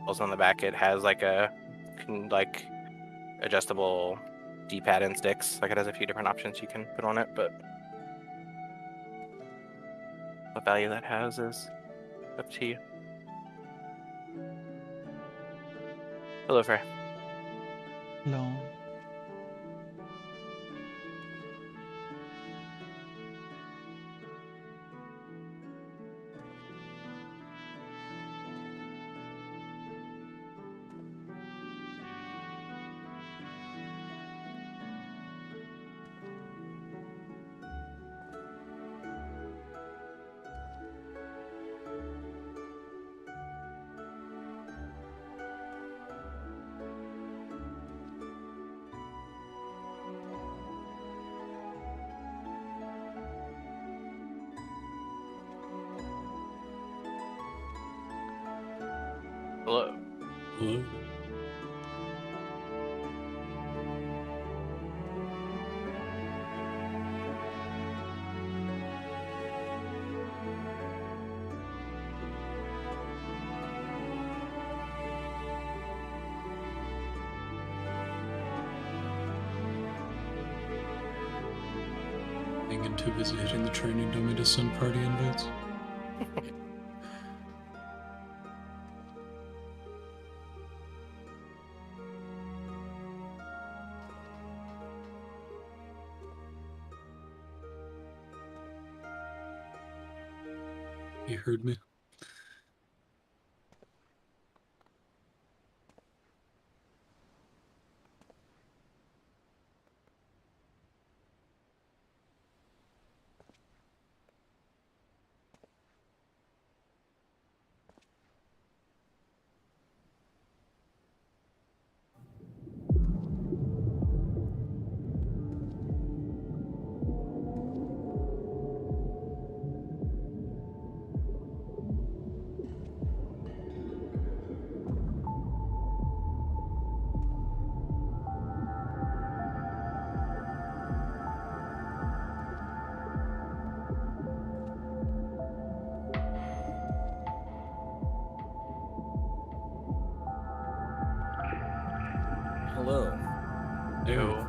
Also on the back, it has like a adjustable D-pad and sticks. Like it has a few different options you can put on it, but what value that has is up to you. Hello, Frey. Hello. Hello. Hello. Being too busy hitting the training dummy to send party invites. You heard me. Hello. Ew.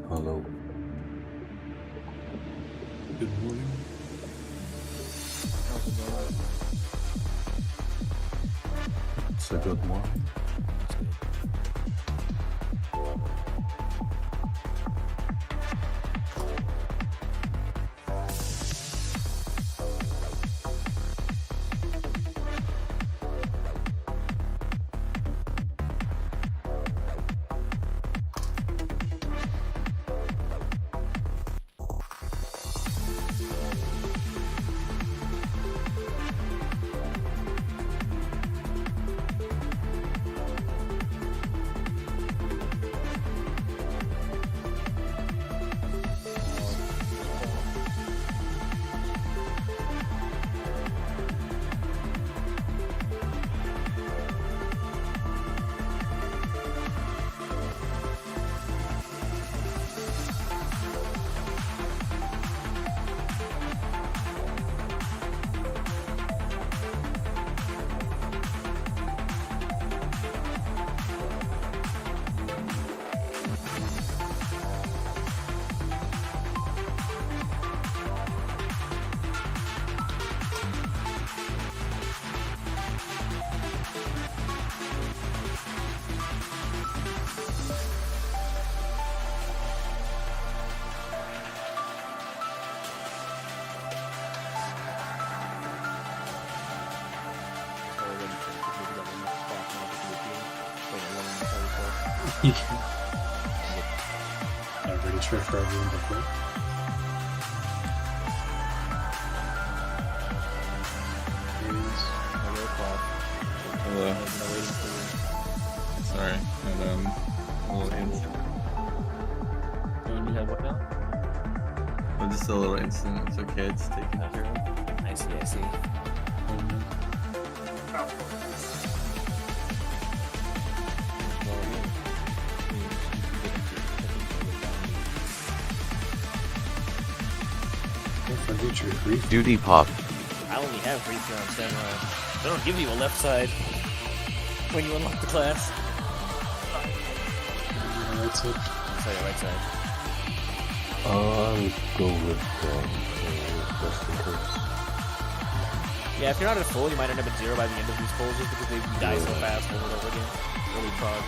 Hello. Good morning. How's it going? It's a good morning. It's good. I'm ready to try for everyone before. Hello. Sorry, had a little incident. You have what now? Oh, just a little incident. It's okay. It's taken care of. I see, I see. If I get your grief, Duty pop. I only have Reaper on Samurai. They don't give you a left side when you unlock the class. right side. Sorry, right side. I'll go with just in case. Yeah, if you're not at full, you might end up at 0 by the end of these pulls just because they die so fast over and over again. Early prog.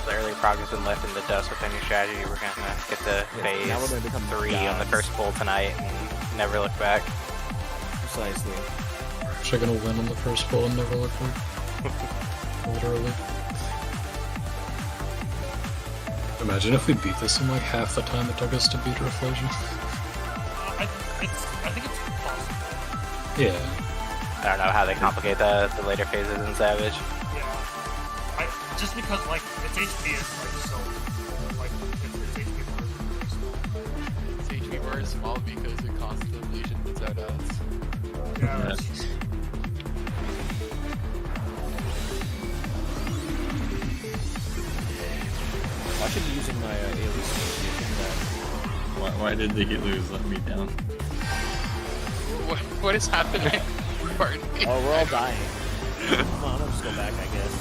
Clearly, prog has been left in the dust with any strategy. We're gonna get to phase now we're gonna become 3 on the gods. first pull tonight and never look back. Precisely. Actually gonna win on the first pull and never look back. Literally. Imagine if we beat this in like half the time it took us to beat Reflection. I think it's possible. Yeah. I don't know how they complicate the later phases in Savage. Yeah. Just because, like, its HP is, like, so... Like, its HP bar is Its HP bar is small because it constantly puts out ads. Yeah. I should be using my AoE speed. Why did they lose? Let me down. What is happening? Pardon me. Oh, we're all dying. Come on, I'll just go back, I guess.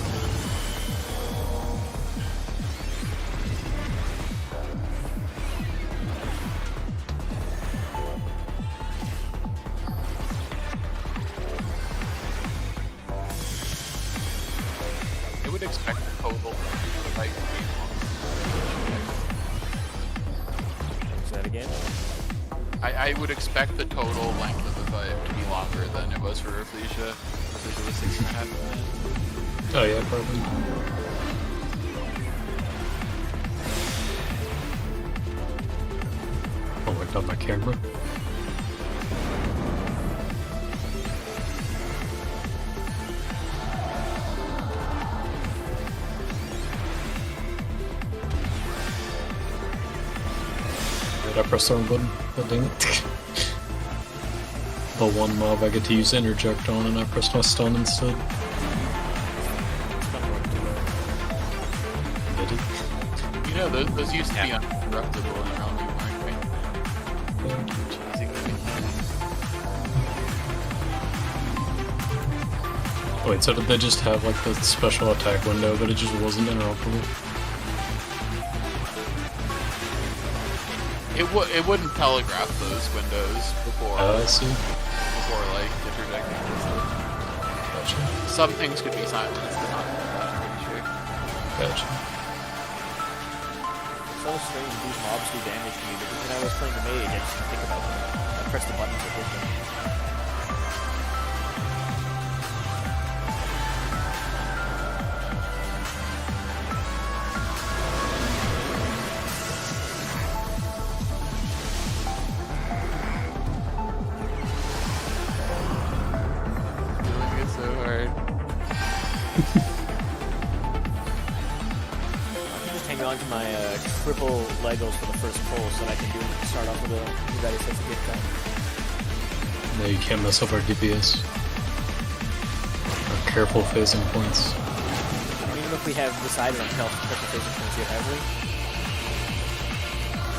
I would expect the total to like be Say that again? I would expect the total length of the fight to be longer than it was for Reflecia. Reflecia was 6.5 minutes. Oh yeah, probably. Oh, looked on my camera. Did I press the wrong button? Oh, dang it. The one mob I get to use interject on and I pressed my stun instead. Did it? You know, those used to be uncorruptible in round 2, weren't they? Wait, so did they just have like the special attack window, but it just wasn't interruptible? It wouldn't telegraph those windows before I see. before like interjecting. Gotcha. Some things could be silenced, but not that, I'm pretty sure. Gotcha. It's so strange these mobs do damage to me because when I was playing the mage, I just didn't think about them. I pressed the buttons to hit them. Doing it so hard. I'm just hanging on to my triple Legos for the first pull so that I can start off with a United States of gift card. No, you can't mess up our DPS. Our careful phasing points. Even if we have decided on careful phasing points yet, have we?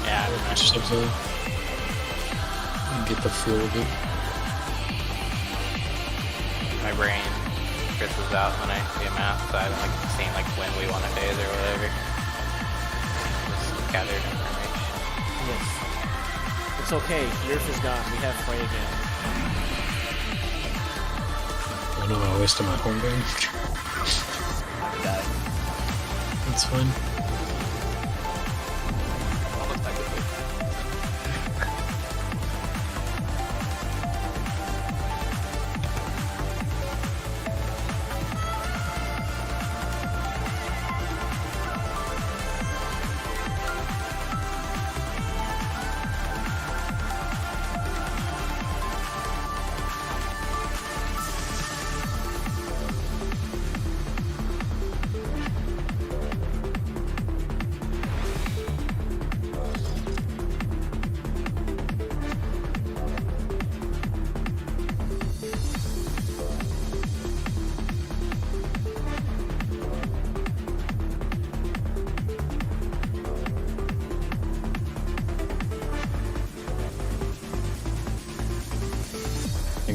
Yeah, I don't know. Just have to get the feel of it. My brain fizzles out when I see a map, so I don't like seeing like when we want to phase or whatever. Just gathered information. Yes. It's okay. Yerf is gone. We have Frey again. I know I wasted my home game. I died. That's fine. Almost technically.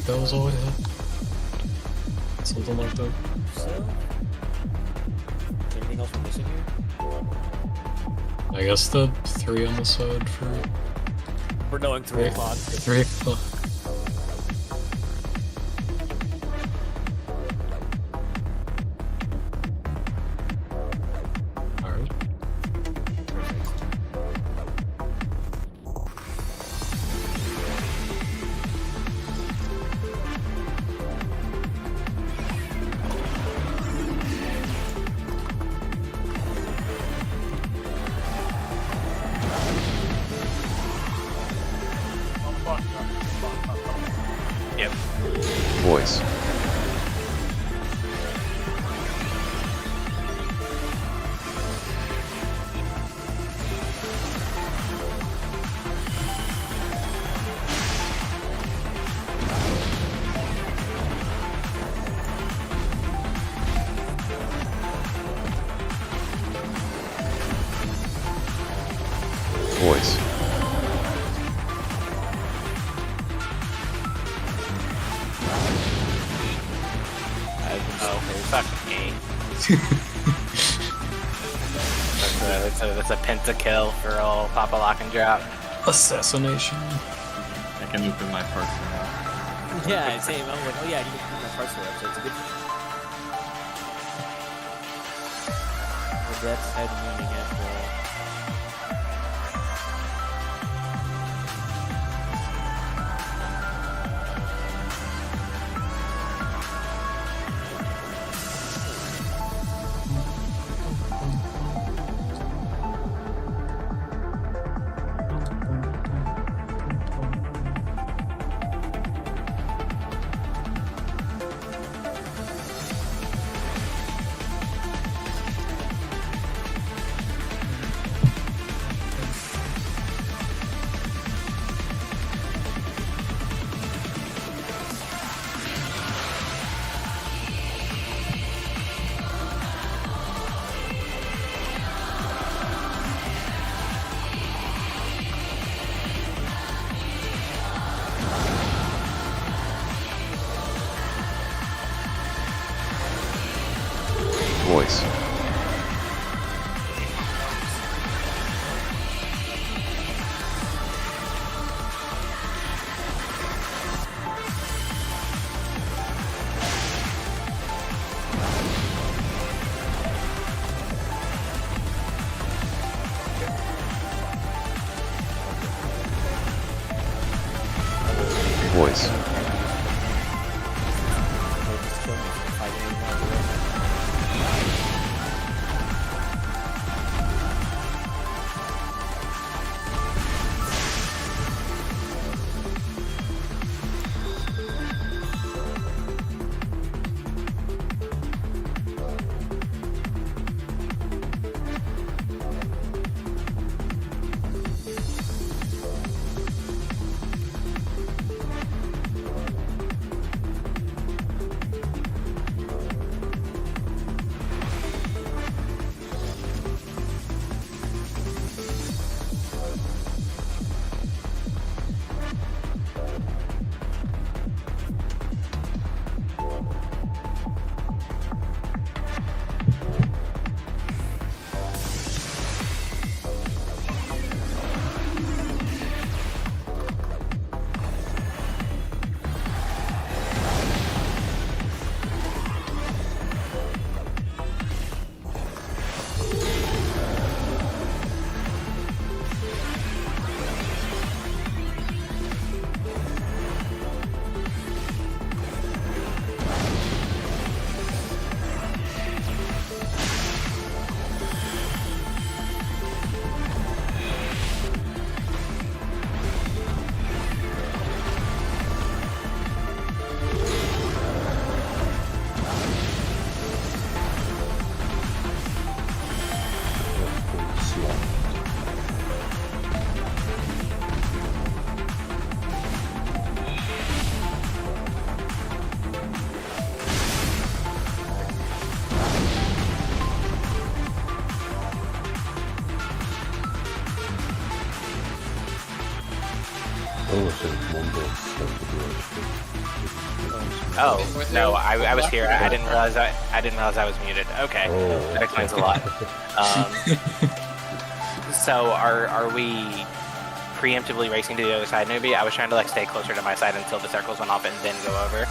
think that was all I had. Something like that. So, anything else we're missing here? I guess the 3 on the side for We're knowing 3 o'clock. 3 o'clock. Alright. Yep. Voice. Voice. Oh, fuck me. That's a pentakill for all Papa Lock and Drop. Assassination. I can open my parts now. Yeah, same. I was like, oh yeah, I need to put my parts for it, so it's a good. The Death's Head meaning after all. Voice. Voice. Oh, I think Mondo's started to do it. Oh no, I was here. I didn't realize I was muted. Okay, Oh. that explains a lot. So are we preemptively racing to the other side? Maybe I was trying to like stay closer to my side until the circles went off and then go over.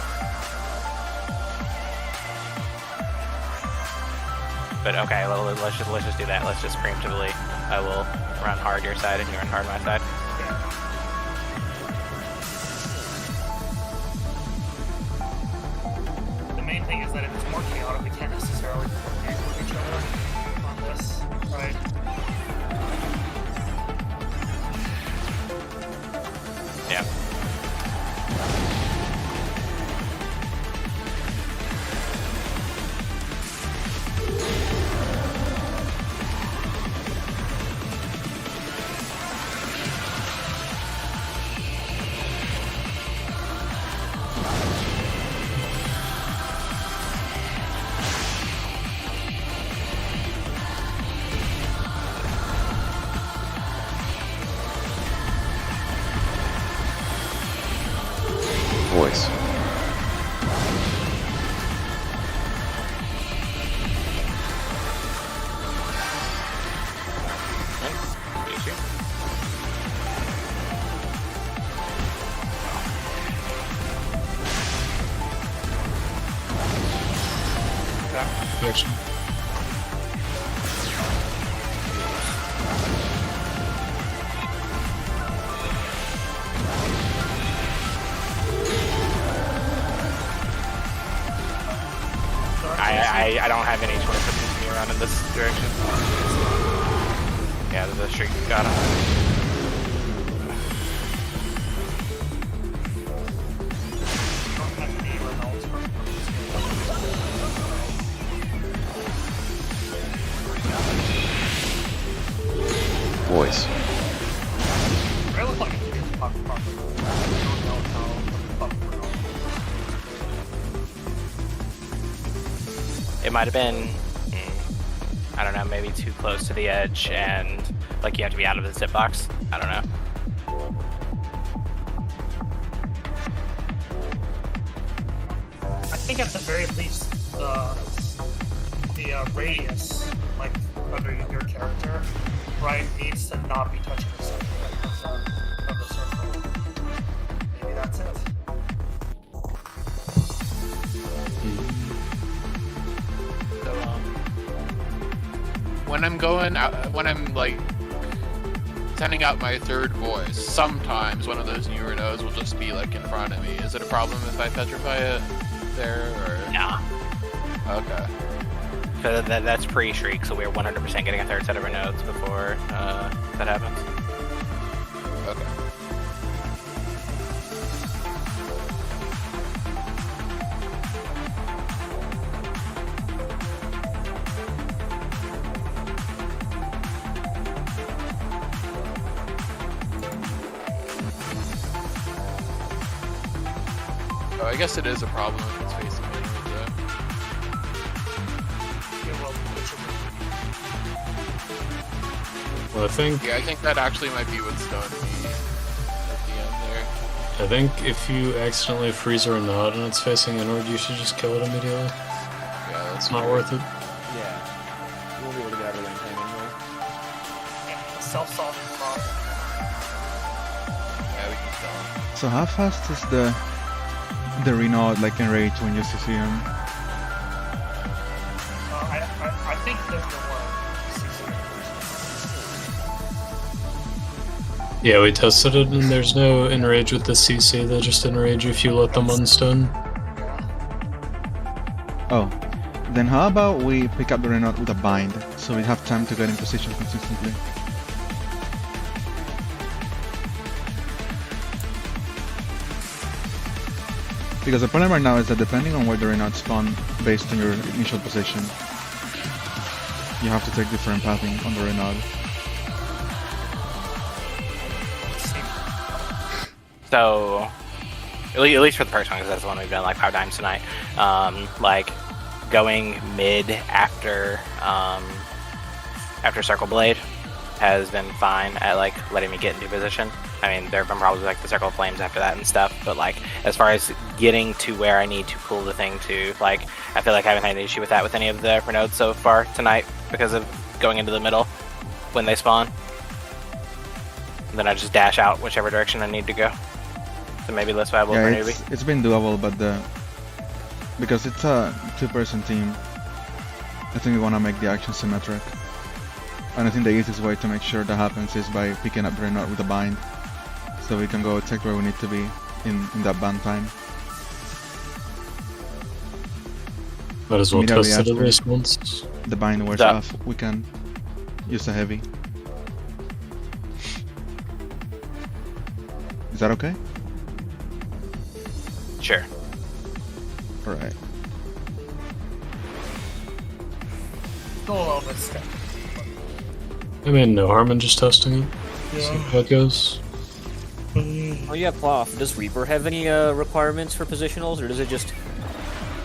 But okay, well let's just do that. Let's just preemptively. I will run hard your side and you run hard my side. The main thing is that if it's more chaotic, we can't necessarily coordinate with each other on this, right? Yeah. Voice. Action. I don't have any choice but to continue around in this direction. Yeah, the streak got him. Voice. I look like it just popped properly. I don't know how fuck we're going. It might have been, I don't know, maybe too close to the edge and like you have to be out of the zip box. I don't know. I think at the very least, the radius, like under your character, right, needs to not be touching the center of the circle. Maybe that's it. So, when I'm going out, when I'm like sending out my third voice, sometimes one of those newer nodes will just be like in front of me. Is it a problem if I petrify it there, or? Nah. Okay. So that's pre-shriek, so we're 100% getting a third set of our nodes before that happens. Okay. Oh, I guess it is a problem if it's facing me with that. Yeah, well, Well, I think that actually might be what's throwing me at the end there. I think if you accidentally freeze or nod and it's facing inward, you should just kill it immediately. Yeah, that's It's not worth it. Yeah. You won't be able to get out of lane time anyway. yeah, self-solving problem. Yeah, we can kill him. So how fast is the Renault like enraged when you see him? I think there's no more. Yeah, we tested it and there's no enrage with the CC, they just enrage if you let them unstun. Oh, then how about we pick up the Renault with a bind, so we have time to get in position consistently. Because the problem right now is that depending on where the Renault spawn, based on your initial position, you have to take different pathing on the Renault. So, at least for the first one, because that's the one we've done like 5 times tonight. Like going mid after after Circle Blade, has been fine at like letting me get into position. I mean, there have been problems with like the circle of flames after that and stuff, but like as far as getting to where I need to pull the thing to, like I feel like I haven't had an issue with that with any of the nodes so far tonight because of going into the middle when they spawn. And then I just dash out whichever direction I need to go. So maybe less viable for Yeah, newbie. it's been doable, but because it's a 2-person team, I think we want to make the action symmetric. And I think the easiest way to make sure that happens is by picking up Draenor with a bind. So we can go take where we need to be in that ban time. Might as well Immediately test it at after least once. the bind wears That- off, we can use a heavy. Is that okay? Sure. Alright. Go a little bit skeptical. I mean, no harm in just testing it. See how it goes. Oh yeah, Ploth. Does Reaper have any requirements for positionals, or does it just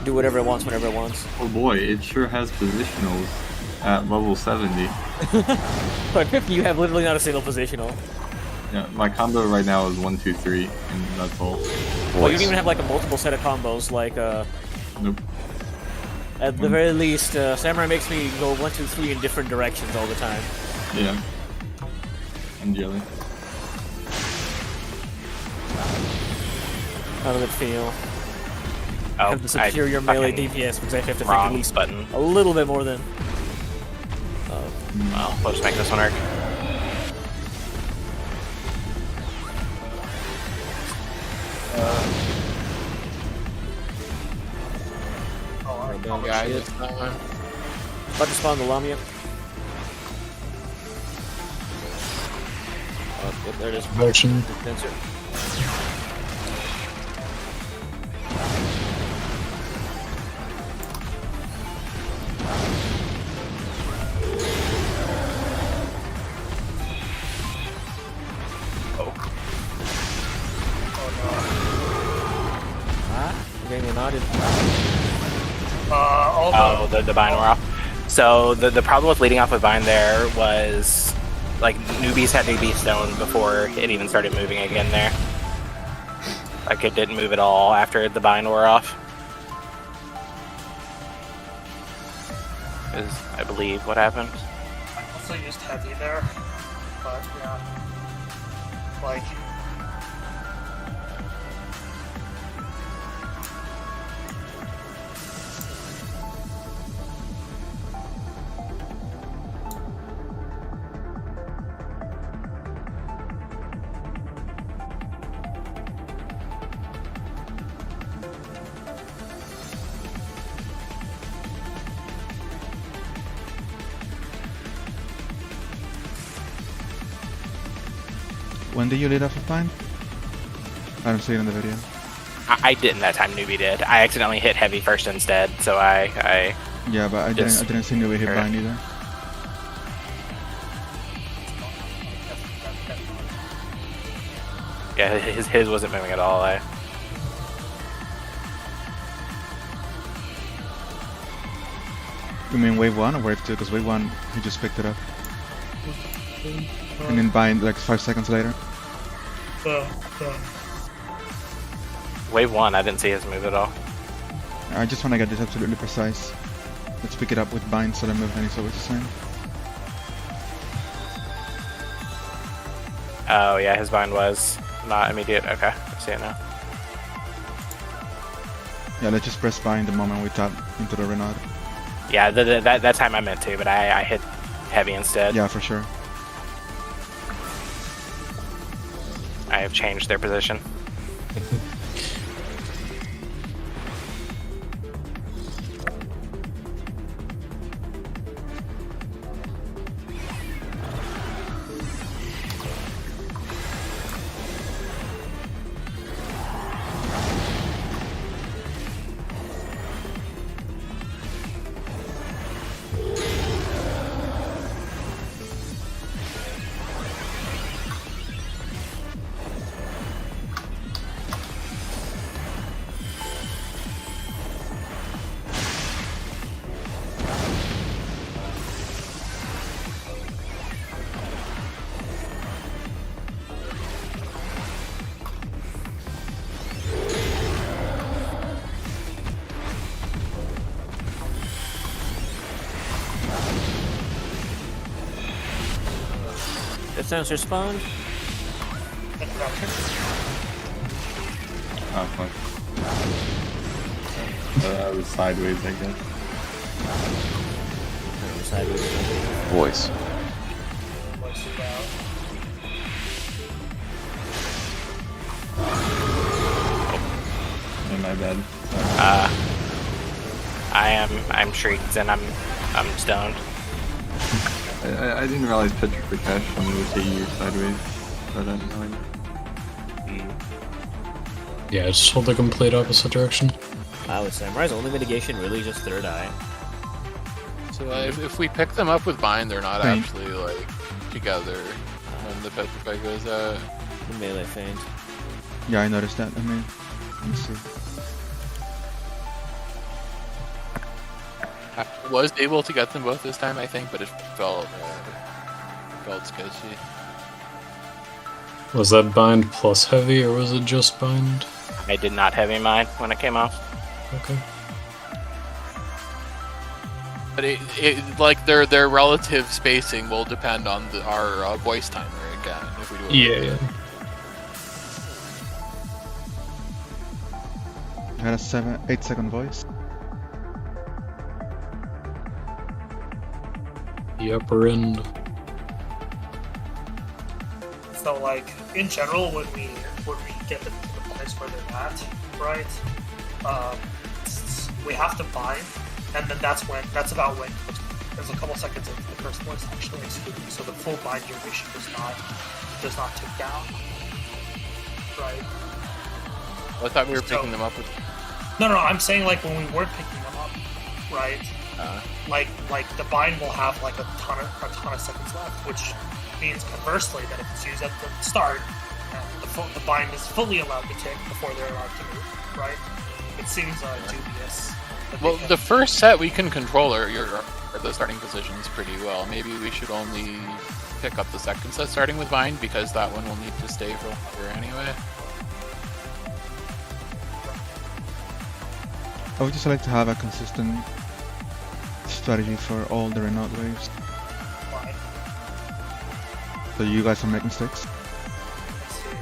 do whatever it wants whenever it wants? Oh boy, it sure has positionals at level 70. But 50, you have literally not a single positional. Yeah, my combo right now is 1, 2, 3, and that's all. Well, you don't even have like a multiple set of combos. Like Nope. at the very least, Samurai makes me go 1, 2, 3 in different directions all the time. Yeah. And jelly. How does it feel? Oh, Have the superior melee DPS because I have to think at wrong least button. a little bit more than. Well, we'll just make this one work. Yeah, it's About to spawn the Lamia. Oh, yep, there it is. Action. Dispenser. Getting nodded. Although, Oh, the bind wore off. So the problem with leading off with bind there was like newbies had to be stoned before it even started moving again there. Like it didn't move at all after the bind wore off. Is I believe what happened. I also used heavy there, but yeah, like. When did you lead off of bind? I don't see it in the video. I didn't that time. Newbie did. I accidentally hit heavy first instead, so I Yeah, but I Just- didn't see Newbie hit Alright. bind either. yeah his wasn't moving at all. You mean wave 1 or wave 2? Because wave 1, he just picked it up. And then bind like 5 seconds later. Wave 1, I didn't see his move at all. I just want to get this absolutely precise. Let's pick it up with bind so the movement is always the same. Oh yeah, his bind was not immediate. Okay, I see it now. Yeah, let's just press bind the moment we tap into the Renaud. Yeah, that time I meant to, but I hit heavy instead. Yeah, for sure. I have changed their position. The sensor spawned. Interruption. Oh fuck. I was sideways, I guess. Sideways. Voice. Voice is out. In my bed. I'm shrieked and I'm stoned. I didn't realize petrification would take you sideways. But I didn't know. Yeah, just hold the complete opposite direction. I would Samurai's only mitigation really just third eye. So if we pick them up with bind, they're not Feint. actually like together when the petrify goes out. The melee feint. Yeah, I noticed that. I mean, let me see. I was able to get them both this time, I think, but it felt sketchy. Was that bind plus heavy, or was it just bind? I did not heavy mine when it came off. Okay. But it like their relative spacing will depend on our voice timer again if we do it. Yeah. I had a 8-second voice. The upper end. So like in general, when we get them to the place where they're at, right? We have to bind, and then that's about when there's a couple seconds into the first voice actually executing. So the full bind duration does not tick down, right? I thought we were So- picking them up with. No, I'm saying like when we weren't picking them up, right? Like the bind will have like a ton of seconds left, which means conversely that if it's used at the start, the bind is fully allowed to tick before they're allowed to move, right? It seems dubious. that they Well, can- the first set we can control the starting positions pretty well. Maybe we should only pick up the second set starting with bind because that one will need to stay for longer anyway. I would just like to have a consistent strategy for all the Renault waves, Why? so you guys don't make mistakes. Let's see.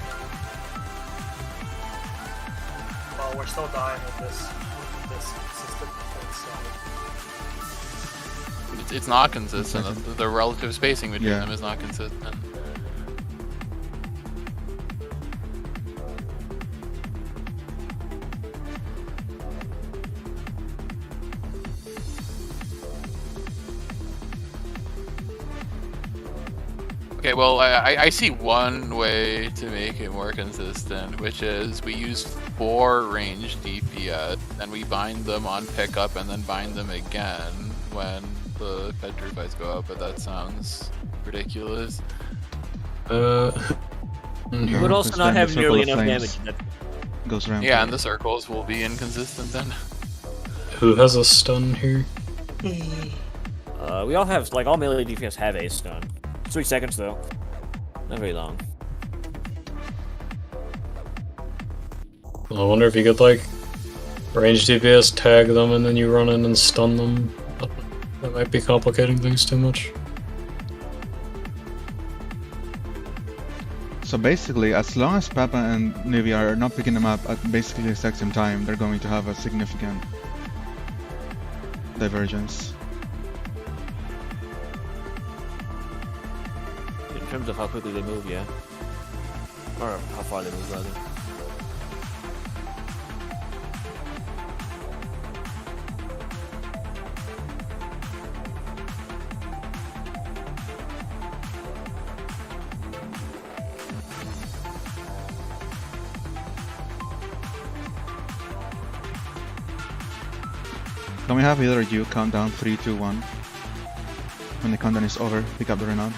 Well, we're still dying with this consistent method, so It's not consistent. Second. The relative spacing between Yeah. them is not consistent. Okay, well, I see one way to make it more consistent, which is we use 4 ranged DPS, and we bind them on pickup and then bind them again when the petrifies go up, but that sounds ridiculous. You No, would also because not then the have circle nearly of enough flames damage. goes around. Yeah, and the circles will be inconsistent then. Who has a stun here? We all have, like, all melee DPS have a stun. 3 seconds though. Not very long. Well, I wonder if you could, like, range DPS, tag them, and then you run in and stun them. That might be complicating things too much. So basically, as long as Papa and Nivea are not picking them up at basically the exact same time, they're going to have a significant divergence. In terms of how quickly they move, yeah. Or how far they move, rather. Can we have either of you count down 3, 2, 1? When the countdown is over, pick up the Renault.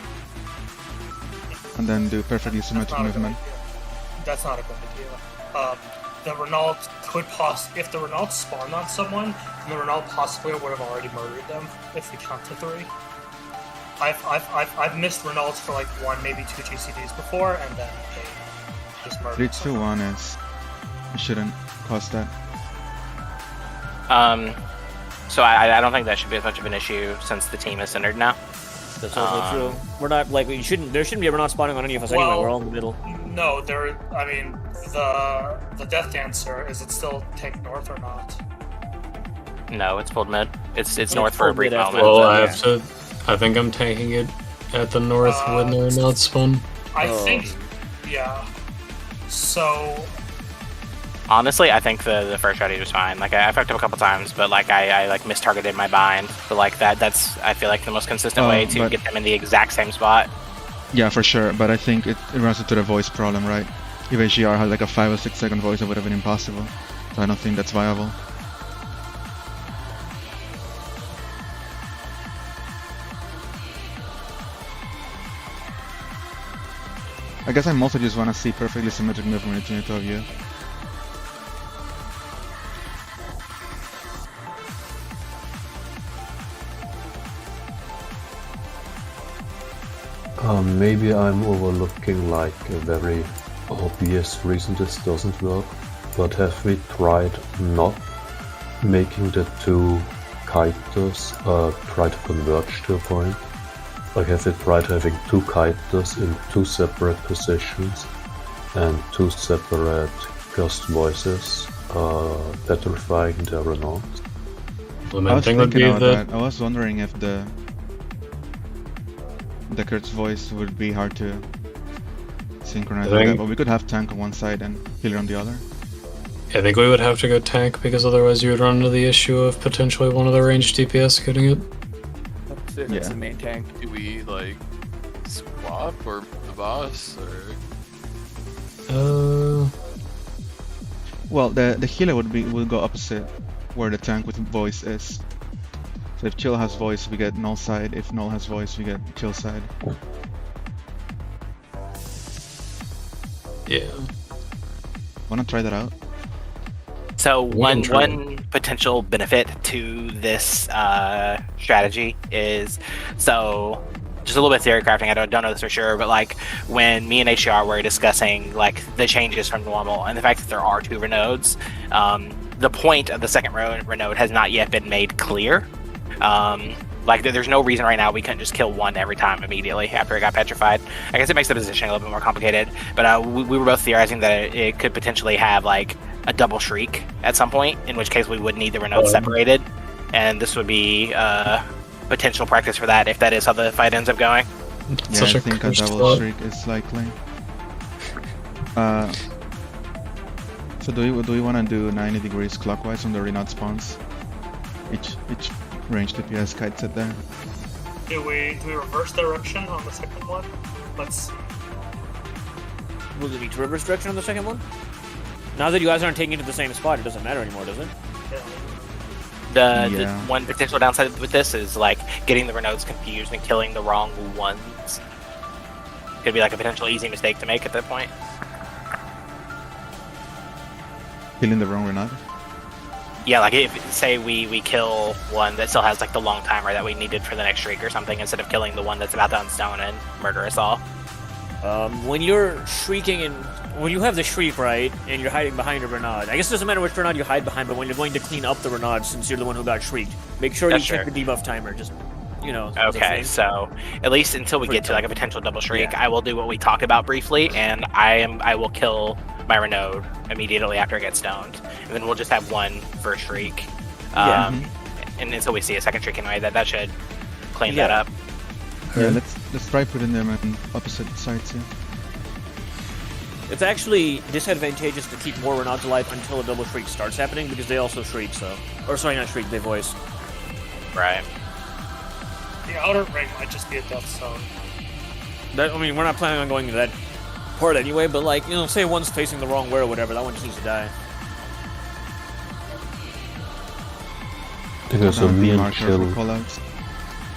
And then do perfectly symmetric movement. That's not a good idea. The Renault could if the Renault spawned on someone, then the Renault possibly would have already murdered them if we count to 3. I've missed Renaults for like 1, maybe 2 GCDs before, and then they just murdered 3, 2, someone. 1 is... It shouldn't cause that. So I don't think that should be as much of an issue since the team is centered now. That's also true. We're not like we shouldn't. There shouldn't be a Renault spawning on any of us anyway. We're all in the middle. No, there. I mean, the Death Dancer, is it still tank north or not? No, it's pulled mid. It's north for a pulled brief mid after moment. Well, I have to. I think I'm tanking it at the north when they're not spun. I think, yeah. So, Honestly, I think the first strategy was fine. Like I fucked up a couple times, but like I like mistargeted my bind. But like that's I feel like the most consistent way to get them in the exact same spot. Yeah, for sure. But I think it runs into the voice problem, right? If HGR had like a 5 or 6 second voice, it would have been impossible. So I don't think that's viable. I guess I mostly just want to see perfectly symmetric movement between the two of you. Maybe I'm overlooking like a very obvious reason this doesn't work, but have we tried not making the two kiters try to converge to a point? Like have we tried having two kiters in two separate positions and two separate ghost voices petrifying their Renaults? The main thing would be that I was wondering if the Kurt's voice would be hard to synchronize with that, but we could have tank on one side and healer on the other. I think we would have to go tank because otherwise you would run into the issue of potentially one of the ranged DPS getting it. That's the main tank. Do we like swap or the boss or? Well, the healer would go opposite where the tank with voice is. So if Chill has voice, we get Null side. If Null has voice, we get Chill side. Yeah. Wanna try that out? So one potential benefit to this strategy is, so just a little bit of theory crafting, I don't know this for sure, but like when me and HCR were discussing like the changes from normal and the fact that there are 2 Renodes, the point of the second Renode has not yet been made clear. Like there's no reason right now we couldn't just kill one every time immediately after it got petrified. I guess it makes the positioning a little bit more complicated, but we were both theorizing that it could potentially have like a double shriek at some point, in which case we would need the Renode separated, and this would be potential practice for that if that is how the fight ends up going. Yeah, I think a double shriek is likely. So do we want to do 90 degrees clockwise on the Renode spawns? Each range DPS kites it there. do we reverse direction on the second one? Let's. Will it be to reverse direction on the second one? Now that you guys aren't taking it to the same spot, it doesn't matter anymore, does it? Yeah. The one potential downside with this is like getting the Renodes confused and killing the wrong ones. Could be like a potential easy mistake to make at that point. Killing the wrong Renode? Yeah, like if say we kill one that still has like the long timer that we needed for the next shriek or something, instead of killing the one that's about to unstone and murder us all. When you're shrieking and when you have the shriek, right, and you're hiding behind a Renode, I guess it doesn't matter which Renode you hide behind, but when you're going to clean up the Renode, since you're the one who got shrieked, make sure you check the debuff timer. Just, you know. Okay, so at least until we get to like a potential double shriek, I will do what we talked about briefly, and I will kill my Renode immediately after it gets stoned, and then we'll just have one first shriek. And until we see a second shriek anyway, that should clean that up. Yeah, let's try putting them on opposite sides here. It's actually disadvantageous to keep more Renodes alive until a double shriek starts happening, because they also shriek, so... Or sorry, not shriek, they voice. Right. The outer ring might just be a death zone. I mean, we're not planning on going to that part anyway, but like, you know, say one's facing the wrong way or whatever, that one just needs to die. I think there's a me and Chill.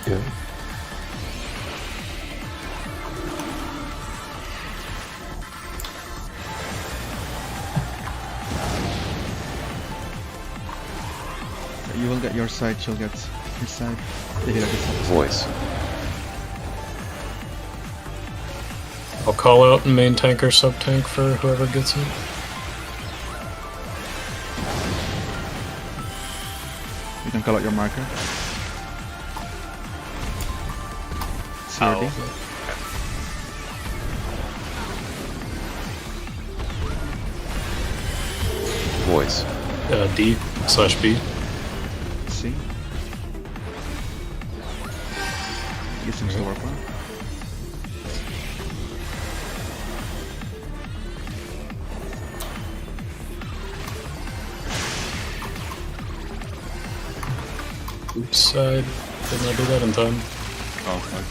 Yeah. You will get your side, Chill gets his side. The healer gets his Voice. I'll call out main tank or sub tank for whoever gets it. You can call out your marker. CRD. Voice. D/B. C. It seems to work well. Oops, I did not do that in time. Oh, fuck.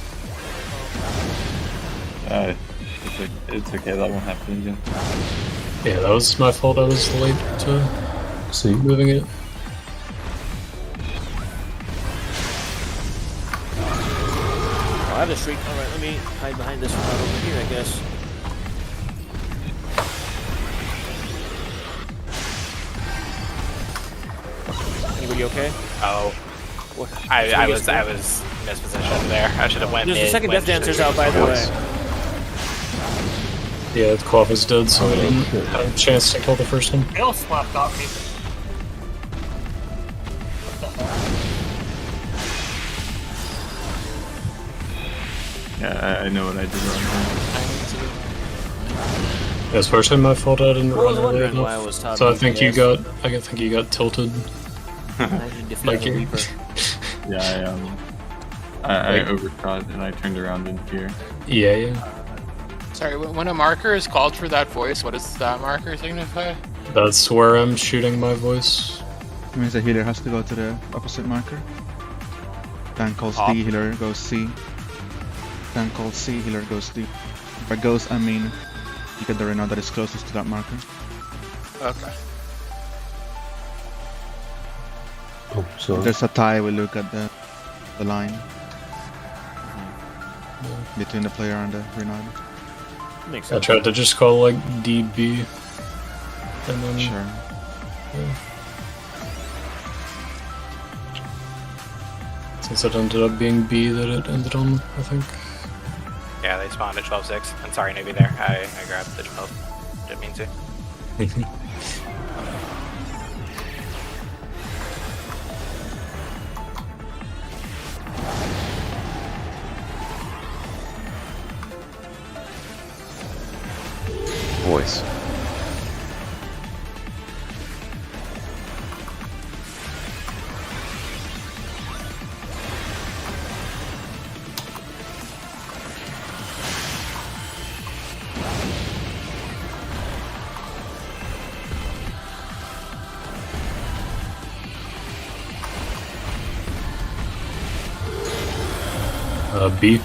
It's okay, that won't happen again. Yeah, that was my fault. I was late to See? moving it. Oh, I have the streak. Alright, let me hide behind this one over here, I guess. Anybody okay? Oh, What? I was mispositioned there. I should have went There's mid. the second went Death Dancer's straight. out, by the way. Yeah, the Quaff is dead, so I didn't have a chance to kill the first one. Hail slap got me. What the hell? Yeah, I know what I did wrong Yeah, it's partially my fault. I didn't I was run early wondering why I enough. was top So I think you DPS. got tilted. Imagine defeating Like the you. Reaper. there. Yeah, I overshot and I turned around in fear. Yeah. Sorry, when a marker is called for that voice, what does that marker signify? That's where I'm shooting my voice. It means the healer has to go to the opposite marker. Tank calls Ah. D, healer goes C. Tank calls C, healer goes D. By goes, I mean you get the Renault that is closest to that marker. Okay. Oh, If sorry. there's a tie, we look at the line between the player and the Renault. Makes I sense. tried to just call like DB. And then Sure. since it ended up being B that it ended on, I think. Yeah, they spawned at 12-6. I'm sorry, newbie there. I grabbed the 12. Didn't mean to. Voice. B.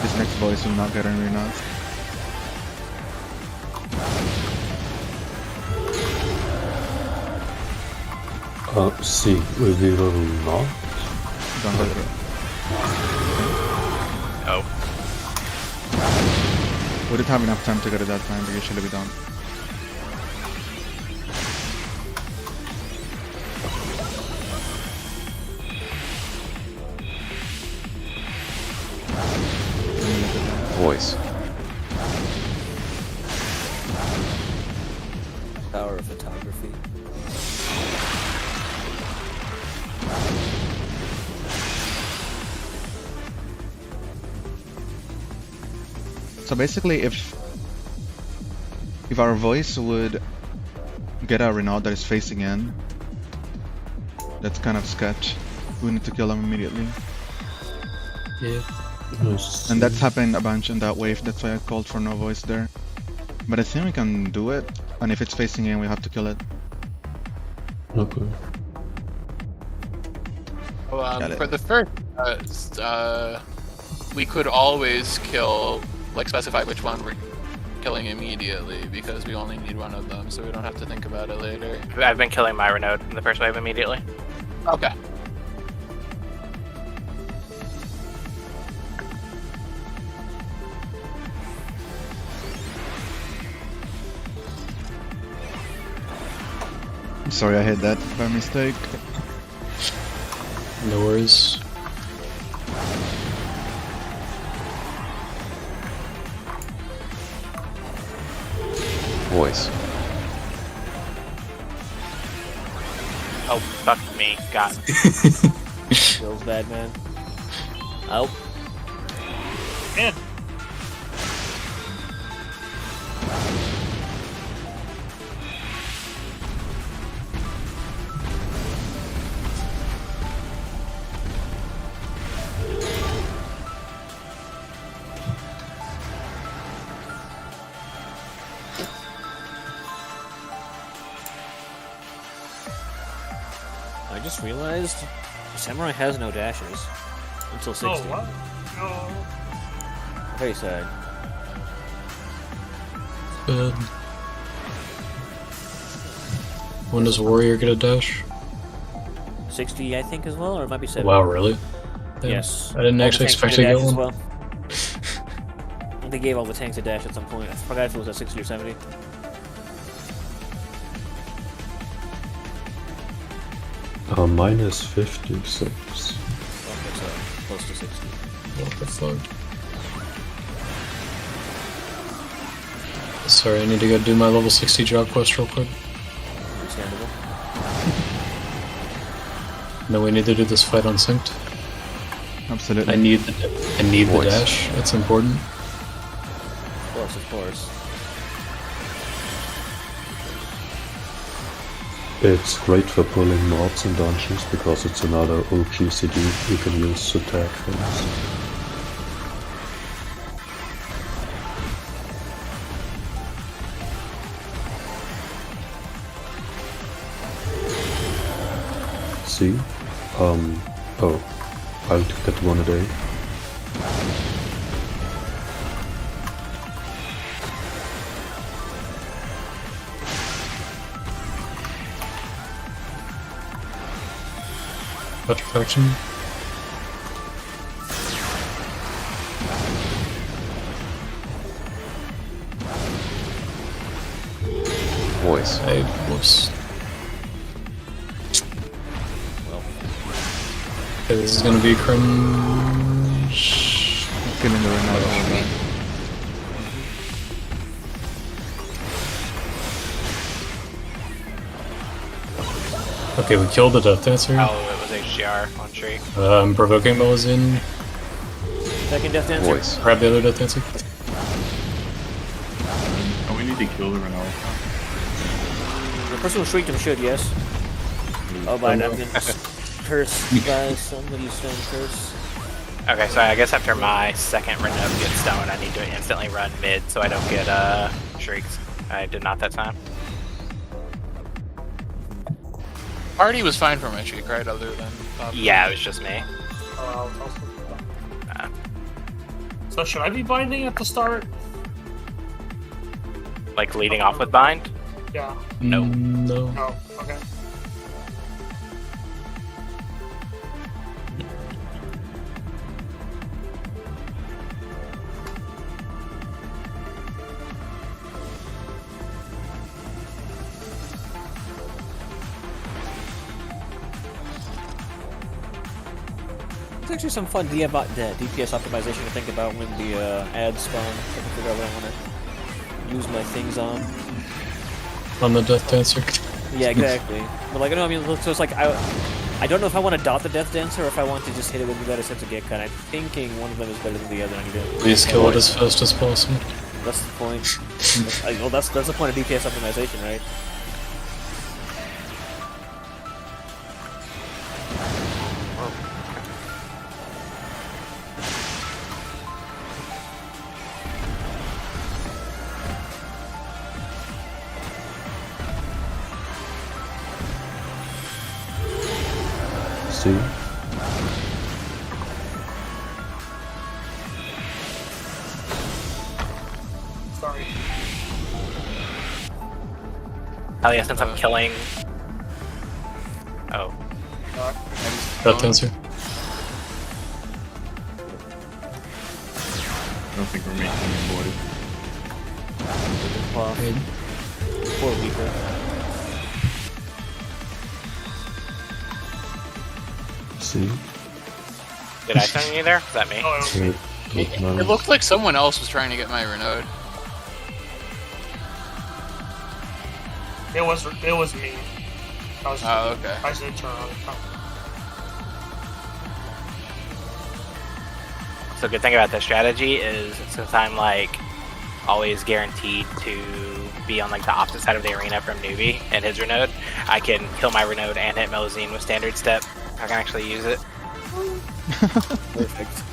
This next voice will not get any Renault. C, we will not. Don't go through. Oh. We didn't have enough time to get it that time, but usually we don't. Voice. Power of photography. So basically, if our voice would get a Renault that is facing in, that's kind of sketch. We need to kill him immediately. Yeah. Yes. And that's happened a bunch in that wave, that's why I called for no voice there. But I think we can do it, and if it's facing in, we have to kill it. Okay. Well, Got it. for the first, we could always kill, like specify which one we're killing immediately, because we only need one of them, so we don't have to think about it later. I've been killing my Renault in the first wave immediately. Okay. Sorry, I hit that by mistake. No worries. Voice. Oh, fuck me. God. Feels bad, man. Oh. Man. I just realized Samurai has no dashes until 60. Oh, what? No. Very sad. Bad. When does Warrior get a dash? 60, I think, as well, or it might be 70. Wow, really? Damn. Yes. I didn't All actually the tanks expect get to a get dash as one. well. I think they gave all the tanks a dash at some point. I forgot if it was at 60 or 70. Mine is 56. Well, it's close to 60. What the fuck? Sorry, I need to go do my level 60 job quest real quick. Understandable. No, we need to do this fight unsynced. Absolutely. I need the Voice. dash. That's important. Of course, of course. It's great for pulling mobs in dungeons because it's another OGCD you can use to tag things. See? Oh, I'll get one a day. Petrifaction. Voice. Hey, whoops. Well, Okay, this is gonna be cringe. Killing the Renata. Okay, we killed the Death Dancer. Oh, it was HGR on tree. I'm provoking Melazin. second Death Dancer. Voice. Grab the other Death Dancer. Oh, we need to kill the Renault. The person who shrieked him should, yes. Oh, but I'm getting cursed by somebody's stone curse. Okay, so I guess after my second Renault gets stoned, I need to instantly run mid so I don't get shrieks. I did not that time. Party was fine for my streak, right? Other than Yeah, it was just me. So should I be binding at the start? Like leading off with bind? Yeah. No. No. No. Okay. It's actually some fun DPS optimization to think about when the ads spawn. So I can figure out what I want to use my things on. On the Death Dancer. Yeah, exactly. But like, I know, I mean, so it's like I don't know if I want to dot the Death Dancer or if I want to just hit it with the better sense of get cut. I'm thinking one of them is better than the other. I need to. Please kill it as fast as possible. That's the point. Well, that's the point of DPS optimization, right? See? Sorry. Oh yeah, since I'm killing... Oh. Death Dancer. I don't think we're making it, boys. Well, poor Reaper. See? Did I send you there? Is that me? Oh, It looked like someone else was trying to get my Renaud. it was me. Oh, okay. I did turn on. So good thing about this strategy is since I'm like always guaranteed to be on like the opposite side of the arena from Newbie and his Renaud, I can kill my Renaud and hit Melazine with standard step. I can actually use it. Perfect.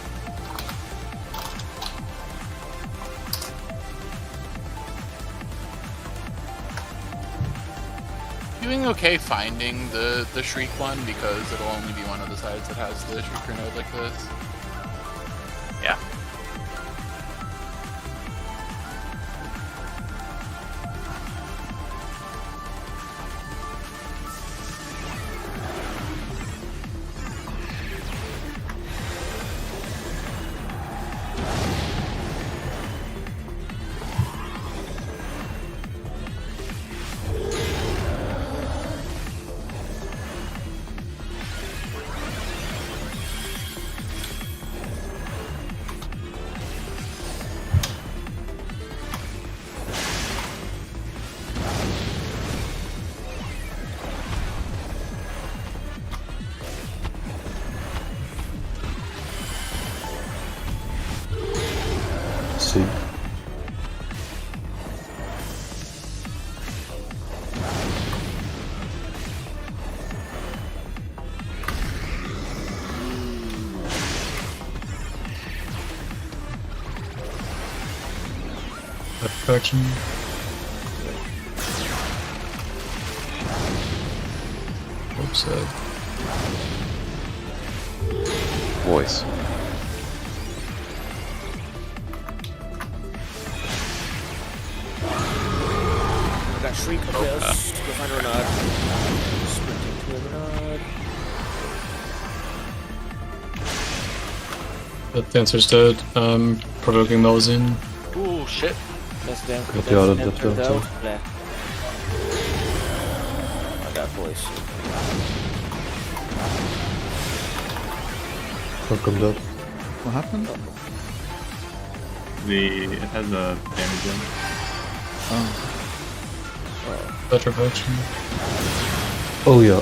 Doing okay finding the Shriek one because it'll only be one of the sides that has the Shriek Renaud like this. Yeah. See? Perfection. Oops, Voice. Got Shriek Abyss. Go find a Renaud. Sprinting to a Renaud. That dancer's dead. Provoking Melazine. Ooh, shit. That's down. Got the other death dancer. I got voice. Welcome dead. What happened? It has a damage in. Oh. Petrification. Oh yeah,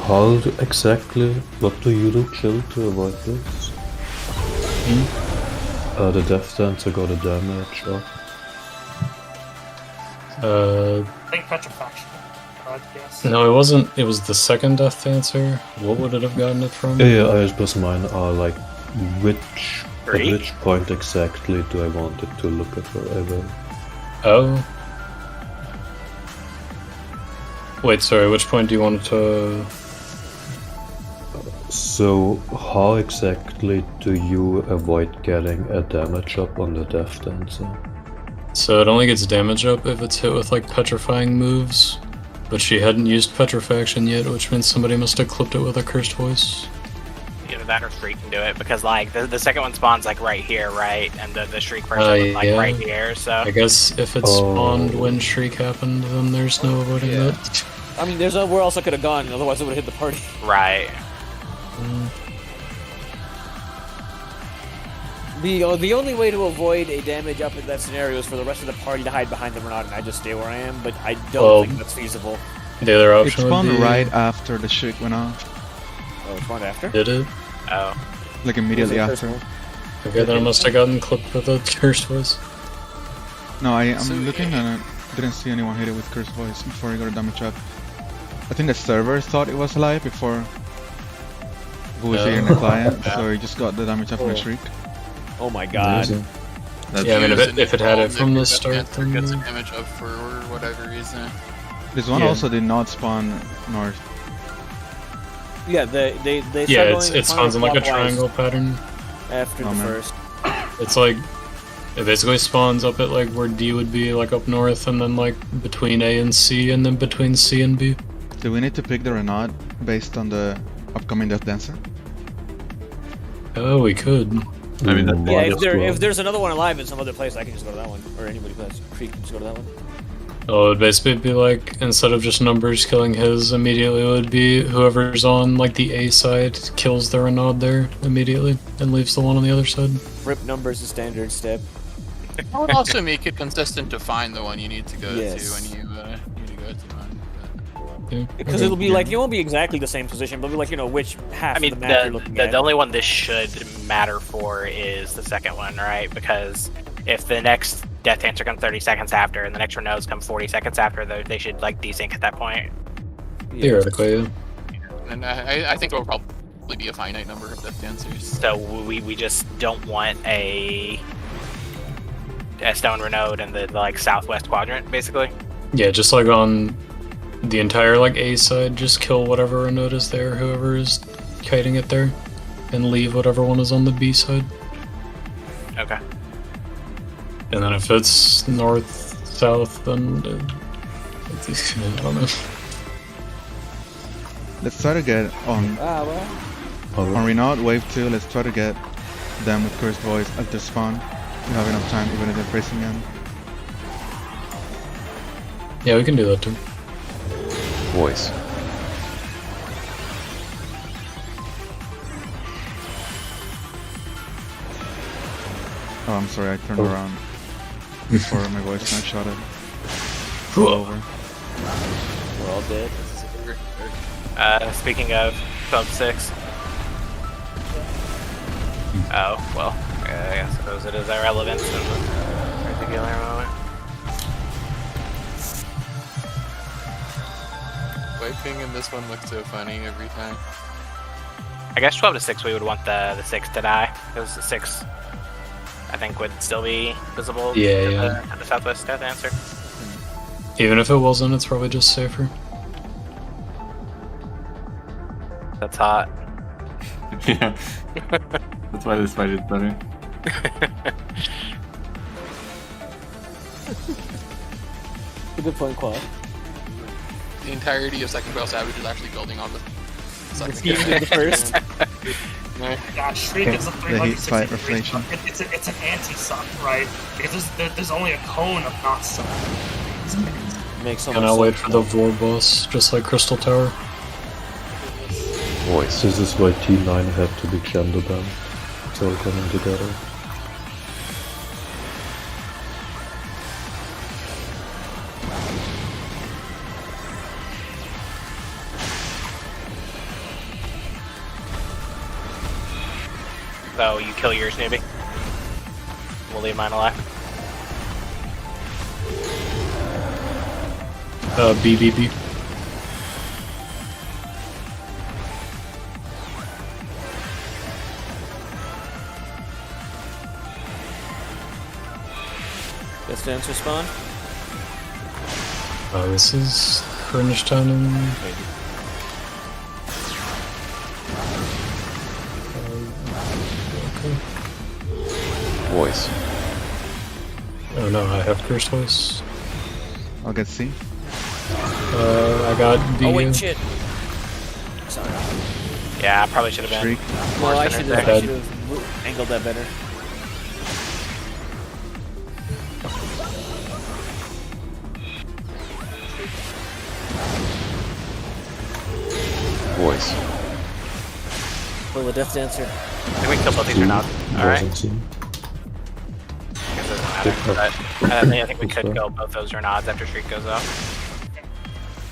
how exactly, what do you do, Chill, to avoid this? The Death Dancer got a damage up. I think petrifaction. Yes. No, it wasn't. It was the second Death Dancer. What would it have gotten it from? Yeah, I suppose mine are like, at Three? which point exactly do I want it to look at forever? Oh. Wait, sorry, which point do you want it to... So, how exactly do you avoid getting a damage up on the Death Dancer? So it only gets damage up if it's hit with like petrifying moves, but she hadn't used petrifaction yet, which means somebody must have clipped it with a cursed voice. Either that or Shriek can do it because like the second one spawns like right here, right? And the Shriek person was like yeah. right here, so I guess if it spawned when Shriek happened, then there's no avoiding that. I mean, there's nowhere else I could have gone, otherwise it would have hit the party. right. The only way to avoid a damage up in that scenario is for the rest of the party to hide behind the Renaud and I just stay where I am, but I don't think that's feasible. The other It option spawned would be... right after the Shriek went off. Oh, it spawned after? Did it? Oh. Like immediately after. Okay, then I must have gotten clipped with a cursed voice. No, I'm looking and I didn't see anyone hit it with Curse Voice before he got a damage up. I think the server thought it was alive before who was here in the client, so he just got the damage up from the Shriek. Oh my god. Yeah, I mean, if it had it from the start, then... Gets a damage up for whatever reason. This one also did not spawn north. Yeah, they Yeah, it spawns in like a triangle pattern. After the first. It's like, it basically spawns up at like where D would be, like up north, and then like between A and C, and then between C and B. Do we need to pick the Renaud based on the upcoming Death Dancer? Oh, we could. I mean, Yeah, if there's another one alive in some other place, I can just go to that one. Or anybody who has Creek can just go to that one. Oh, it would basically be like, instead of just numbers killing his immediately, it would be whoever's on like the A side kills the Renaud there immediately and leaves the one on the other side. Rip numbers is standard step. I would also make it consistent to find the one you need to go Yes. to when you need to go to one. Yeah. Because it'll be like, it won't be exactly the same position, but it'll be like, you know, which half I mean, of the map you're looking at. the only one this should matter for is the second one, right? Because if the next Death Dancer comes 30 seconds after and the next Renaults come 40 seconds after, they should like desync at that point. Theoretically, yeah. And I think there will probably be a finite number of Death Dancers. So we just don't want a stone Renault in the like southwest quadrant, basically. Yeah, just like on the entire like A side, just kill whatever Renaud is there, whoever is kiting it there, and leave whatever one is on the B side. Okay. And then if it's north, south, then I don't know. Let's try to get on Renaud wave 2. Let's try to get them with Cursed Voice at the spawn. We have enough time, even if they're pressing in. Yeah, we can do that too. Voice. Oh, I'm sorry, I turned around before my voice snapshotted. All over. We're all dead. Speaking of sub 6. Oh, well, I suppose it is irrelevant in the particular moment. Wiping in this one looks so funny every time. I guess 12 to 6 we would want the 6 to die, because the 6 I think would still be visible to the southwest Death Dancer. Even if it wasn't, it's probably just safer. That's hot. Yeah. That's why this fight is better. Good point, Qual. The entirety of Second Trail Savage is actually building on the second. Even the first. Yeah, Shriek is a The heat 360 fight degrees, reflection. but it's an anti-suck, right? Because there's only a cone of not suck. Makes so And much I'll wait sense. for the Vor boss, just like Crystal Tower. Voice. This is why T9 had to be gender banned. It's all coming together. So you kill yours, newbie. We'll leave mine alive. BBB. Death Dancer spawn? This is Furnish Town and... Voice. Oh no, I have Cursed Voice. I'll get C. I got B. Oh wait, shit. Sorry. Yeah, I probably should have been. Shriek. No, I centered should there. have angled that better. Voice. Well, the Death Dancer. I think we kill both these or not. Alright. Wasn't seen. It doesn't matter. But I think we could go both those or nods after Shriek goes off.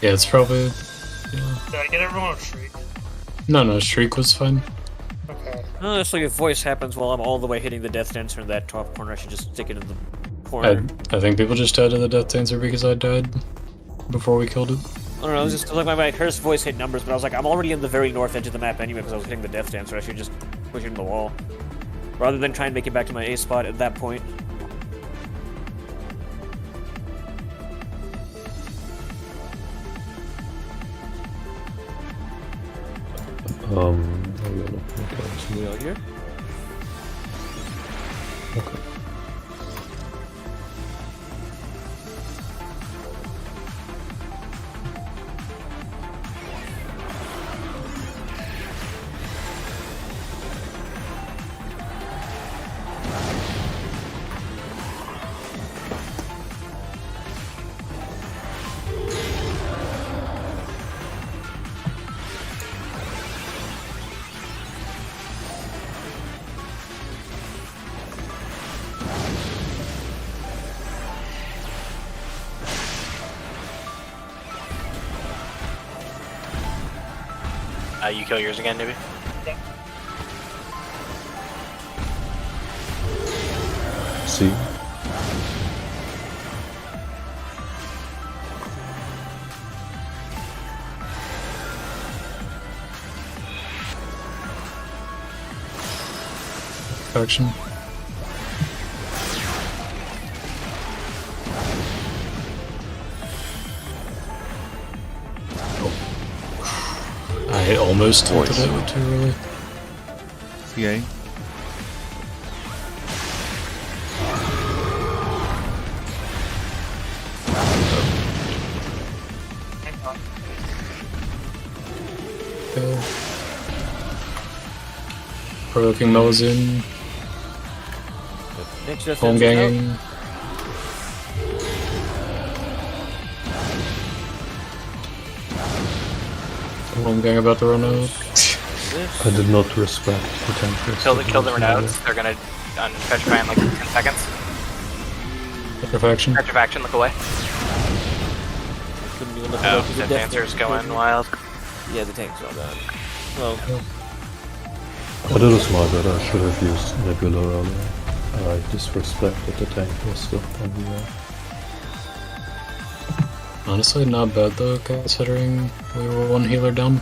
Yeah, it's probably... Did I get everyone with Shriek? No, Shriek was fine. Okay. Honestly, if voice happens while I'm all the way hitting the Death Dancer in that top corner, I should just stick it in the corner. I think people just died to the Death Dancer because I died before we killed it. I don't know, it was just like my cursed voice hit numbers, but I was like, I'm already in the very north edge of the map anyway because I was hitting the Death Dancer. I should just push it in the wall. Rather than try and make it back to my A spot at that point. I will not make out. We all here? Okay. You kill yours again, Newbie? See? Action. I almost tilted it too early. CA. Okay. Provoking Mel's in. Next just Home ganging. Home gang about to run out. I did not respect the template. Kill the Renaults. They're gonna petrify in like 10 seconds. Petrifaction. Petrifaction, look away. Couldn't even look Oh, away 'cause the the dancer's death going wild. Yeah, the tank's all done. Well, I did a smart bet. I should have used Nebula earlier. I disrespected the tank was still on the Honestly, not bad though, considering we were one healer down.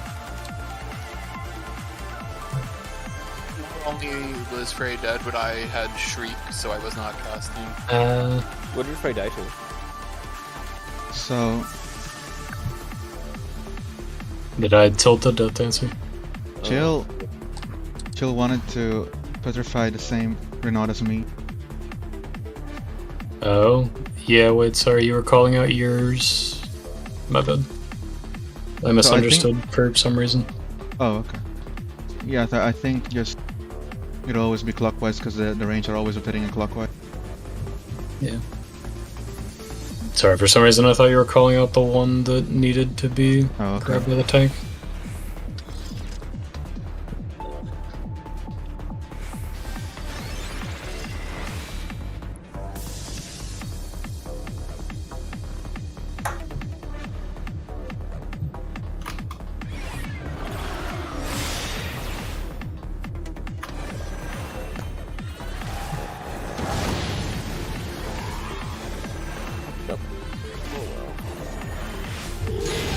Only was Frey dead when I had Shriek, so I was not casting. what did Frey die to? So, Did I tilt the death dancer? Jill wanted to petrify the same Renault as me. Oh, yeah, wait, sorry, you were calling out yours. My bad. I misunderstood for some reason. Oh, okay. Yeah, I think just it'll always be clockwise because the range are always rotating in clockwise. Yeah. Sorry, for some reason I thought you were calling out the one that needed to be grabbed by the tank.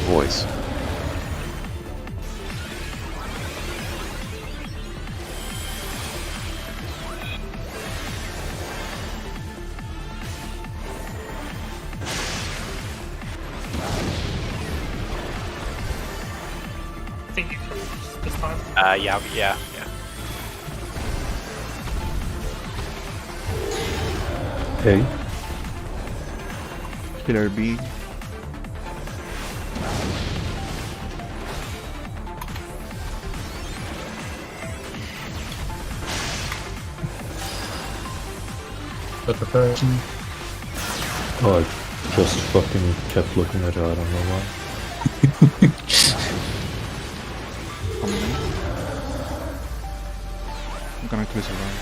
Voice. I think you could this time. Yeah. A. Killer B. Petrifaction. Oh, I just fucking kept looking at her, I don't know why. I'm gonna twist around.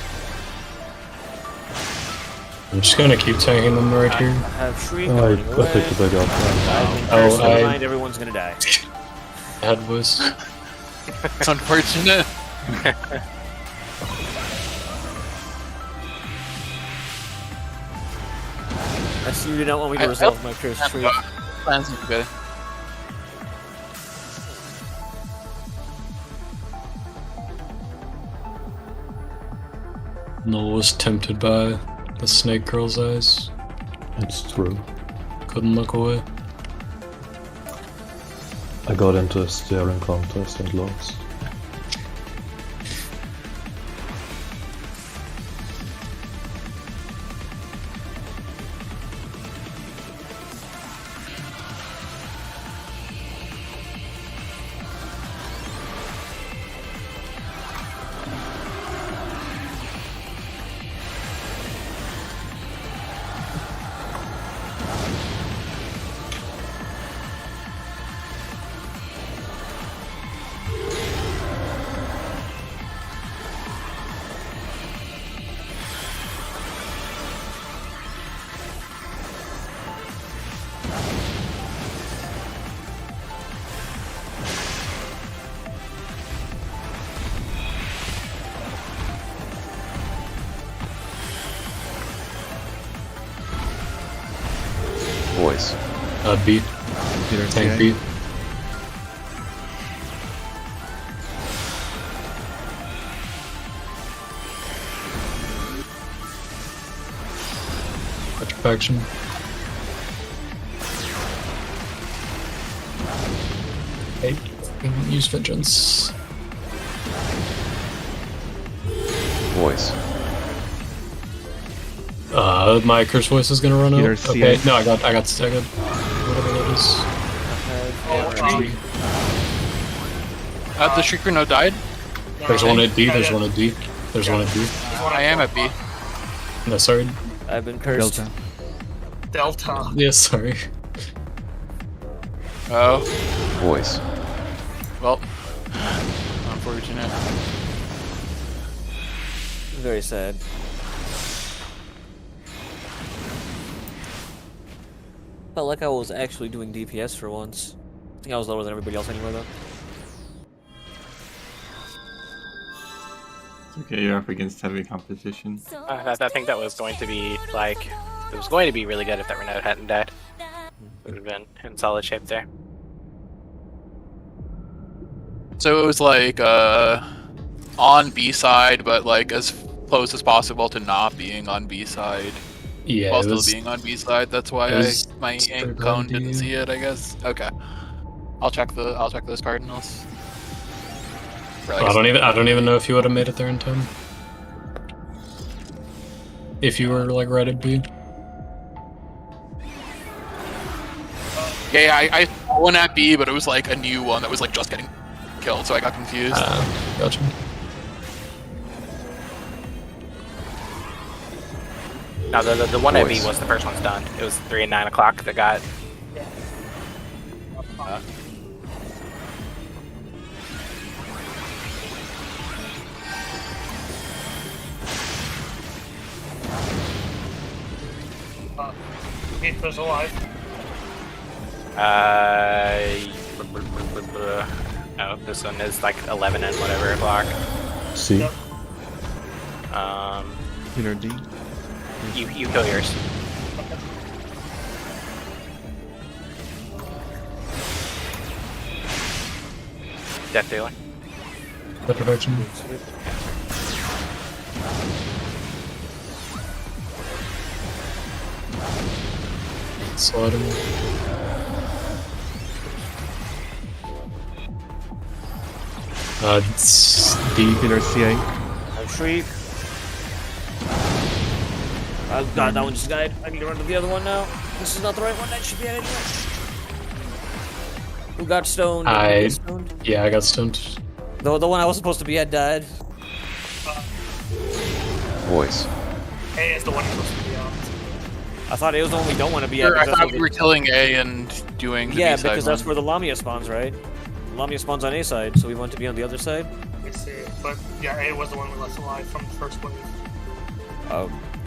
I'm just gonna keep tanking them right here. Have Shriek I going away. picked the big up. Mind everyone's gonna die. I had voice. It's unfortunate. I see you did not want me to resolve my curse Shriek. Plans are good. Noel was tempted by the snake girl's eyes. It's true. Couldn't look away. I got into a staring contest and lost. B. Peter Tank CA. B. Petrifaction. Hey, use vengeance. Voice. My curse voice is gonna run Peter out. CA. Okay, no, I got whatever that is. The Shrieker no died? There's one at B, there's one at D. There's one at B. I am at B. No, sorry. I've been cursed. Delta. Delta. Yeah, sorry. Oh, Voice. well. Unfortunate. Very sad. Felt like I was actually doing DPS for once. I think I was lower than everybody else anyway, though. It's okay, you're up against heavy competition. I think that was going to be like, it was going to be really good if that Renault hadn't died. Would have been in solid shape there. So it was like on B side, but like as close as possible to not being on B side. Yeah, While it still was, being on B side. That's why my ink cone didn't see it, I guess. Okay. I'll check those cardinals. I don't even know if you would have made it there in time. If you were like right at B. Yeah, I saw one at B, but it was like a new one that was like just getting killed, so I got confused. Gotcha. No, the one at B Voice. was the first one's done. It was 3 and 9 o'clock that got. Gate's alive. Oh, this one is like 11 and whatever o'clock. C. Yep. Peter D. You kill yours. Death dealer. Petrifaction. Slide him. It's D. Peter CA. I'm shriek. Oh god, that one just died. I need to run to the other one now. This is not the right one. That should be it anyway. Who got stoned? I- Stoned? Yeah, I got stunned. The one I was supposed to be at died. Voice. A is the one you're supposed to be on. I thought it was the one we don't want to be at. Sure, I because that's thought where we were killing A and doing the yeah, B side because that's one. where the Lamia spawns, right? Lamia spawns on A side, so we want to be on the other side. I see. But yeah, A was the one we left alive from the first wave.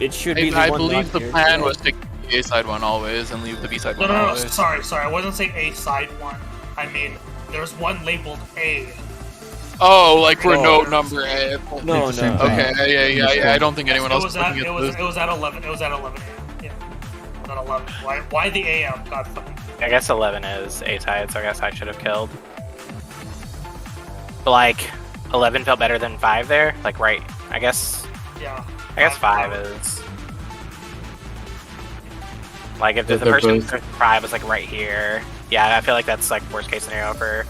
It should be the I one believe not the here. plan was to keep the A side one always and leave the B side No, one no, no, always. sorry. I wasn't saying A side one. I mean, there's one labeled A. Oh, like No. Renault number A. No, It's the same no. thing. Okay, yeah. I don't think anyone It else was is looking at at it this. was at 11. It was at 11 a.m. Yeah, it was at 11. Why the AM? God fucking. I guess 11 is A tied, so I guess I should have killed. But like, 11 felt better than 5 there. Like, right? I guess Yeah. 5 is. Like, if the They're person both- 5 was like right here. Yeah, I feel like that's like worst case scenario for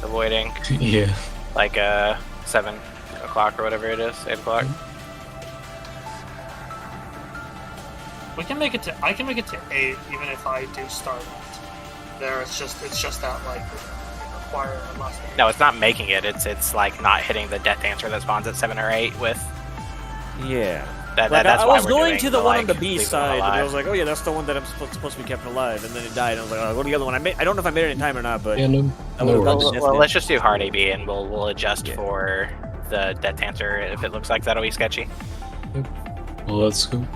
avoiding. Yeah. Like 7 o'clock or whatever it is, 8 o'clock. We can make it to. I can make it to 8 even if I do start there. It's just that like require a last. No, it's not making it. It's like not hitting the death dancer that spawns at 7 or 8 with. Yeah. That's I why was we're going doing to the one on like, the B leave them side, and I alive. was like, oh yeah, that's the one that I'm supposed to be kept alive, and then it died, and I was like, oh, go to the other one. I don't know if I made it in time or not, but Yeah, no, I no would've done worries. the Well, death let's just do hard AB and we'll adjust for the death dancer if it looks like that'll be sketchy. Well, that's cool.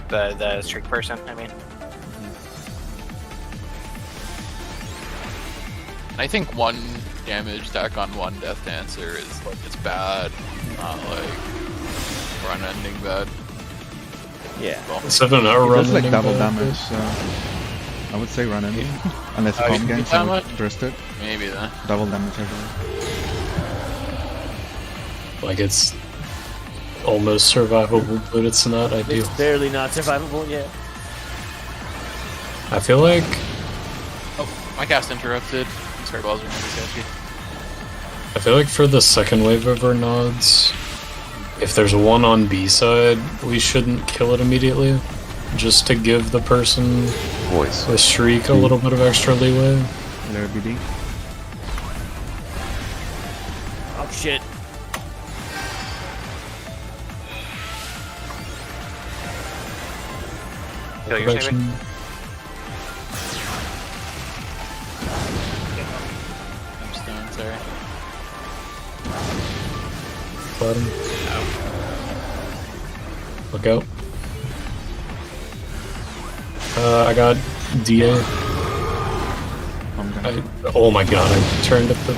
The streak person, I mean. I think 1 damage deck on 1 death dancer is like it's bad, not like run ending bad. Yeah. Well, 7 hour It run. does like ending double bad. damage, so I would say run in. Unless you Oh, home you ganks, that I would much? burst it. Maybe then. Double damage everywhere. Like it's almost survivable, but it's not ideal. It's barely not survivable yet. I feel like Oh, my cast interrupted. Sorry, balls are gonna be sketchy. I feel like for the second wave of our nods, if there's one on B side, we shouldn't kill it immediately, just to give the person Voice. with Shriek a little bit of extra leeway. Layer BD. Oh shit. Kill your Protection. Shaving. I'm stunned, sorry. Bottom. Look out. I got DA. Home gank. Oh my god, I turned at the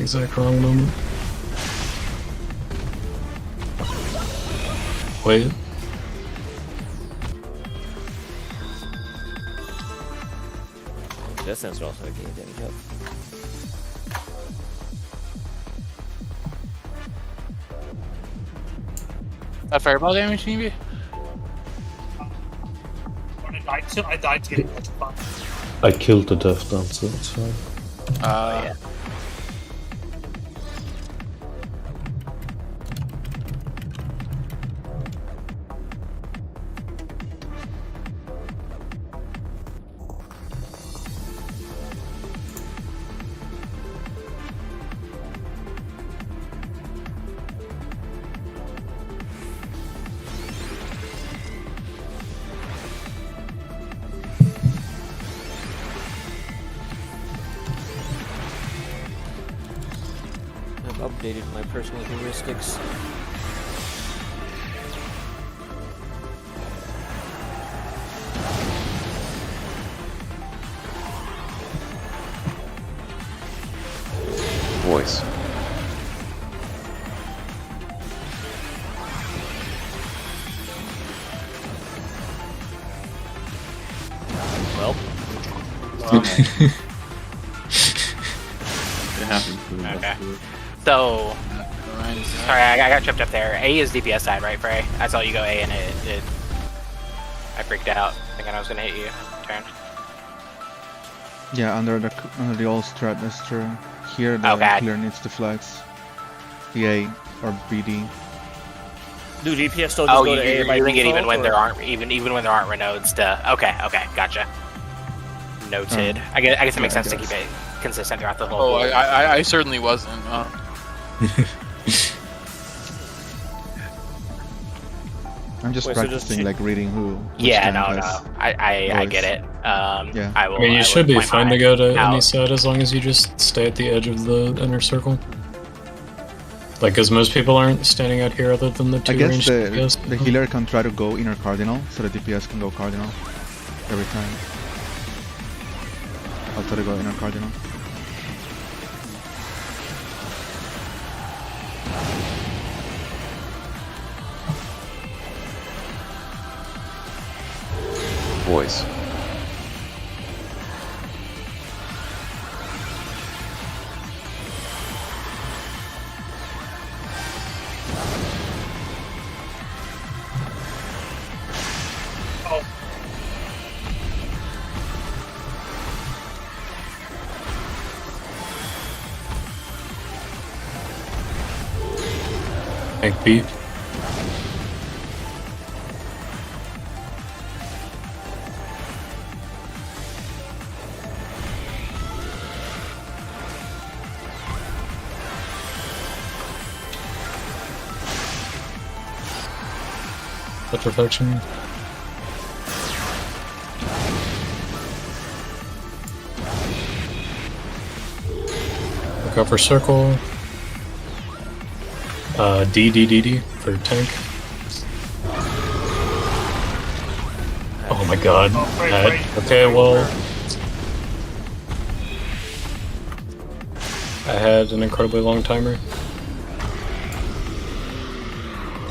exact wrong moment. Wait. That sounds also like damage up. That fireball damage, maybe? When I died to getting electrified. I killed the Death Dancer, it's fine. Yeah. I've updated my personal heuristics. Voice. Well, It happens for the best Okay. of us. So, Mine's sorry, I got tripped up there. A is DPS side, right, Frey? I saw you go A and it I freaked out thinking I was gonna hit you. Turn. Yeah, under the old strat, that's true. Here the Okay. clear needs to flex. EA or BD. do DPS still just Oh, go to A you by think it default, even when or- there aren't when there aren't Renodes to okay, gotcha. Noted. I guess it makes yeah, I sense to keep guess. it consistent throughout the whole. Oh, board. I certainly wasn't. I'm just Wait, so practicing just- like reading who. which Yeah, tank no. has- I get voice. it. Yeah. I will. I mean, you I should will be point fine to mine go to out. any side as long as you just stay at the edge of the inner circle. Like, because most people aren't standing out here other than the two I guess ranged DPS. the healer can try to go inner cardinal, so the DPS can go cardinal every time. I'll try to go inner cardinal. Voice. Oh, Tank B. Petrification. Look out for circle. D for tank. Oh my god. Oh, right, That- right. okay, well. I had an incredibly long timer.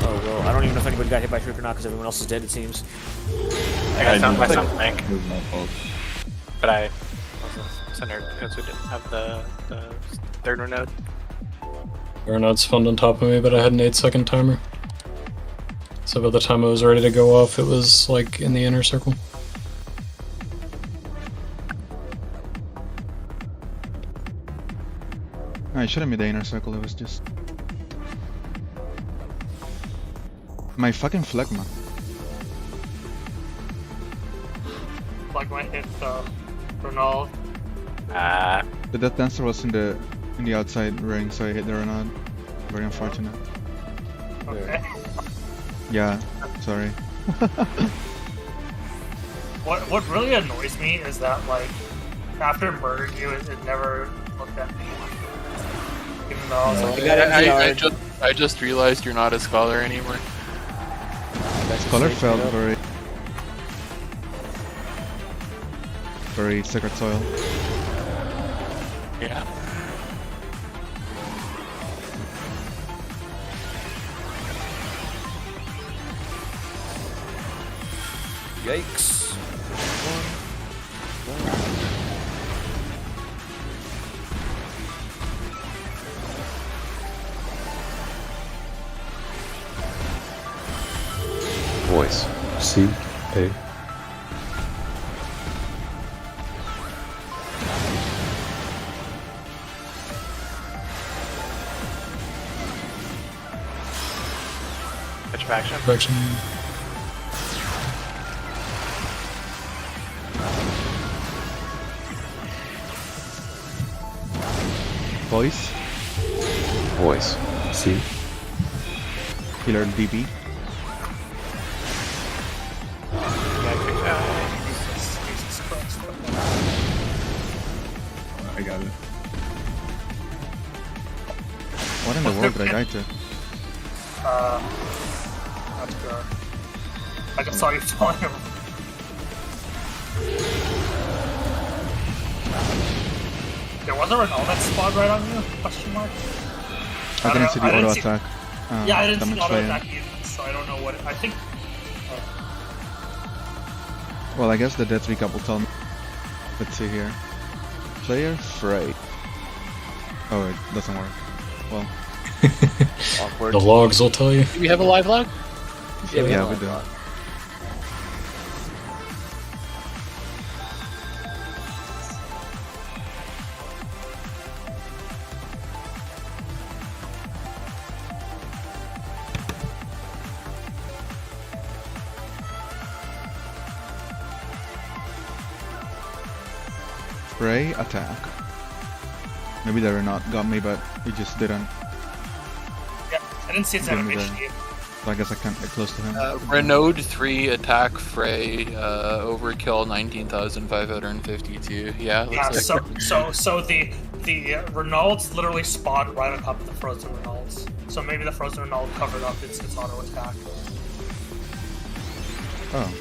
Oh will. I don't even know if anybody got hit by Shriek or not because everyone else is dead, it seems. I got stung by something, It was my fault. but I wasn't centered because we didn't have the third node. Renard spawned on top of me, but I had an 8-second timer. So by the time I was ready to go off, it was like in the inner circle. I shouldn't be the inner circle, it was just... my fucking phlegma. Like my hit Ronald. The death dancer was in the outside ring, so I hit the Renaud. Very unfortunate. Okay. Yeah, sorry. What really annoys me is that like after murdering you, it never looked at me. Even though I was like, I just realized you're not a scholar anymore. Scholar felt very sacred soil. Yeah. Yikes. Voice. C, A. Pitch of action. Direction. Voice, Voice. C. healer DB. Jesus Christ. I got it. What in the world did I die to? That's good. I just saw you falling over. There was a Renault that spawned right on you? Question mark? I didn't see the auto see- attack. Yeah, I didn't see damage the auto Slayer. attack either, so I don't know what I think. Well, I guess the death recap will tell me. Let's see here. Player Frey. Oh, it doesn't work. Well, Awkward. The logs will tell you. Do we have a live log? yeah, we do. Frey attack. Maybe they were not got me, but it just didn't. Yeah, I didn't see its Give me animation yet. So I guess I can't get close to him. Renaud 3 attack Frey, overkill 19,552. Yeah, looks Yeah, like so the Renaults literally spawned right on top of the frozen Renaults. So maybe the frozen Renault covered up its auto attack. Oh,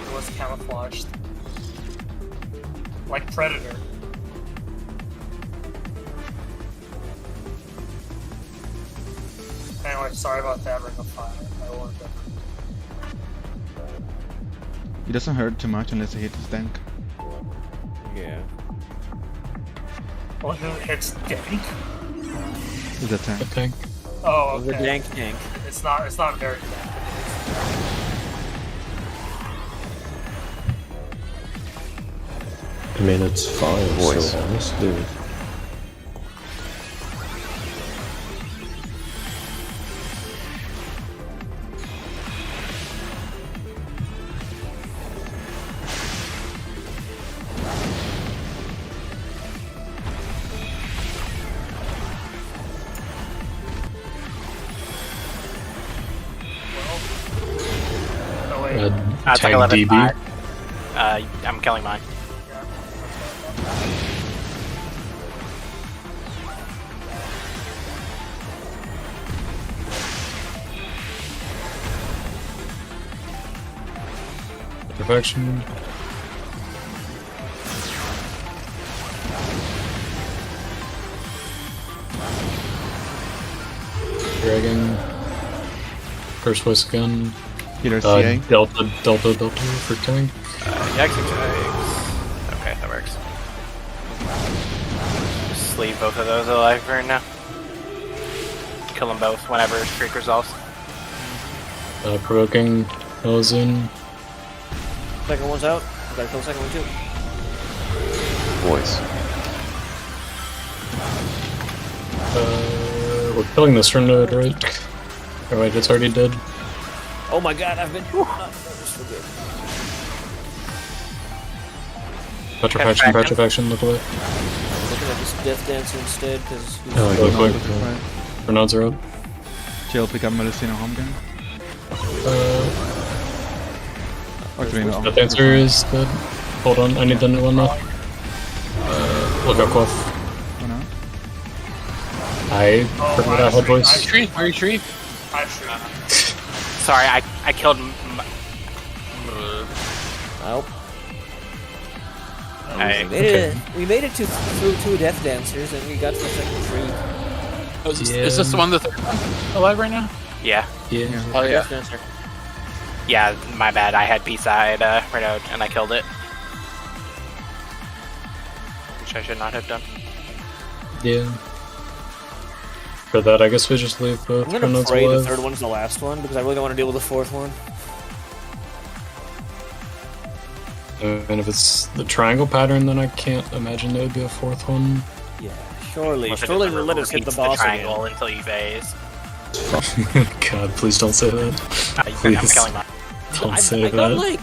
It was camouflaged. Like Predator. Anyway, sorry about that, Ring of Fire. I warned them. he doesn't hurt too much unless he hits his tank. Yeah. Well, who hits Dank? He's a tank. I think. Oh, The okay. dank tank. It's not very dank. I mean, it's fire, Voice. so honestly. Oh, wait. It's Tag like 11 DB. 5. I'm killing mine. Perfection. Dragon. First voice again. Either CA. Delta for tank. Yikes. Okay, that works. Just leave both of those alive for now. Kill them both whenever streak resolves. Provoking those in. Second one's out. I gotta kill the second one too. Voice. We're killing this node, right? Oh wait, it's already dead. Oh my god, I've been. This for good. Petrifaction, look away. Looking at this Death Dancer instead, because. Go quick. Renaud's are out. Jill, pick up Melusina home gun. Okay, no. Death Dancer is dead. Hold on, I need the new one now. Look out, Quaff. Oh, no. I forgot I had voice. Retreat. I'm sure. Sorry, I killed. Nope. Okay. We made it through 2 Death Dancers, and we got to the second tree. Oh, is this the one, the third one alive right now? Yeah. Yeah. Oh yeah. Death Dancer. Yeah, my bad. I had P-side Renaud and I killed it. Which I should not have done. Yeah. For that, I guess we just leave both I'm gonna Renaud's pray the alive. third one's the last one, because I really don't want to deal with the fourth one. And if it's the triangle pattern, then I can't imagine there would be a fourth one. Yeah, surely Unless it they'll just let us hit the repeats boss triangle again. until you phase. God, please don't say that. I'm Please. killing my. Don't say I got that. like...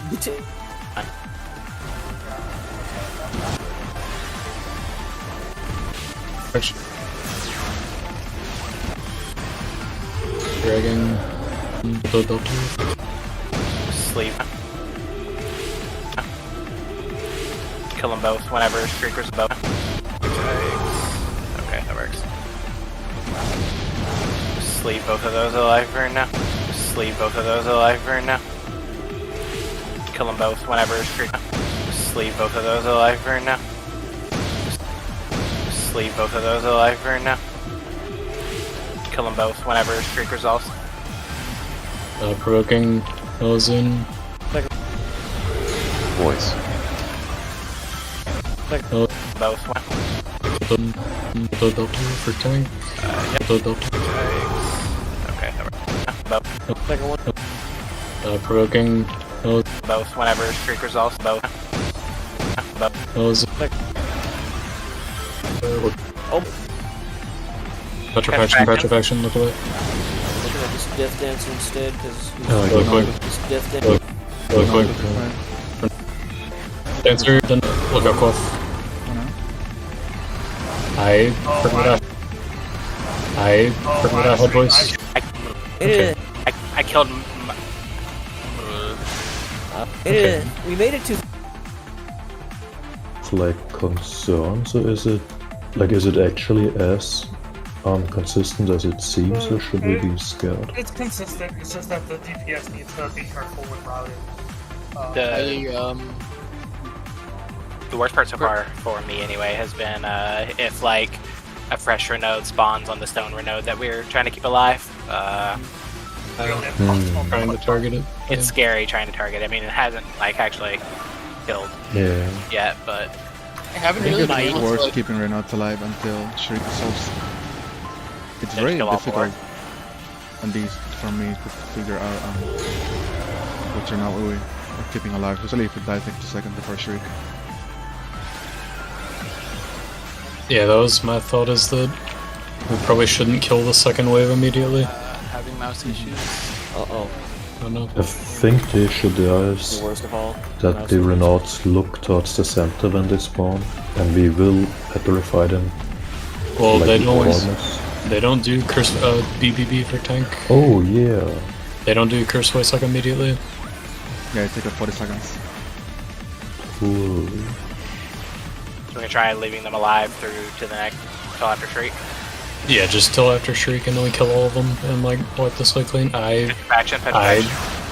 Dragon. Sleep. Kill them both whenever streakers above. Okay, that works. Just leave both of those alive for now. Just leave both of those alive for now. Kill them both whenever streak. Just leave both of those alive for now. Just leave both of those alive for now. Kill them both whenever streak resolves. Provoking those in. Voice. Both. For tank. Okay, that works. Both. Second one. Provoking those. Both whenever streak resolves. Both. Both. Those. Oh, Petrifaction, look away. looking at this Death Dancer instead, because... Go quick. This Death Dancer... Go quick. Dancer, then look out, Quaff. Oh, no. I forgot I had voice. Okay. I killed. Okay. We made it to... Like concern, so is it actually as consistent as it seems, or should we be scared? It's consistent. It's just that the DPS needs to be careful with routing. The worst part so far for me anyway has been if like a fresh Renaud spawns on the stone Renaud that we're trying to keep alive. Trying to target it. It's scary trying to target. I mean, it hasn't like actually killed yet, but I haven't I think really it's been able worth to. keeping Renaud alive until Shriek resolves. It's Yeah, very kill all difficult on these for me to figure out which Renaud we are keeping alive, especially if it dies like 2 seconds before Shriek. Yeah, that was my thought, is that we probably shouldn't kill the second wave immediately. Having mouse issues. Uh-oh. I don't know. I think the issue there is The worst of all. that the Renauds look towards the center when they spawn, and we will petrify them. Well, like they enormous. don't do curse BBB for tank. Oh yeah. They don't do curse voice like immediately. Yeah, it takes like 40 seconds. Cool. so we're gonna try leaving them alive through to the next till after Shriek. Yeah, just till after Shriek, and then we kill all of them and like wipe this way clean. Petrifaction.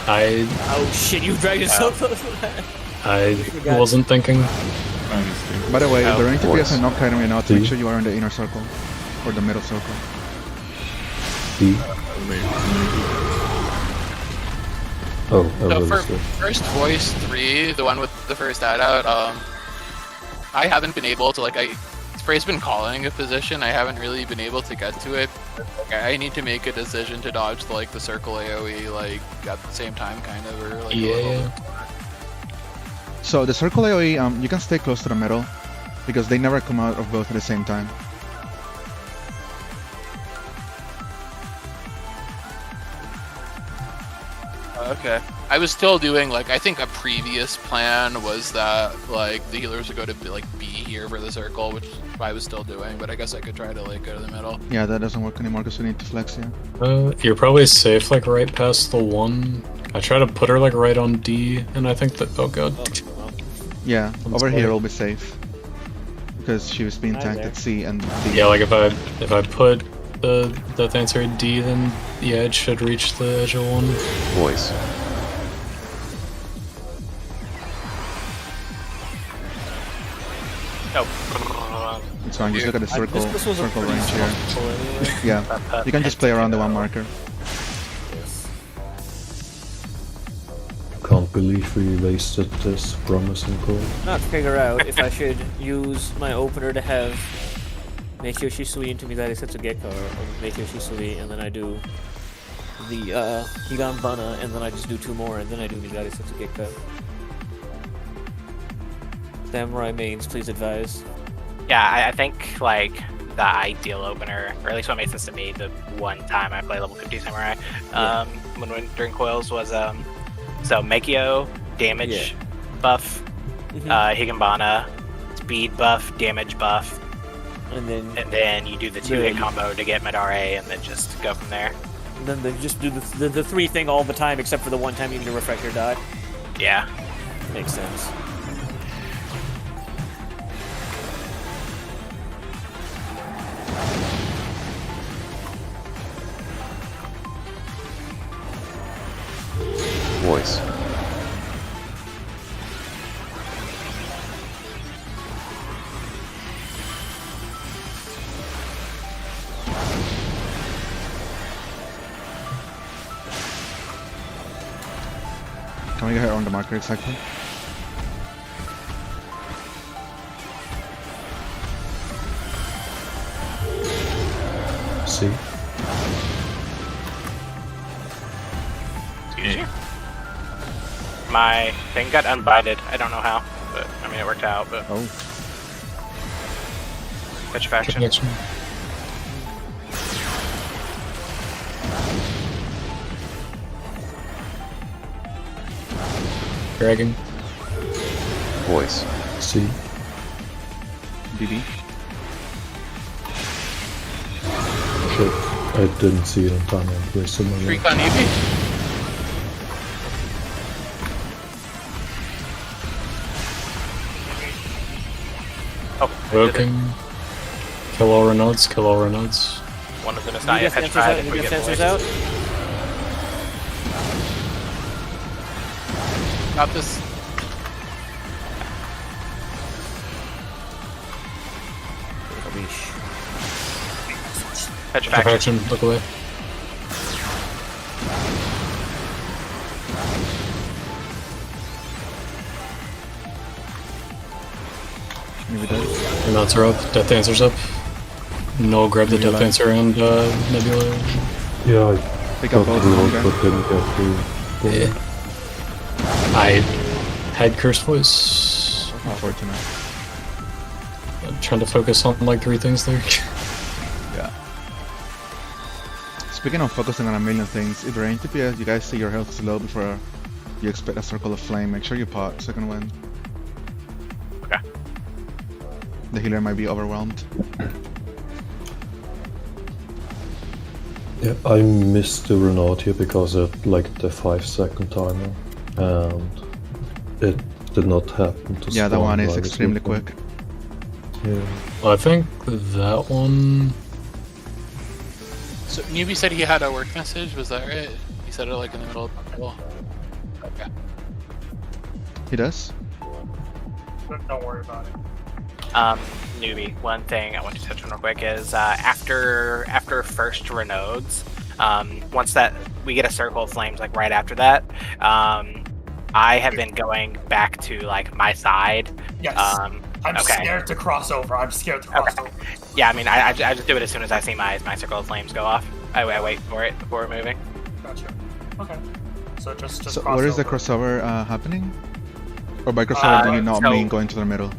Oh shit, you dragged it so close to that. I wasn't thinking. By the way, if the range voice. DPS are not kiting Renaud, make sure you are in the inner circle or the middle circle. B. Oh, I So will for say. first voice 3, the one with the first ad out, I haven't been able to, like, Spray's been calling a position, I haven't really been able to get to it. Like, I need to make a decision to dodge, like, the circle AoE, like, at the same time, kind of, or, like, a little Yeah. bit. So the circle AoE, you can stay close to the middle, because they never come out of both at the same time. Okay. I was still doing, like, I think a previous plan was that, like, the healers would go to, like, be here for the circle, which I was still doing, but I guess I could try to, like, go to the middle. Yeah, that doesn't work anymore because we need to flex, yeah. You're probably safe, like, right past the 1. I try to put her, like, right on D, and I think that... Oh, God. Yeah, I'm over sorry. here will be safe. Because she was being Hi tanked there. at C and D. Yeah, like, if I put the Death Dancer at D, then, yeah, it should reach the edge of 1. Voice. Oh. It's fine, just look at the circle, This was a circle pretty range here. small pull anyway. Yeah, you can just play around the 1 marker. Yes. Can't believe we wasted this promising call. Not figure out if I should use my opener to have make Yoshisui into Mizari Setsugeka or make Yoshisui and then I do the Higanbana and then I just do 2 more and then I do Mizari Setsugeka. Samurai mains, please advise. Yeah, I think like the ideal opener, or at least what made sense to me, the one time I played level 50 Samurai, when during coils was so Meikyo damage buff, Higanbana speed buff, damage buff, And then you do the 2-hit combo to get Madare, and then just go from there. And then they just do the 3 thing all the time except for the one time you need to refresh your die. Yeah. Makes sense. Voice. Can we get her on the marker exactly? See? Excuse you. My thing got unbinded. I don't know how, but I mean it worked out. But Oh. petrifaction. Connection. Dragon. Voice. See? BB. Shit. I didn't see it in time and wasted my life. Recon Eevee? Oh, Broken. Kill all Renaults, kill all Renaults. one of them is not You yet get sensors petrified. out, If you we get get sensors voice. out. Got this. Petrifaction. Perfection, look away. Maybe does. Renaults are up, Death Dancer's up. No, grab the Death Dancer and Nebula. Yeah, I Pick got up both the of roll, them. but didn't get the Yeah. I had Cursed Voice. Unfortunate. I'm trying to focus on like 3 things there. Yeah. Speaking of focusing on a million things, if you're in TPS, you guys see your health is low before you expect a circle of flame, make sure you pot so you can win. Okay. The healer might be overwhelmed. Yeah, I missed the Renault here because of like the 5-second timer, and it did not happen to Yeah, that spawn one is while I was extremely looking. quick. Yeah. Well, I think that one. So Newbie said he had a work message, was that right? He said it like in the middle of the middle. Okay. He does? Don't worry about it. Newbie, one thing I want to touch on real quick is after first Renaud's, Once that we get a circle of flames like right after that, I have been going back to like my side. Yes. I'm okay. scared to cross over. I'm scared to cross over. Yeah, I mean, I just do it as soon as I see my circle of flames go off. I wait for it before moving. Gotcha. Okay. So just So cross where is the over. crossover happening? Or by crossover do you not mean going to the middle?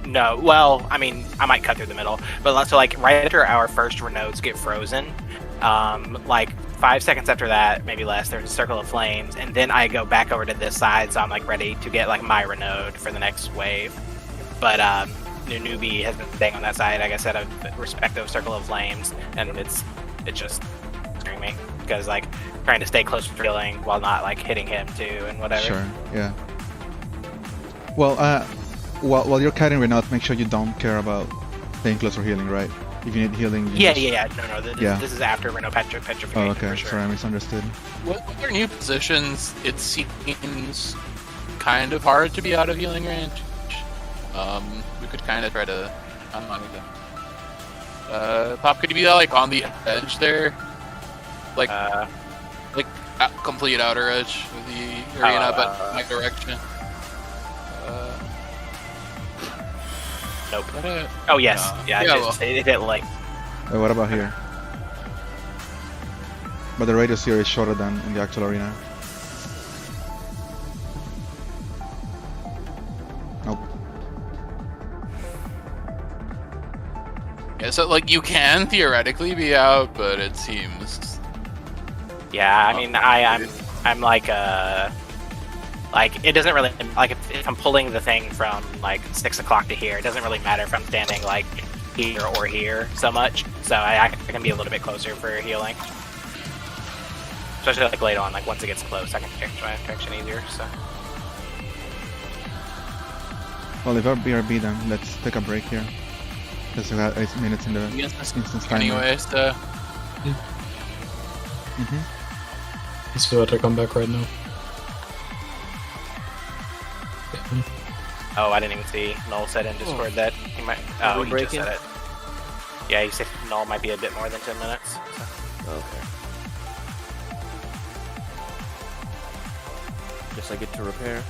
No, well, I mean, I might cut through the middle, but so like right after our first Renaults get frozen, like 5 seconds after that, maybe less, there's a circle of flames, and then I go back over to this side, so I'm like ready to get like my Renault for the next wave. But newbie has been staying on that side, like I said, of respective circle of flames, and it's just screaming because like trying to stay close to drilling while not like hitting him too and whatever. Sure, yeah. Well, while you're kiting Renault, make sure you don't care about staying close or healing, right? If you need healing, you Yeah. No. This is after Renault petrification. Oh, okay. For sure. Sorry, I misunderstood. With their new positions, it seems kind of hard to be out of healing range. We could kind of try to unlock them. Pop, could you be like on the edge there, like complete outer edge of the arena, but my direction? Nope. Oh yes, yeah. It hit like. What about here? But the radius here is shorter than in the actual arena. Nope. Yeah, so like you can theoretically be out, but it seems. Yeah, I mean, I'm like it doesn't really like if I'm pulling the thing from like 6 o'clock to here, it doesn't really matter if I'm standing like here or here so much. So I can be a little bit closer for healing, especially like later on. Like once it gets close, I can change my direction easier. So. Well, if our BRB then, let's take a break here. Because we got 8 minutes in the instance timer. Anyway, so. Let's see what I come back right now. Oh, I didn't even see Noel said in Discord that he might. Oh, he just said it. Yeah, he said Noel might be a bit more than 10 minutes. So. Okay. Guess I get to repair.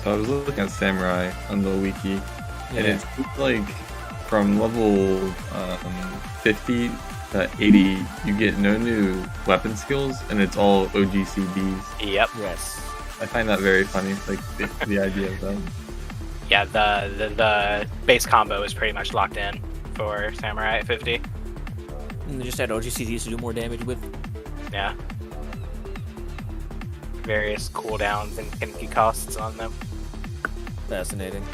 So I was looking at Samurai on the wiki, and it's like from level 50 to 80, you get no new weapon skills, and it's all OGCDs. Yep. Yes. I find that very funny, like the idea of that. Yeah, the base combo is pretty much locked in for Samurai at 50. And they just add OGCDs to do more damage with. Yeah. Various cooldowns and Kinky costs on them. Fascinating.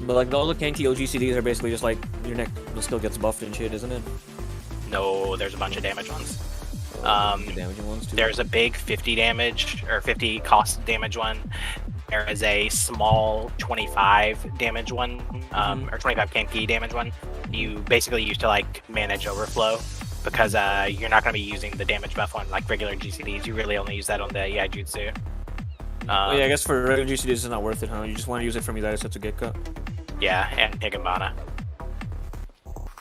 But like all the Kenki OGCDs are basically just like your neck the skill gets buffed and shit, isn't it? No, there's a bunch of damage ones. Damaging ones too. There's a big 50 damage or 50 cost damage one. There is a small 25 damage one, or 25 Kenki damage one. You basically use to like manage overflow because you're not going to be using the damage buff on like regular GCDs. You really only use that on the Yaijutsu. Yeah, I guess for regular GCDs it's not worth it, huh? You just want to use it from either to get cut. Yeah, and Higginbana.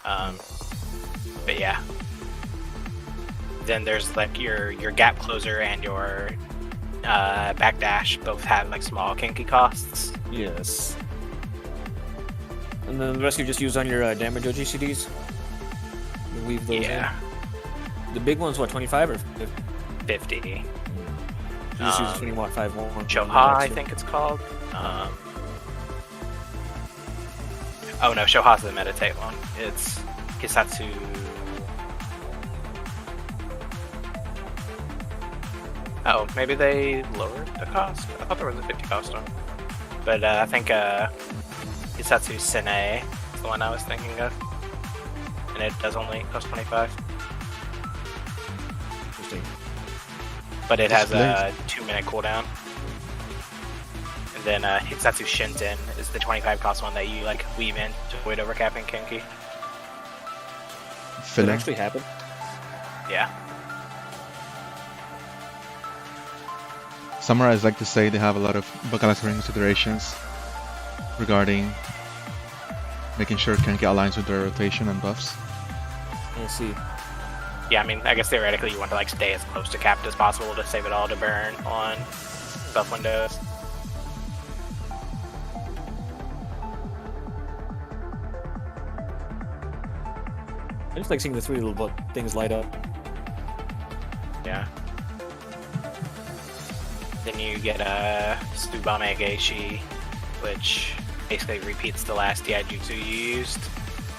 But yeah. Then there's like your gap closer and your backdash both have like small Kinky costs. Yes. And then the rest you just use on your damage OGCDs. You weave those in. The big one's what, 25 or 50? 50. You just use 25 more. Choha, I think it's called. Oh no, Shoha's the meditate one. It's Kisatsu. Oh, maybe they lowered the cost? I thought there was a 50 cost one. But I think Kisatsu Sene is the one I was thinking of. And it does only cost 25. Interesting. But it has a 2-minute cooldown. And then Hitsatsu Shinten is the 25 cost one that you like weave in to avoid overcapping Kinky. Did it actually happen? Yeah. Samurais like to say they have a lot of vocalizing considerations regarding making sure Kenki aligns with their rotation and buffs. I see. Yeah, I mean, I guess theoretically you want to like stay as close to capped as possible to save it all to burn on buff windows. I just like seeing the 3 little things light up. Yeah. Then you get Tsubame Geishi, which basically repeats the last DI jutsu you used.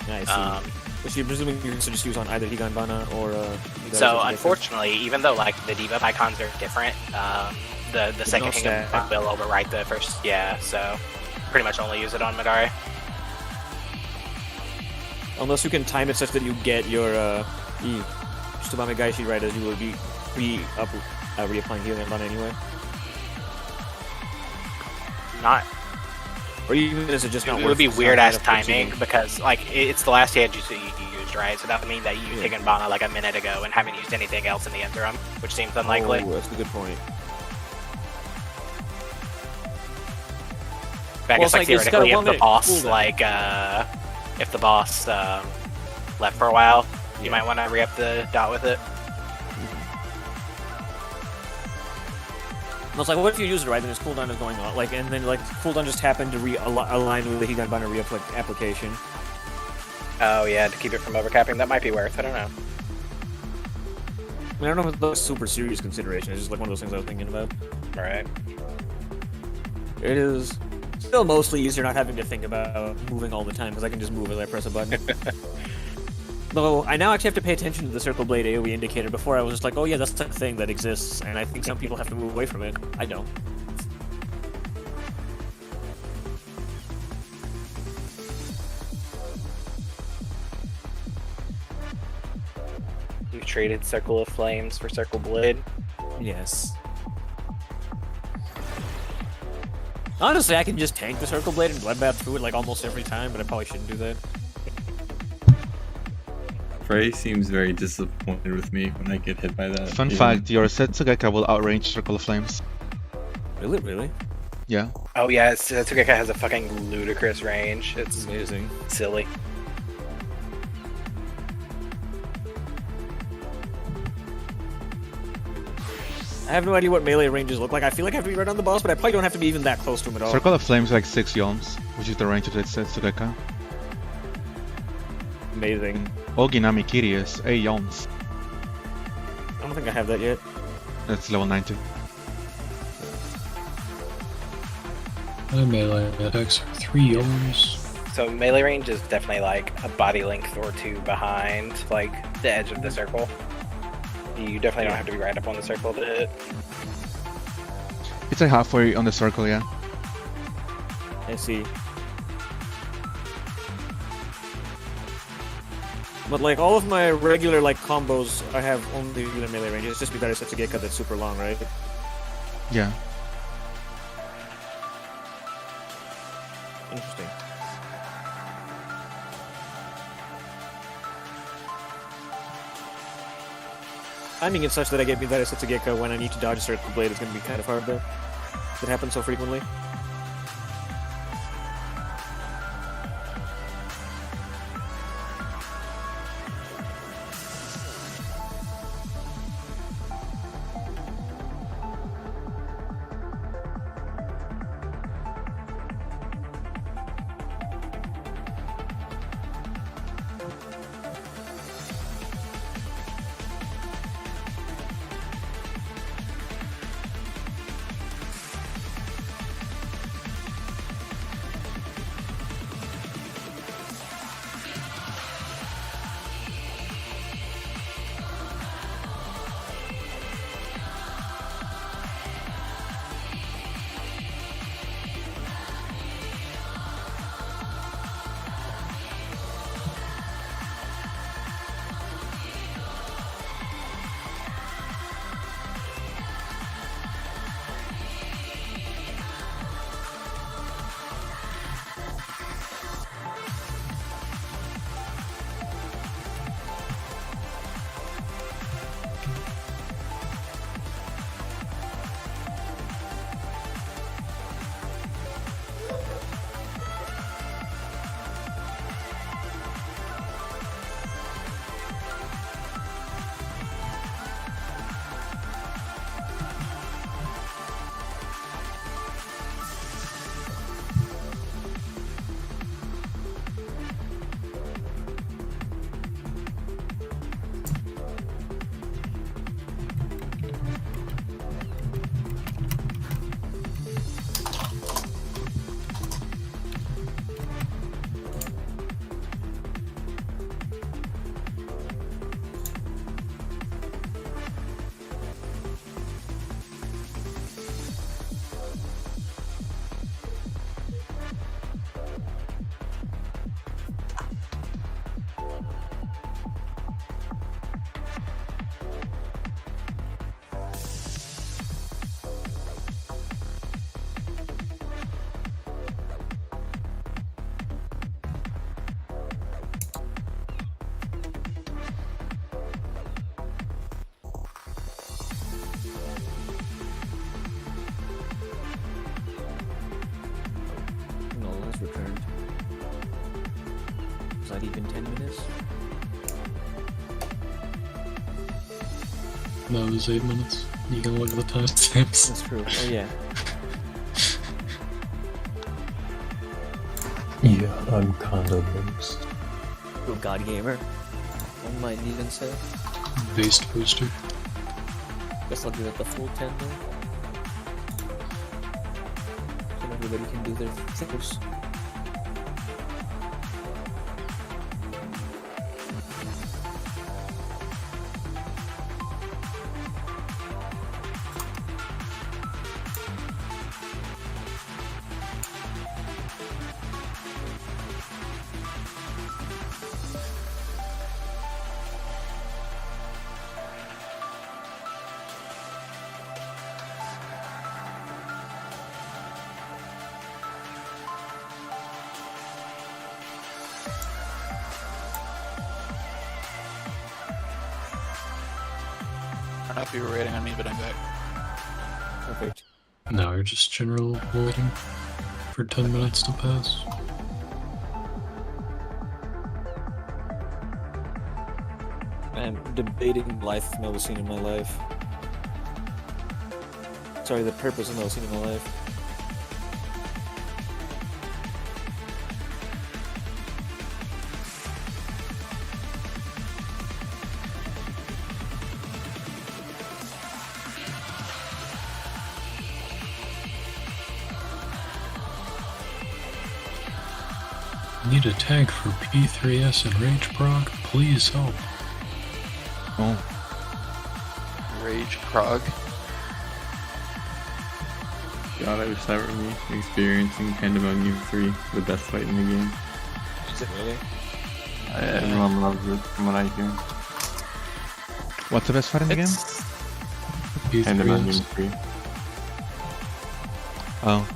I see. Which you're presuming you can just use on either Higan Bana or So unfortunately, even though like the debuff icons are different, the second Higan Bana will overwrite the first. Yeah, so pretty much only use it on Madara. Unless you can time it such that you get your Tsubame Gaishi right as you will be reapplying Higan Bana anyway. Not. Or even is it just not? It would be weird ass timing because like it's the last jutsu you used, right? So that would mean that you used Higan Bana like a minute ago and haven't used anything else in the interim, which seems unlikely. Oh, that's a good point. I guess like theoretically, if the boss if the boss left for a while, you might want to re-up the dot with it. And it's like, what if you use it right, then his cooldown is going on, like, and then like cooldown just happened to align with the Higan Bana application. Oh yeah, to keep it from overcapping, that might be worth. I don't know. I mean, I don't know if it's a super serious consideration. It's just like one of those things I was thinking about. Right. It is still mostly easier not having to think about moving all the time because I can just move as I press a button. Though I now actually have to pay attention to the Circle Blade AoE indicator. Before I was just like, oh yeah, that's the thing that exists, and I think some people have to move away from it. I don't. You've traded Circle of Flames for Circle Blade? Yes. Honestly, I can just tank the Circle Blade and Bloodbath through it like almost every time, but I probably shouldn't do that. Frey seems very disappointed with me when I get hit by that. Fun fact, your Setsugeka will outrange Circle of Flames. Really? Yeah. Oh yeah, Setsugeka has a fucking ludicrous range. It's amazing. Silly. I have no idea what melee ranges look like. I feel like I have to be right on the boss, but I probably don't have to be even that close to him at all. Circle of Flames like 6 yalms, which is the range of the Setsugeka. Amazing. Oginami Kirius, 8 yalms. I don't think I have that yet. That's level 90. My melee attacks are 3 yalms. So melee range is definitely like a body length or 2 behind like the edge of the circle. You definitely don't have to be right up on the circle to hit. It's like halfway on the circle, yeah. I see. But like all of my regular like combos, I have only regular melee range. It's just because it's such a Geka that's super long, right? Yeah. Interesting. Timing is such that I get me that it's such a Geka when I need to dodge a Circle Blade. It's going to be kind of hard though. It happens so frequently. Not even 10 minutes. No, it was 8 minutes. You can look at the timestamps. That's true. Oh yeah. Yeah, I'm kinda lost. Oh, God Gamer. One might even say. Based booster. Guess I'll give it the full 10 though. So everybody can do their things. I don't know if you were waiting on me, but I'm back. Perfect. No, you're just general waiting for 10 minutes to pass. I'm debating life I've never seen in my life. Sorry, the purpose I've never seen in my life. Need a tank for P3S and Rage Proc? Please help. Oh, Rage Prog. God, I wish that were me experiencing Pandemonium 3, the best fight in the game. Is it really? Everyone loves it, from what I hear. what's the best fight in the game? Pandemonium P3S. 3. Oh,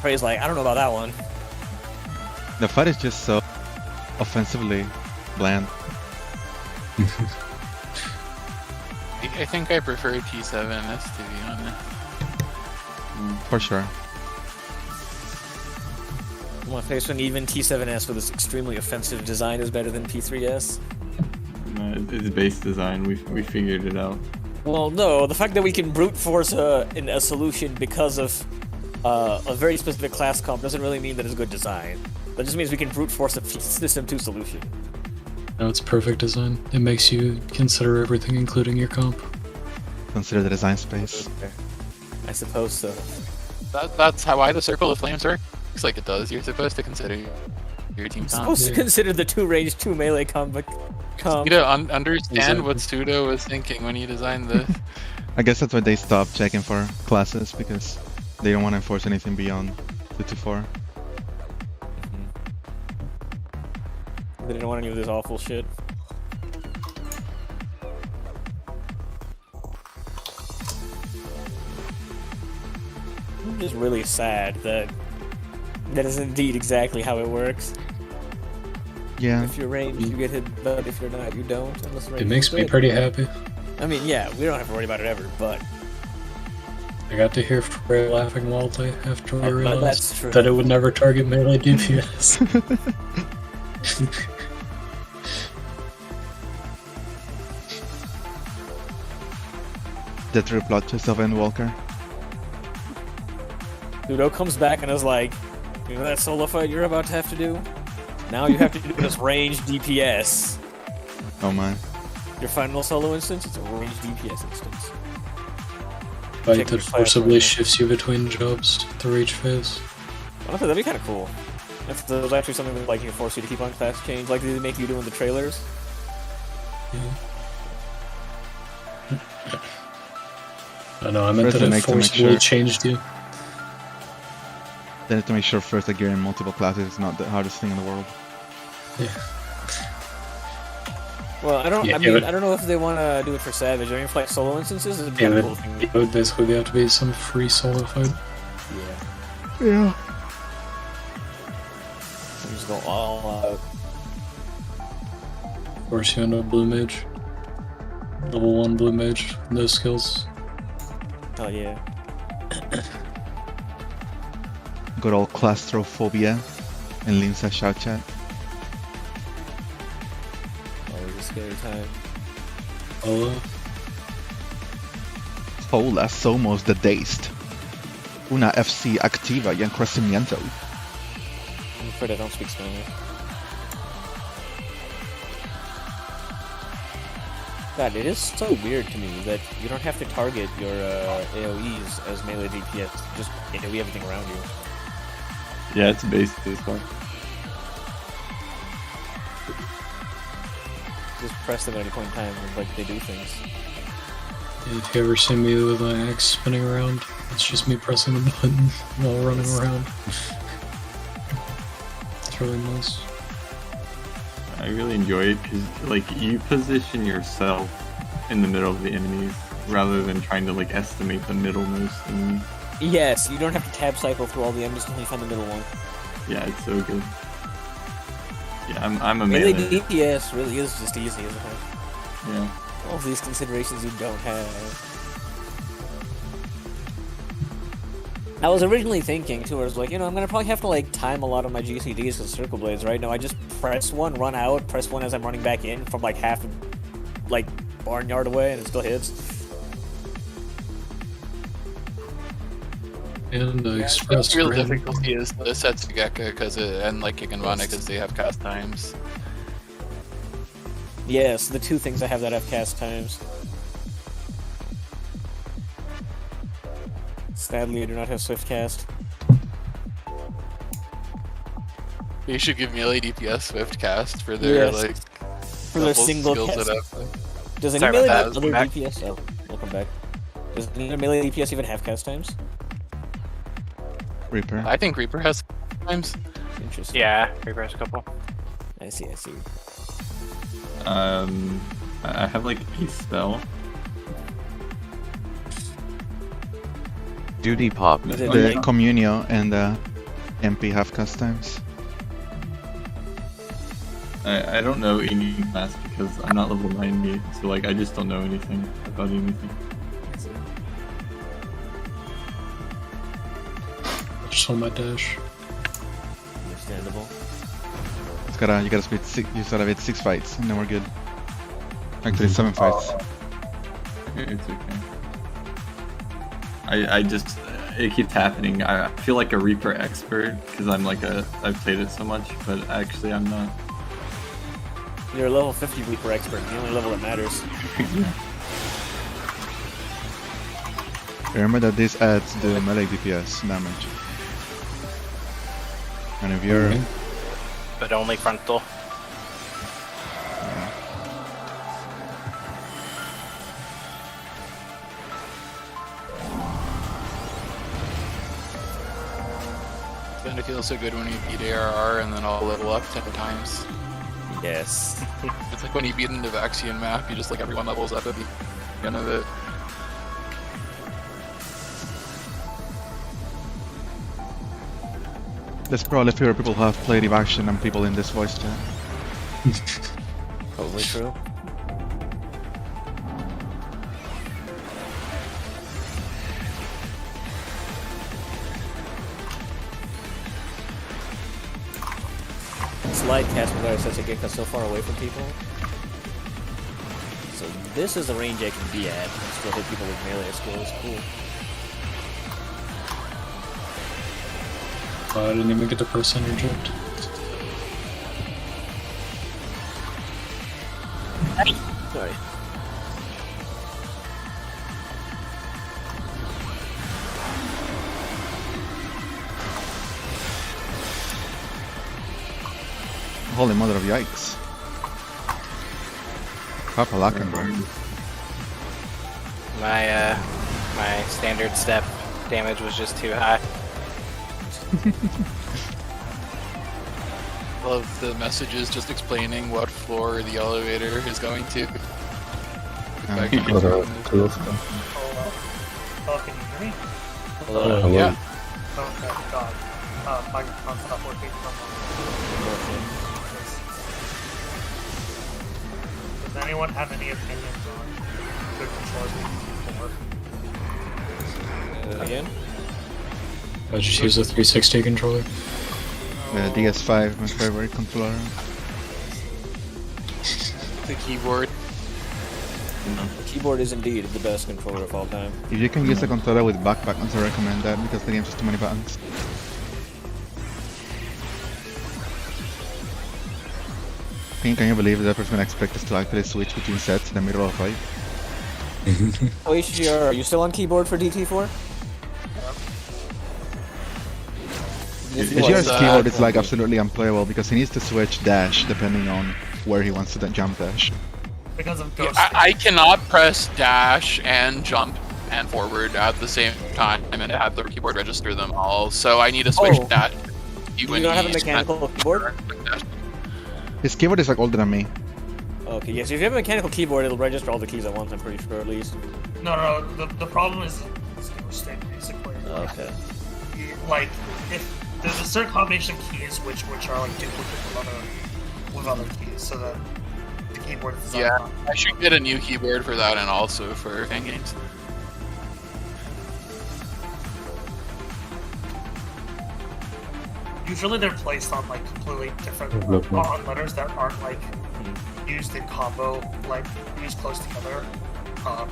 Prey's like, I don't know about that one. the fight is just so offensively bland. I think I prefer T7S to be honest. For sure. I want to face when even T7S with its extremely offensive design is better than P3S. It's base design, we figured it out. Well, no, the fact that we can brute force a solution because of a very specific class comp doesn't really mean that it's good design. That just means we can brute force a System 2 solution. No, it's perfect design. It makes you consider everything, including your comp. Consider the design space. I suppose so. That's why the Circle of Flames works like it does. You're supposed to consider your team I'm comp. supposed to consider the 2 range, 2 melee comp. You to understand Exactly. what Pseudo was thinking when he designed this. I guess that's why they stopped checking for classes, because they don't want to enforce anything beyond 2-4. They didn't want any of this awful shit. I'm just really sad that that is indeed exactly how it works. Yeah. If you're ranged, you get hit, but if you're not, you don't. Unless It makes me pretty happy. I mean, yeah, we don't have to worry about it ever, but I got to hear Frey laughing wildly after I that's realized true. that it would never target melee DPS. The true plot twist of Endwalker. Pseudo comes back and is like, you know that solo fight you're about to have to do? Now you have to do this range DPS. Oh my. Your final solo instance, it's a range DPS instance. Fight Check that which forcibly class shifts you between jobs at the rage phase. Honestly, that'd be kind of cool. If there was actually something that like you force you to keep on class change, like they make you do in the trailers. I know, I meant First that they it make to make forcibly sure. changed you. They have to make sure first that gearing multiple classes is not the hardest thing in the world. Yeah. Well, I don't. Yeah, I mean, I don't know if they want to do it for Savage. I mean, for like solo instances, it'd be Yeah, a it cool thing. it would basically have to be some free solo fight. Yeah. Yeah. So just go all out. Of course, you end up blue mage. Level 1 blue mage, no skills. Hell yeah. good old claustrophobia in Linsa's shout chat. Always a scary time. Hola, somos the Dazed. Una FC activa y en crecimiento. I'm afraid I don't speak Spanish. God, it is so weird to me that you don't have to target your AoEs as melee DPS. Just AoE everything around you. Yeah, it's basic as well. Just press them at any point in time and like they do things. If you ever see me with my axe spinning around, it's just me pressing the button while running around. It's really nice. I really enjoy it because like you position yourself in the middle of the enemies rather than trying to like estimate the middlemost enemy. Yes, you don't have to tab cycle through all the enemies until you find the middle one. Yeah, it's so good. Yeah, I'm a melee melee. DPS really is just easy, isn't it? Yeah. All these considerations you don't have. I was originally thinking too, I was like, I'm gonna probably have to like time a lot of my GCDs with circle blades, right? No, I just press one, run out, press one as I'm running back in from like half like barnyard away and it still hits. And express the real sprint. difficulty is the Setsugeka and like Kikenwana because they have cast times. Yes, the two things I have that have cast times. Sadly, I do not have swift cast. You should give melee DPS swift cast for their like for their single skills cast. Does any Sorry melee about that. other Back. DPS? Oh, welcome back. Does any other melee DPS even have cast times? Reaper. I think Reaper has times. Interesting. Yeah, Reaper has a couple. I see. I have like a spell. Duty pop. Is it The like- Communio and the MP have cast times. I don't know any class because I'm not level 90, so like I just don't know anything about anything. I just hold my dash. Understandable. You gotta split six. You gotta beat 6 fights, and then we're good. Actually, 7 fights. It's okay. I just it keeps happening. I feel like a Reaper expert because I've played it so much, but actually I'm not. You're a level 50 Reaper expert, the only level that matters. Remember that this adds the melee DPS damage. And if you're But only frontal. Then it feels so good when you beat ARR and then I'll level up 10 times. Yes. It's like when you beat an Evaxian map, you just like everyone levels up at the end of it. there's probably fewer people who have played Evaxion than people in this voice chat. Probably true. Slide cast without such a Gekka so far away from people. So this is the range I can be at and still hit people with melee skills. Cool. I didn't even get to press interject. Sorry. Holy mother of yikes. Papa Lackenberg. My standard step damage was just too high. Love the messages just explaining what floor the elevator is going to. But two of them. Oh, can you hear me? Hello. Yeah. Okay, God. Microphone stopped working Does anyone have any opinions on good controls before? Again? I just use a 360 controller. DS5, my favorite controller. The keyboard. The keyboard is indeed the best controller of all time. If you can use a controller with back buttons, I recommend that because the game has too many buttons. Can you believe that person expect us to actually switch between sets in the middle of a fight? Oh, HGR, are you still on keyboard for DT4? HGR's keyboard is like absolutely unplayable because he needs to switch dash depending on where he wants to jump dash. Because of ghost. I cannot press dash and jump and forward at the same time and have the keyboard register them all. So I need to switch dash. Do you not have a mechanical keyboard? His keyboard is like older than me. Okay, yes, if you have a mechanical keyboard, it'll register all the keys at once, I'm pretty sure, at least. No, the problem is stick, basically. Okay. Like, if there's a certain combination of keys which are like duplicate with other keys, so that the keyboard is Yeah, I should get a new keyboard for that and also for fan games. Usually they're placed on like completely different on letters that aren't like used in combo, like used close together,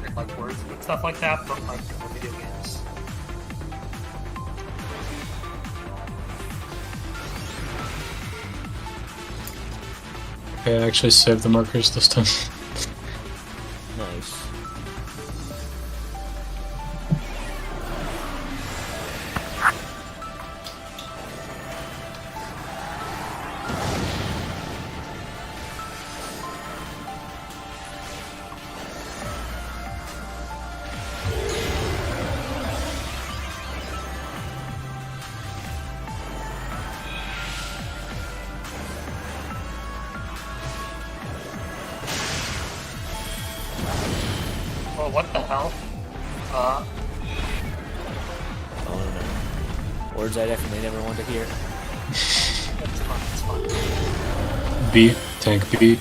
in like words and stuff like that, but like for video games. Okay, I actually saved the markers this time. Nice. Well, what the hell? Oh no. Words I definitely never want to hear. It's fun. B, tank B.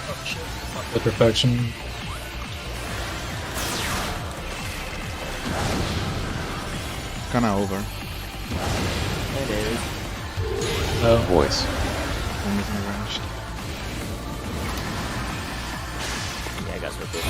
Oh shit. The perfection. Kinda over. It is. Oh, Voice. I'm missing a range. Yeah, I got some good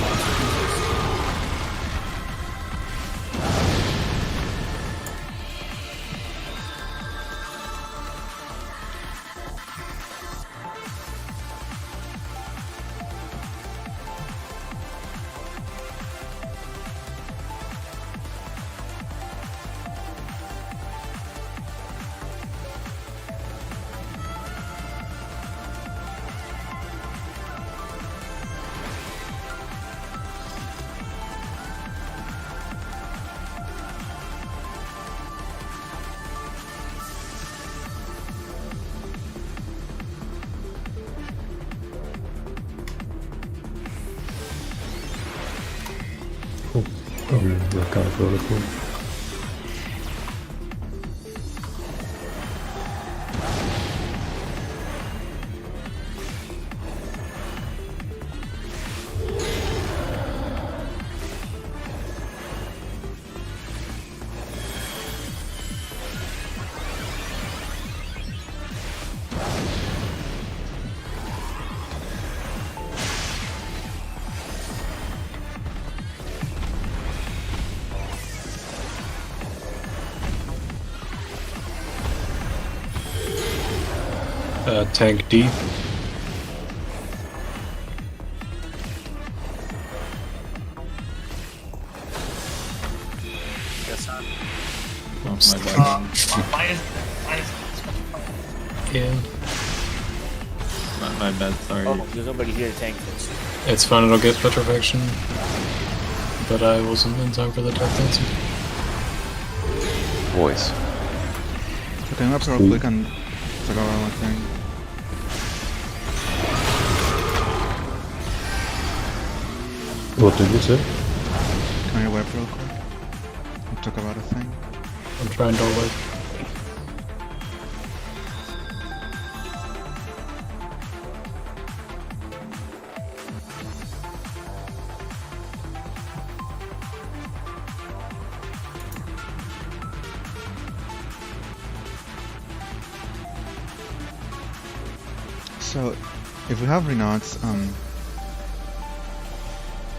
Work out really cool. Tank D. Off my back. Mine is Yeah. My bad, sorry. Oh, there's nobody here to tank this. It's fine, it'll get petrification. But I wasn't in time for the death dancer. Voice. Okay, I'm up real quick and check out one thing. What did you say? Can you web real quick? And talk about a thing. I'm trying to like. So, if we have Renauds,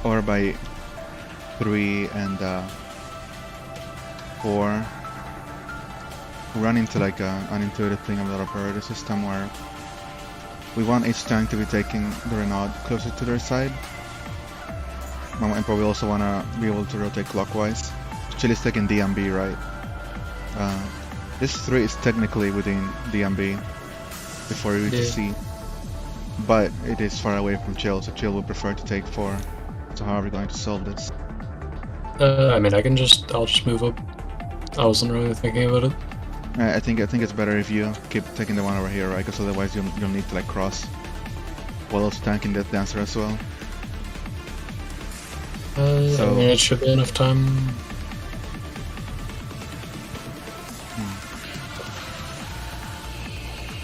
or by 3 and 4, we run into like an intuitive thing about a priority system where we want each tank to be taking the Renaud closer to their side. And probably also want to be able to rotate clockwise. Chili's taking DMB, right? This 3 is technically within DMB before you reach C. But it is far away from Chill, so Chill would prefer to take 4. So how are we going to solve this? I mean, I'll just move up. I wasn't really thinking about it. I think it's better if you keep taking the one over here, right? Because otherwise you'll need to like cross while also tanking Death Dancer as well. I mean, it should be enough time.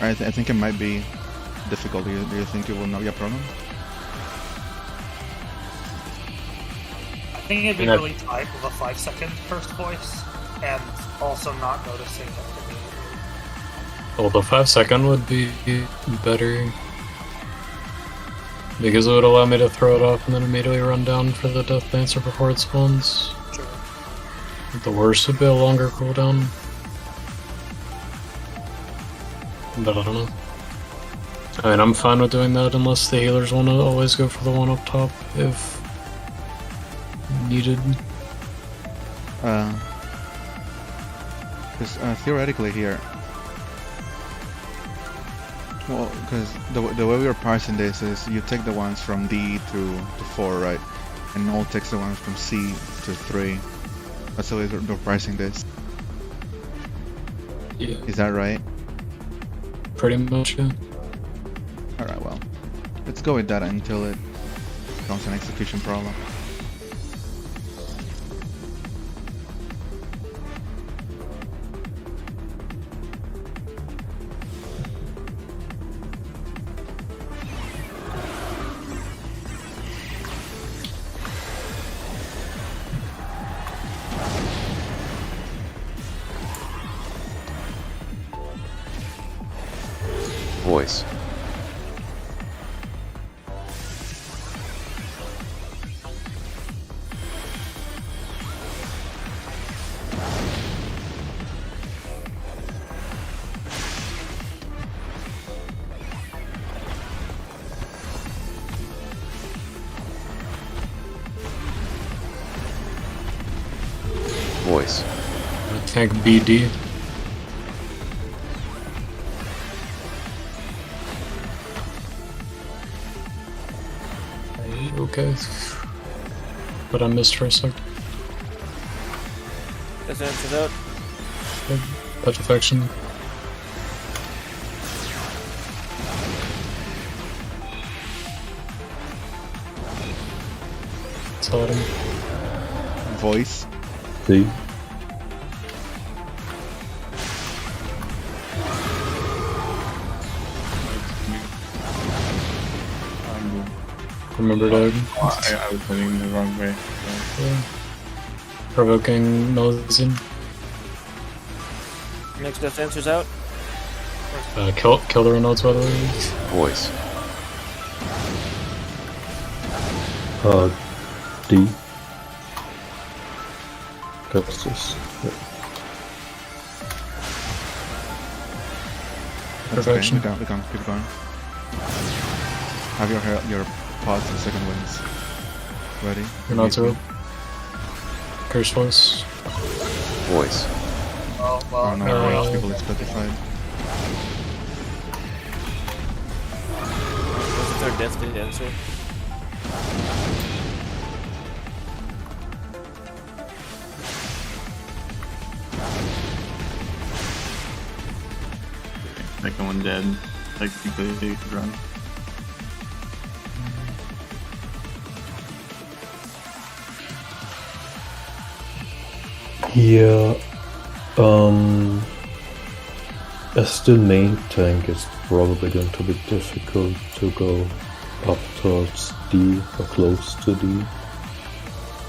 I think it might be difficult. Do you think it will not be a problem? I think it'd be really tight with a 5-second first voice, and also not noticing it immediately. Well, the 5-second would be better. Because it would allow me to throw it off and then immediately run down for the Death Dancer before it spawns. Sure. The worst would be a longer cooldown. But I don't know. I mean, I'm fine with doing that unless the healers want to always go for the one up top if needed. Because theoretically here, well, because the way we are parsing this is you take the ones from D to 4, right? And Null takes the ones from C to 3. That's the way we're parsing this. Yeah. Is that right? Pretty much, yeah. Alright, well, let's go with that until it becomes an execution problem. Voice. Voice. Tank BD. Okay. But I missed for a sec. Death Dancer's out. Petrifaction. Saw him. Voice. See? Remember to I was heading the wrong way. provoking Melazine. Next Death Dancer's out. Kill the Renaults, by the way. Voice. D. Custis. Perfection. Okay, we can keep going. Have your pods and second wings ready. Renaults are up. Curse Voice. Voice. Oh, well, Oh no, range people is petrified. What's the third Death Dancer? Second one dead. Like completely run. Yeah, as the main tank, it's probably going to be difficult to go up towards D or close to D.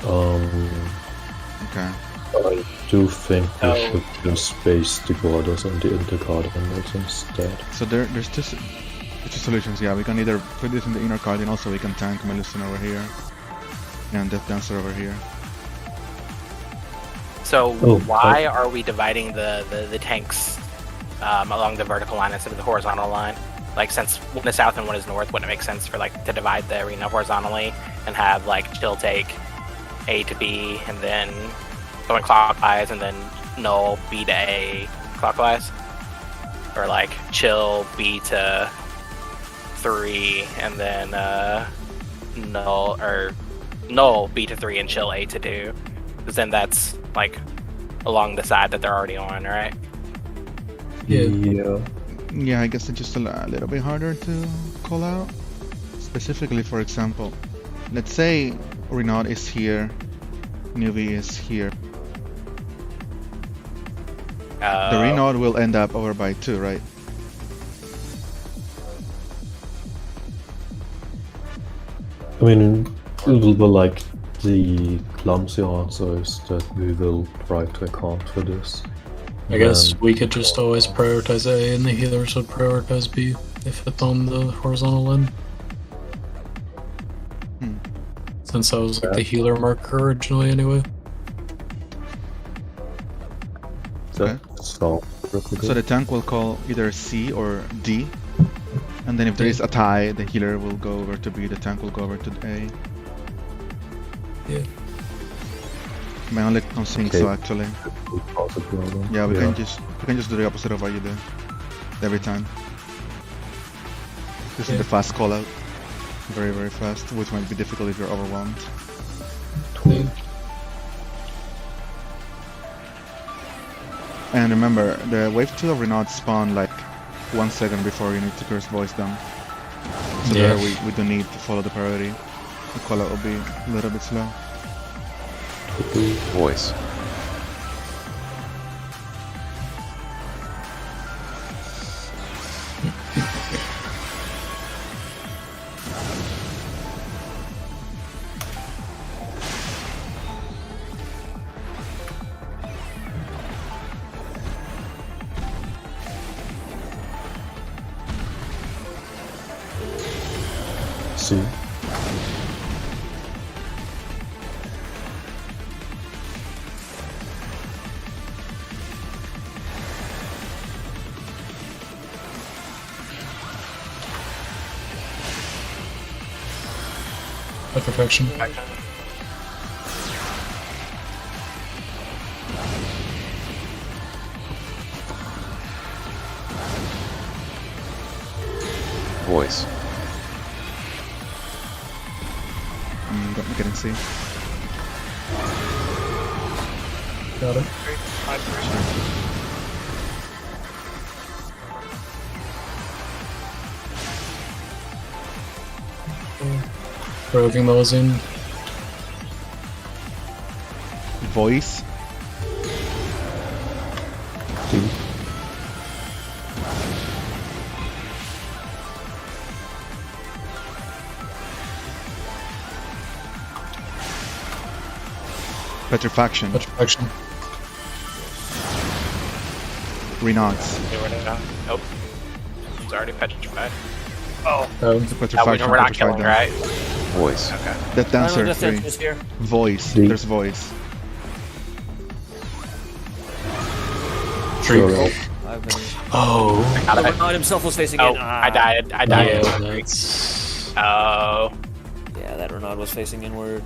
Okay. I do think we should then space the Goddess and the Intercardinals instead. So there's just The two solutions, yeah, we can either put this in the inner card and also we can tank Melusine over here. And Death Dancer over here. So why are we dividing the tanks along the vertical line instead of the horizontal line? Like, since one is south and one is north, wouldn't it make sense for like to divide the arena horizontally and have like Chill take A to B and then going clockwise and then Null B to A clockwise? Or like Chill B to 3 and then Null B to 3 and Chill A to 2. Because then that's like along the side that they're already on, right? Yeah, I guess it's just a little bit harder to call out. Specifically, for example, let's say Renaud is here, Nuvi is here. The Renaud will end up over by 2, right? I mean, it will be like the clumsy answer is that we will try to account for this. I guess we could just always prioritize A and the healers would prioritize B if it's on the horizontal line. Since that was like the healer marker originally anyway. Okay. So the tank will call either C or D. And then if there is a tie, the healer will go over to B, the tank will go over to A. Yeah. My only concern so actually. Yeah, we can just do the opposite of what you do every time. This is the fast call out. Very, very fast, which might be difficult if you're overwhelmed. And remember, the wave 2 of Renaud spawn like 1 second before you need to curse voice them. So there we do need to follow the priority. The call out will be a little bit slow. Voice. See. By perfection. Voice. Got me getting C. Got it. Provoking Melusine. Voice. Petrifaction. Petrifaction. Renauds. Nope. It's already petrified. Oh. It's a petrifaction. We're not killing, right? Voice. Okay. Death Dancer. Death 3. Dancer's here. Voice. There's voice. Tree. Oh. Renaud himself was facing in. I died. Yeah, that's... Oh. Yeah, that Renaud was facing inward.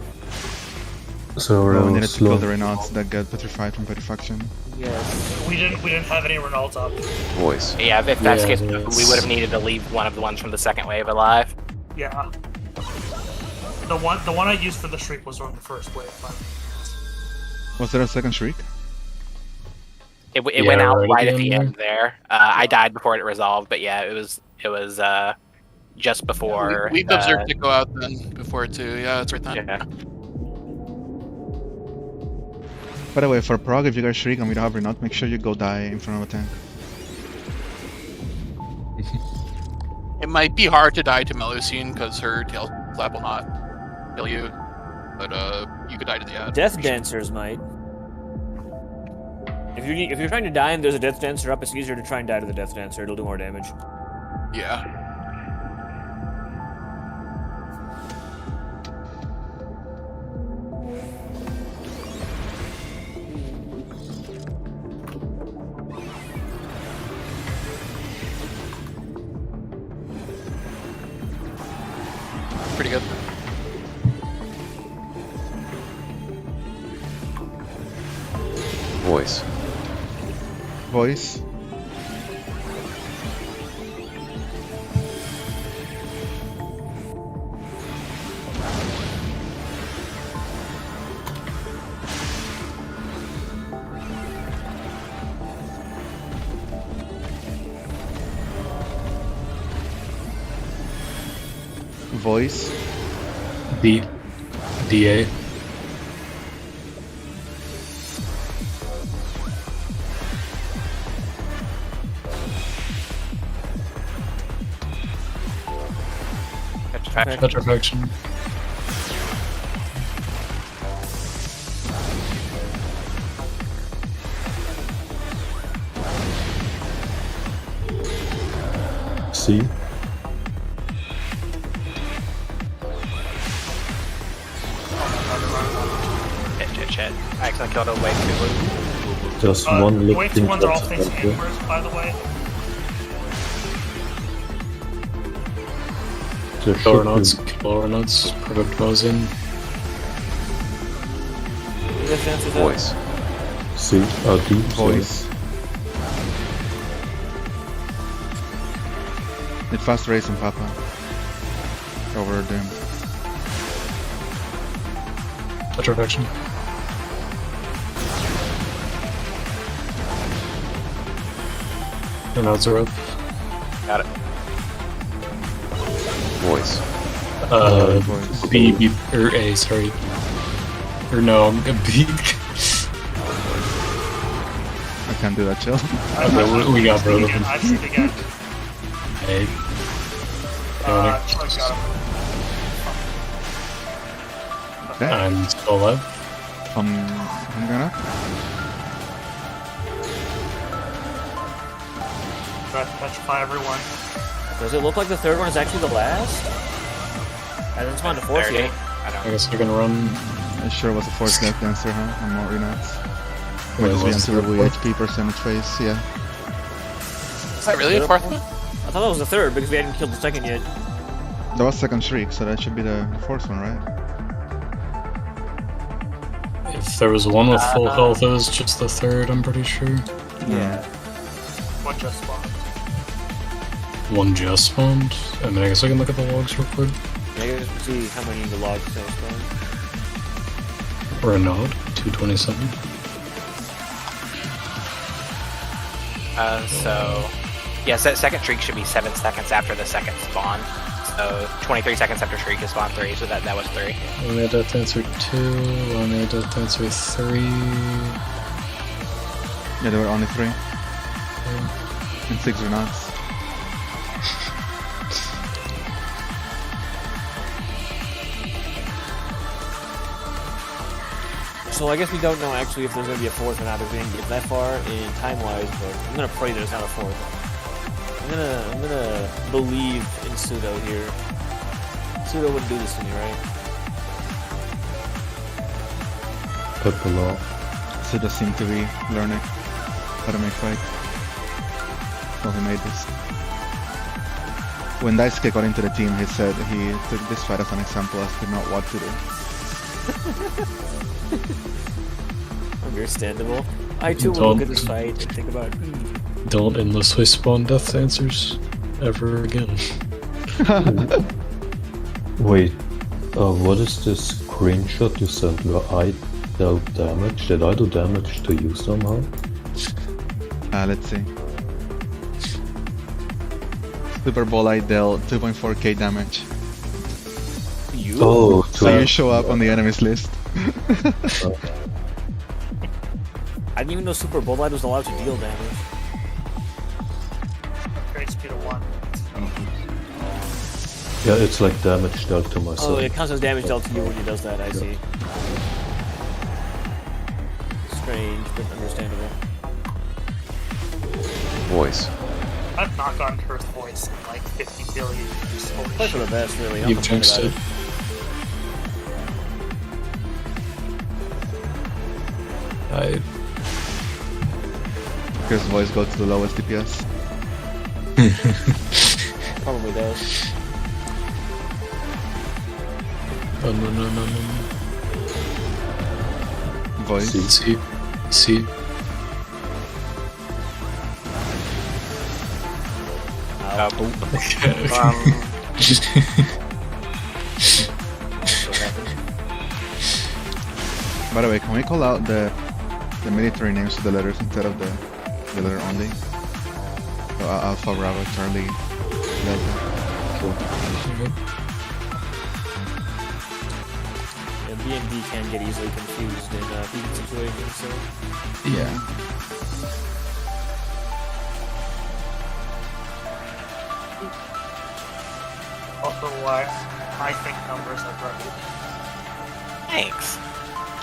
So we needed to kill the Renauds that get petrified from petrifaction. Yes. We didn't have any Renauds up. Voice. Yeah, if that's the case, we would have needed to leave one of the ones from the second wave alive. Yeah. The one I used for the shriek was on the first wave. Was there a second shriek? It went out right at the end there. I died before it resolved, but yeah, it was just before. We've observed it go out then before too. Yeah, it's right then. Yeah. By the way, for Prague, if you guys shriek and we don't have Renaud, make sure you go die in front of a tank. It might be hard to die to Melusine because her tail slap will not kill you, but you could die to the ad. Death Dancers might. If you're trying to die and there's a Death Dancer up, it's easier to try and die to the Death Dancer. It'll do more damage. Yeah. Voice. Voice. Voice. DA. Petrifaction. C. Shit. I accidentally killed a wave 2. Just one look Wave 2 ones are all facing inwards, by the way. Lower nuts, product was in. Voice. C. D. Voice. It fast racing Papa. Over Doom. Petrifaction. The nuts are up. Got it. Voice. Voice. B, or A, sorry. Or no, B. I can't do that, chill. We got rid of him. I shoot again. A. I got him. Okay. I'm still alive. I'm gonna. Try to petrify everyone. Does it look like the third one is actually the last? I didn't spawn the fourth 30. yet. I guess you're gonna run. It sure was a force death dancer, huh? I'm not nuts. Wait, Might just be what's the until third HP percentage phase, yeah. Is that really a fourth one? I thought that was the third because we hadn't killed the second yet. That was second shriek, so that should be the fourth one, right? If there was one with full health, it was just the third, I'm pretty sure. Yeah. One just spawned. One just spawned? I mean, I guess I can look at the logs real quick. Yeah, I guess see how many of the logs have spawned. Or a node, 227. So, yes, that second shriek should be 7 seconds after the second spawn. So 23 seconds after shriek is spawn 3, so that was 3. One made death answer 2, one made death answer 3. Yeah, there were only 3. And 6 are not. So I guess we don't know actually if there's going to be a fourth or not if we didn't get that far in time-wise, but I'm going to pray there's not a fourth. I'm gonna believe in Pseudo here. Pseudo wouldn't do this to me, right? Purple law. Pseudo seemed to be learning how to make fight. Well, he made this. When Daisuke got into the team, he said he took this fight as an example as to not what to do. Understandable. I too will look at this fight and think about. Don't endlessly spawn death answers ever again. Wait, what is this screenshot you sent where I dealt damage? Did I do damage to you somehow? Let's see. Super Bowl I dealt 2.4k damage. You? Oh, So you show up on the enemies list. I didn't even know Super Bowl Light was allowed to deal damage. Great speed of 1. Yeah, it's like damage dealt to myself. Oh, it counts as damage dealt to you when he does that, I see. Strange, but understandable. Voice. I've not gotten Earth Voice in like 50 billion years. Holy Play for the shit. best, really. I'm You've not complaining jinxed about it. Because voice go to the lowest DPS. Probably does. Oh, no. Voice. See. By the way, can we call out the military names of the letters instead of the letter only? So Alpha, Bravo, Charlie, Delta. Yeah, B and D can get easily confused in heated situations, so... Yeah. Also, why I think numbers are great. Thanks.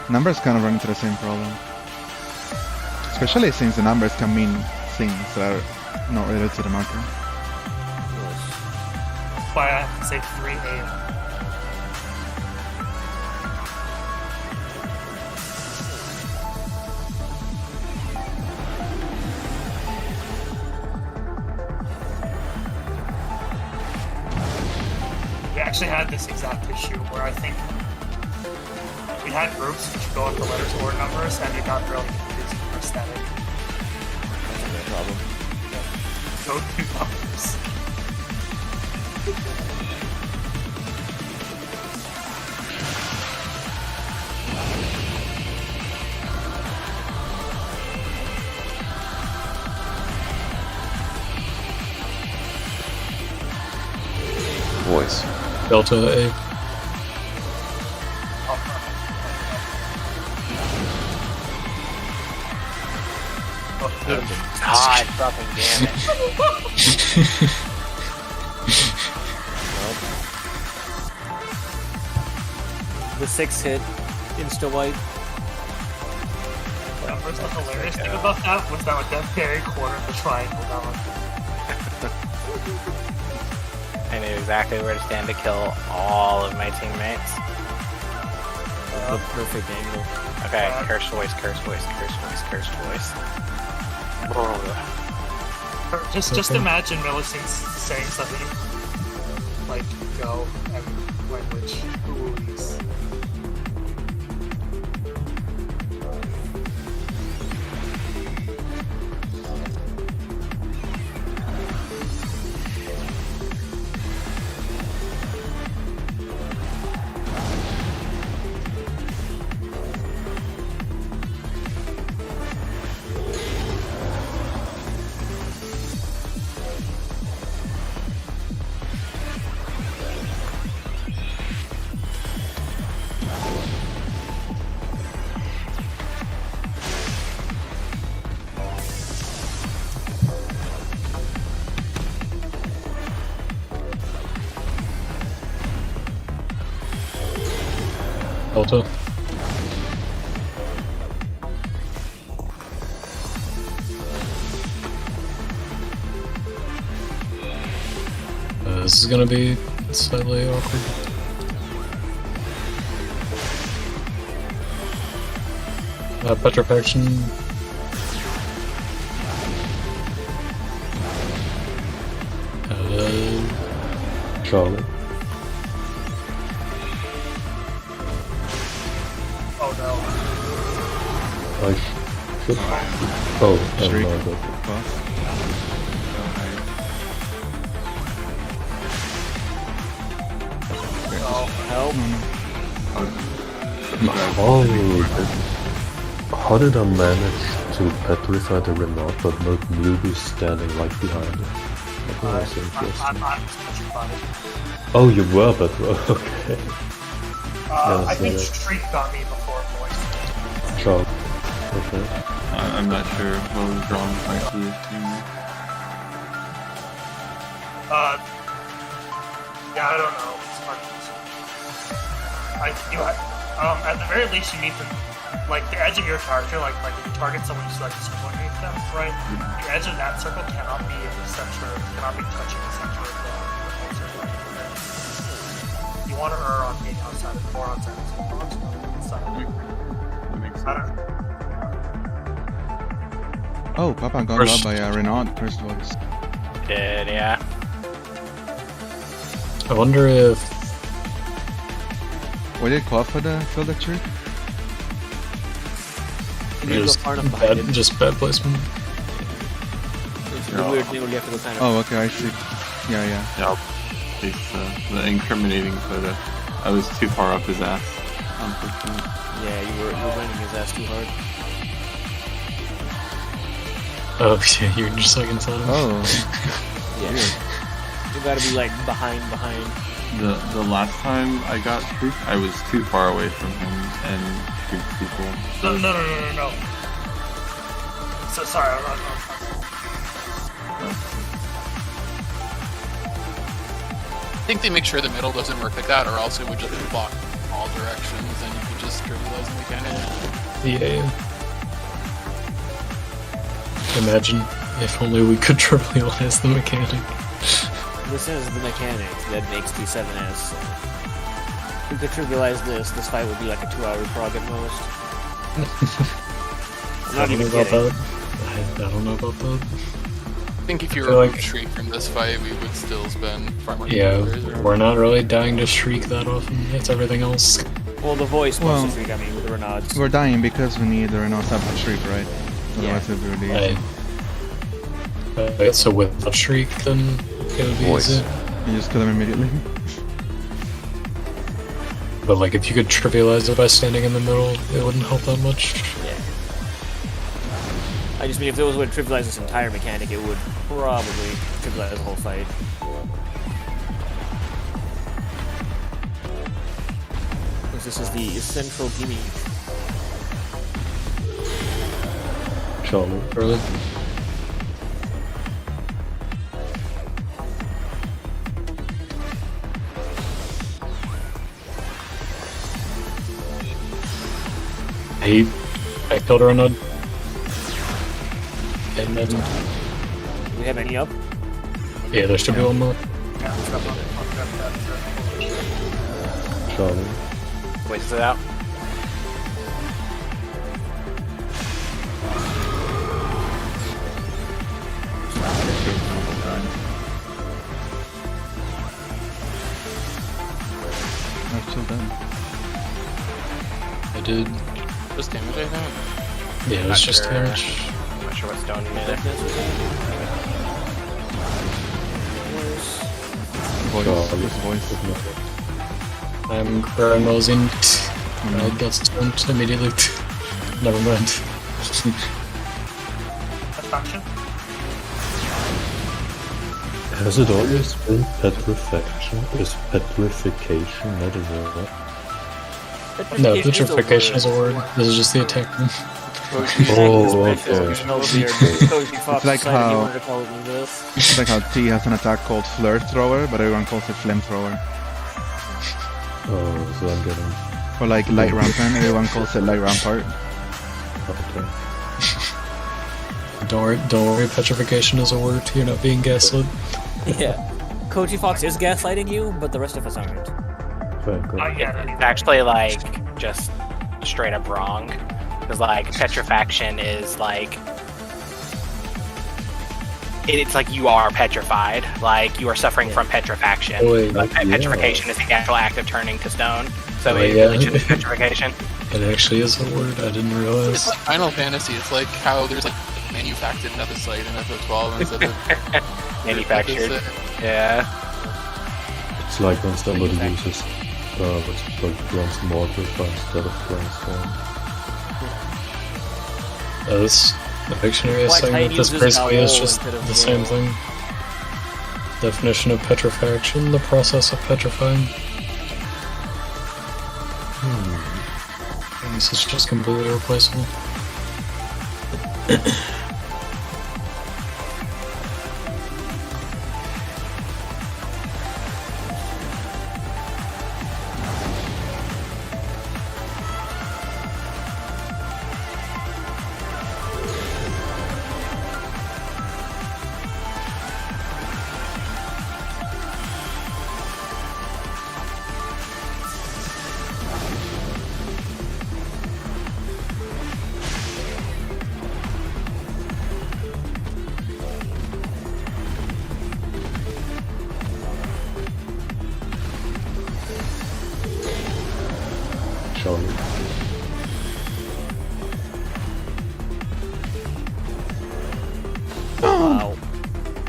Numbers kind of run into the same problem. Especially since the numbers can mean things that are not related to the marker. That's why I have to say 3A. We actually had this exact issue where I think we had groups which go with the letters or numbers, and it got really confusing for aesthetic. That's no problem. Go to numbers. Voice. Delta A. God fucking damn it. The 6 hit, insta wipe. Numbers, the hilarious thing about that was that with that very corner of the triangle down. I knew exactly where to stand to kill all of my teammates. The perfect angle. Okay, curse voice, curse voice, curse voice, curse voice. Just imagine Millicent saying something like go and language. Ooh-ees. Delta. This is gonna be slightly awkward. Petrifaction. Charlie. Oh no. I should. Oh, Streak. no, Buff. Oh, help. How did I manage to petrify the Renault but not newbies standing right behind it? That was interesting. I'm petrified. Oh, you were petrified. Okay. I think Streak got me before voice. Charlie. Okay. I'm not sure what was wrong with my key. Yeah, I don't know. It's hard to say. At the very least, you need to, like, the edge of your character, like if you target someone, you select to coordinate them, right? The edge of that circle cannot be in the center, cannot be touching the center of the circle. You want to err on being outside of more outside of the inside. That makes sense. Oh, Papa got robbed by Renaud, first voice. Did, yeah. I wonder if... What did Quaff for the field of trick? Just bad placement. It's the weird thing where you have to go kind of... Oh, okay, I see. Yeah. Yep. It's the incriminating photo. I was too far up his ass. Unfortunately. Yeah, you were running his ass too hard. Oh, yeah, you're just like inside him. Oh. Yeah. You gotta be like behind. The last time I got shrieked, I was too far away from him and shrieked people. No. So sorry, I'm I think they make sure the middle doesn't work like that, or else it would just block all directions, and you could just trivialize the mechanic. Yeah. Imagine if only we could trivialize the mechanic. This is the mechanic that makes T7S. If we could trivialize this fight would be like a 2-hour prog at most. I'm not even kidding. I don't know about that. I think if you feel were like- shriek from this fight, we would still spend far more Yeah, hours. we're not really dying to shriek that often. It's everything else. Well, the voice plus Well, the shriek, I mean, with the Renaud's. We're dying because we need the Renault to have a shriek, right? Yeah. Otherwise it'd be really easy. So without shriek, then it would be Voice. easy. You just kill them immediately. But like, if you could trivialize it by standing in the middle, it wouldn't help that much. Yeah. I just mean if there was a way to trivialize this entire mechanic, it would probably trivialize the whole fight. This is the central gimmick. Charlie, early. I killed her on a... And then... Do we have any up? Yeah, there should be one more. Charlie. Waits it out. That's so done. I did. Just damage, I think. Yeah, it was Not just sure. damage. I'm not sure what stone you need. Voice. I'm Grandmosing. I got stunned immediately. Never mind. Affection? Has it always been petrifaction? Is petrification not a word? No, petrification is a word. This is just the attack. Oh, okay. It's like how it's like how T has an attack called flamethrower, but everyone calls it flamethrower. Oh, so I'm getting... Or like light rampant, everyone calls it light rampart. Okay. Don't worry, petrification is a word. You're not being gaslit. Yeah. Koji Fox is gaslighting you, but the rest of us aren't. Very good. I get it. It's actually like just straight up wrong. Because like petrifaction is like it's like you are petrified, like you are suffering from petrifaction. Oh, wait, Like, yeah. petrification is the actual act of turning to stone. So Oh, it yeah. really should be petrification. It actually is a word. I didn't It's realize. like Final Fantasy. It's like how there's like manufactured another site in FF12 instead of Manufactured. Yeah. It's like when somebody uses what's it called, transmortar instead of transform. This the dictionary is Like saying that Titan this uses basically is Owl just instead of the same Yellow. thing. Definition of petrifaction: the process of petrifying. And this is just completely replaceable.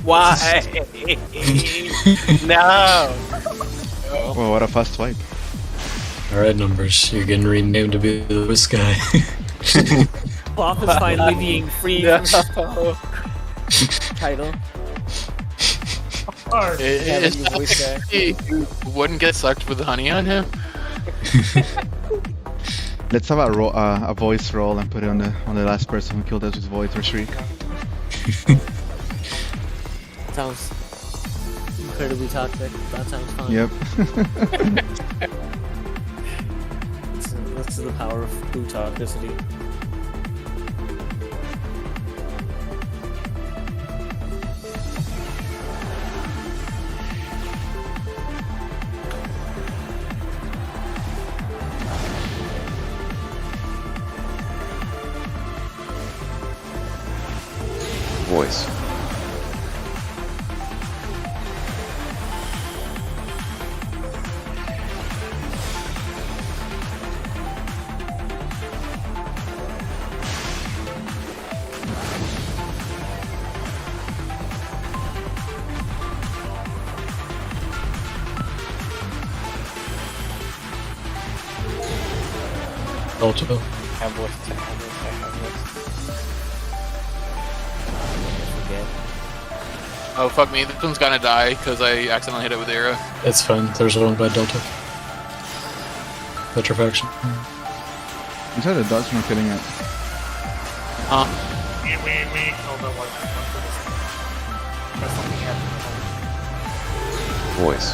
Why? No. Well, what a fast swipe. Alright, Numbers, you're getting renamed to be the Lewis guy. Cloth is finally being free from his title. Is that he wouldn't get sucked with honey on him? Let's have a voice roll and put it on the last person who killed us with voice or shriek. Sounds incredibly toxic. That sounds fun. Yep. This is the power of food toxicity. Voice. Ultra. Have voice. Oh fuck me, this one's gonna die because I accidentally hit it with arrow. It's fine, there's one by Delta. Petrifaction. You said the dodge not killing it. Huh? We killed it like that's something happened. Voice.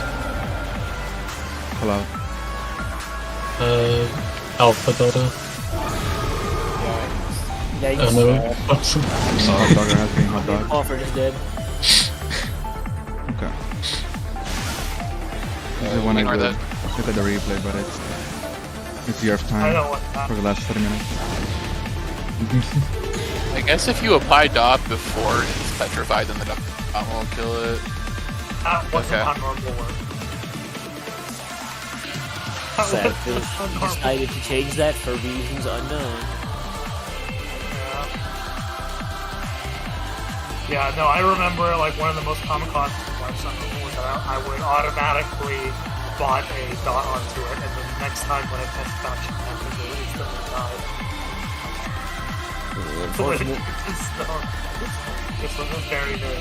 Pull out. Alpha Delta. Yikes. Oh no. Awesome. Hot dogger has been hot dog. Crawford is dead. Okay. This is one I ignore will that. look at the replay, but it's the Earth I time know what that. for the last 30 minutes. I guess if you apply dot before it's petrified, then the dot won't kill it. That wasn't Okay. how normal work. Sad they decided to change that for reasons unknown. Yeah, no, I remember like one of the most common consequences was that I would automatically bot a dot onto it, and then the next time when I test faction happened, it instantly died. So it's a very, very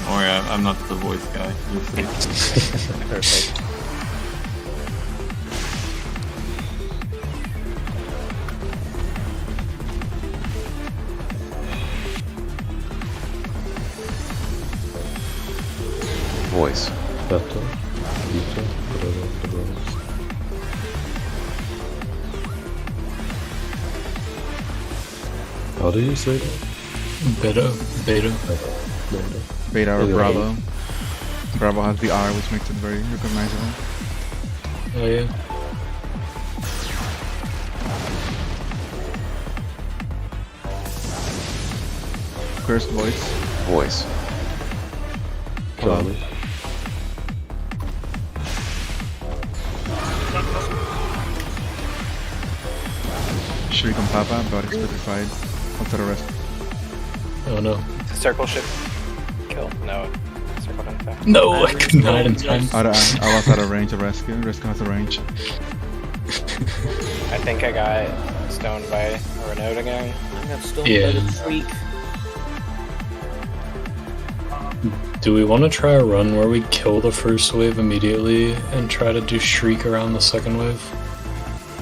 Don't worry, I'm not the voice guy. You'll see. Perfect. Voice. Beta, beta, whatever the word is. How do you say that? Beta. Beta. Beta or Anyway. Bravo. Bravo has the R, which makes it very recognizable. Oh yeah. Cursed voice. Voice. Charlie. Shriek on Papa, but it's petrified. What's the rest? Oh no. The circle should kill. No. Circle doesn't affect. No, I could not in time. I was out of range of rescue. Rescue has a range. I think I got stoned by a Renault again. I got stoned Yeah. by the shriek. Do we want to try a run where we kill the first wave immediately and try to do Shriek around the second wave?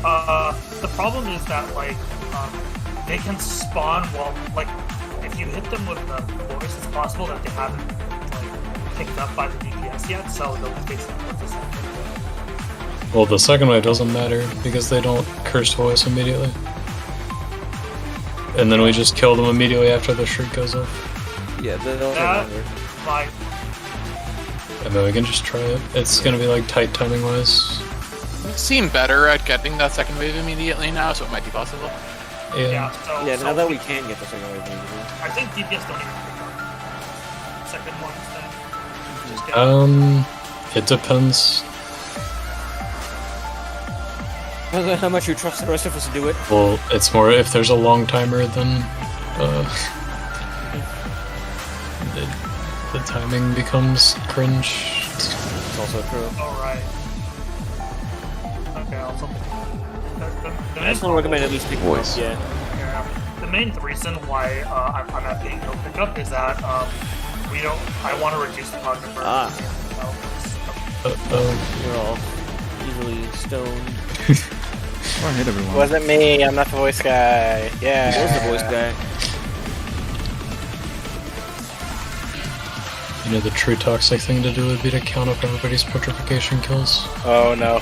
The problem is that like they can spawn while like if you hit them with the force, it's possible that they haven't like picked up by the DPS yet, so they'll basically put this in. Well, the second wave doesn't matter because they don't curse voice immediately. And then we just kill them immediately after the Shriek goes off. Yeah, they don't That- remember. Bye. And then we can just try it. It's gonna be like tight timing wise. We seem better at getting that second wave immediately now, so it might be possible. Yeah. So, Yeah, so now that we can get the second wave, maybe. I think DPS don't even pick up second ones then. Just get It depends. How much you trust the rest of us to do it? Well, it's more if there's a long timer, then the timing becomes cringe. It's also true. Alright. Okay, also. I just want to recommend at least picking them up, Voice. Yeah. The main reason why I'm not getting no pickup is that I want to reduce the power number. You're all easily stoned. Oh, I hit everyone. Wasn't me. I'm not the voice guy. Yeah. He was the voice guy. You know, the true toxic thing to do would be to count up everybody's petrification kills. Oh no.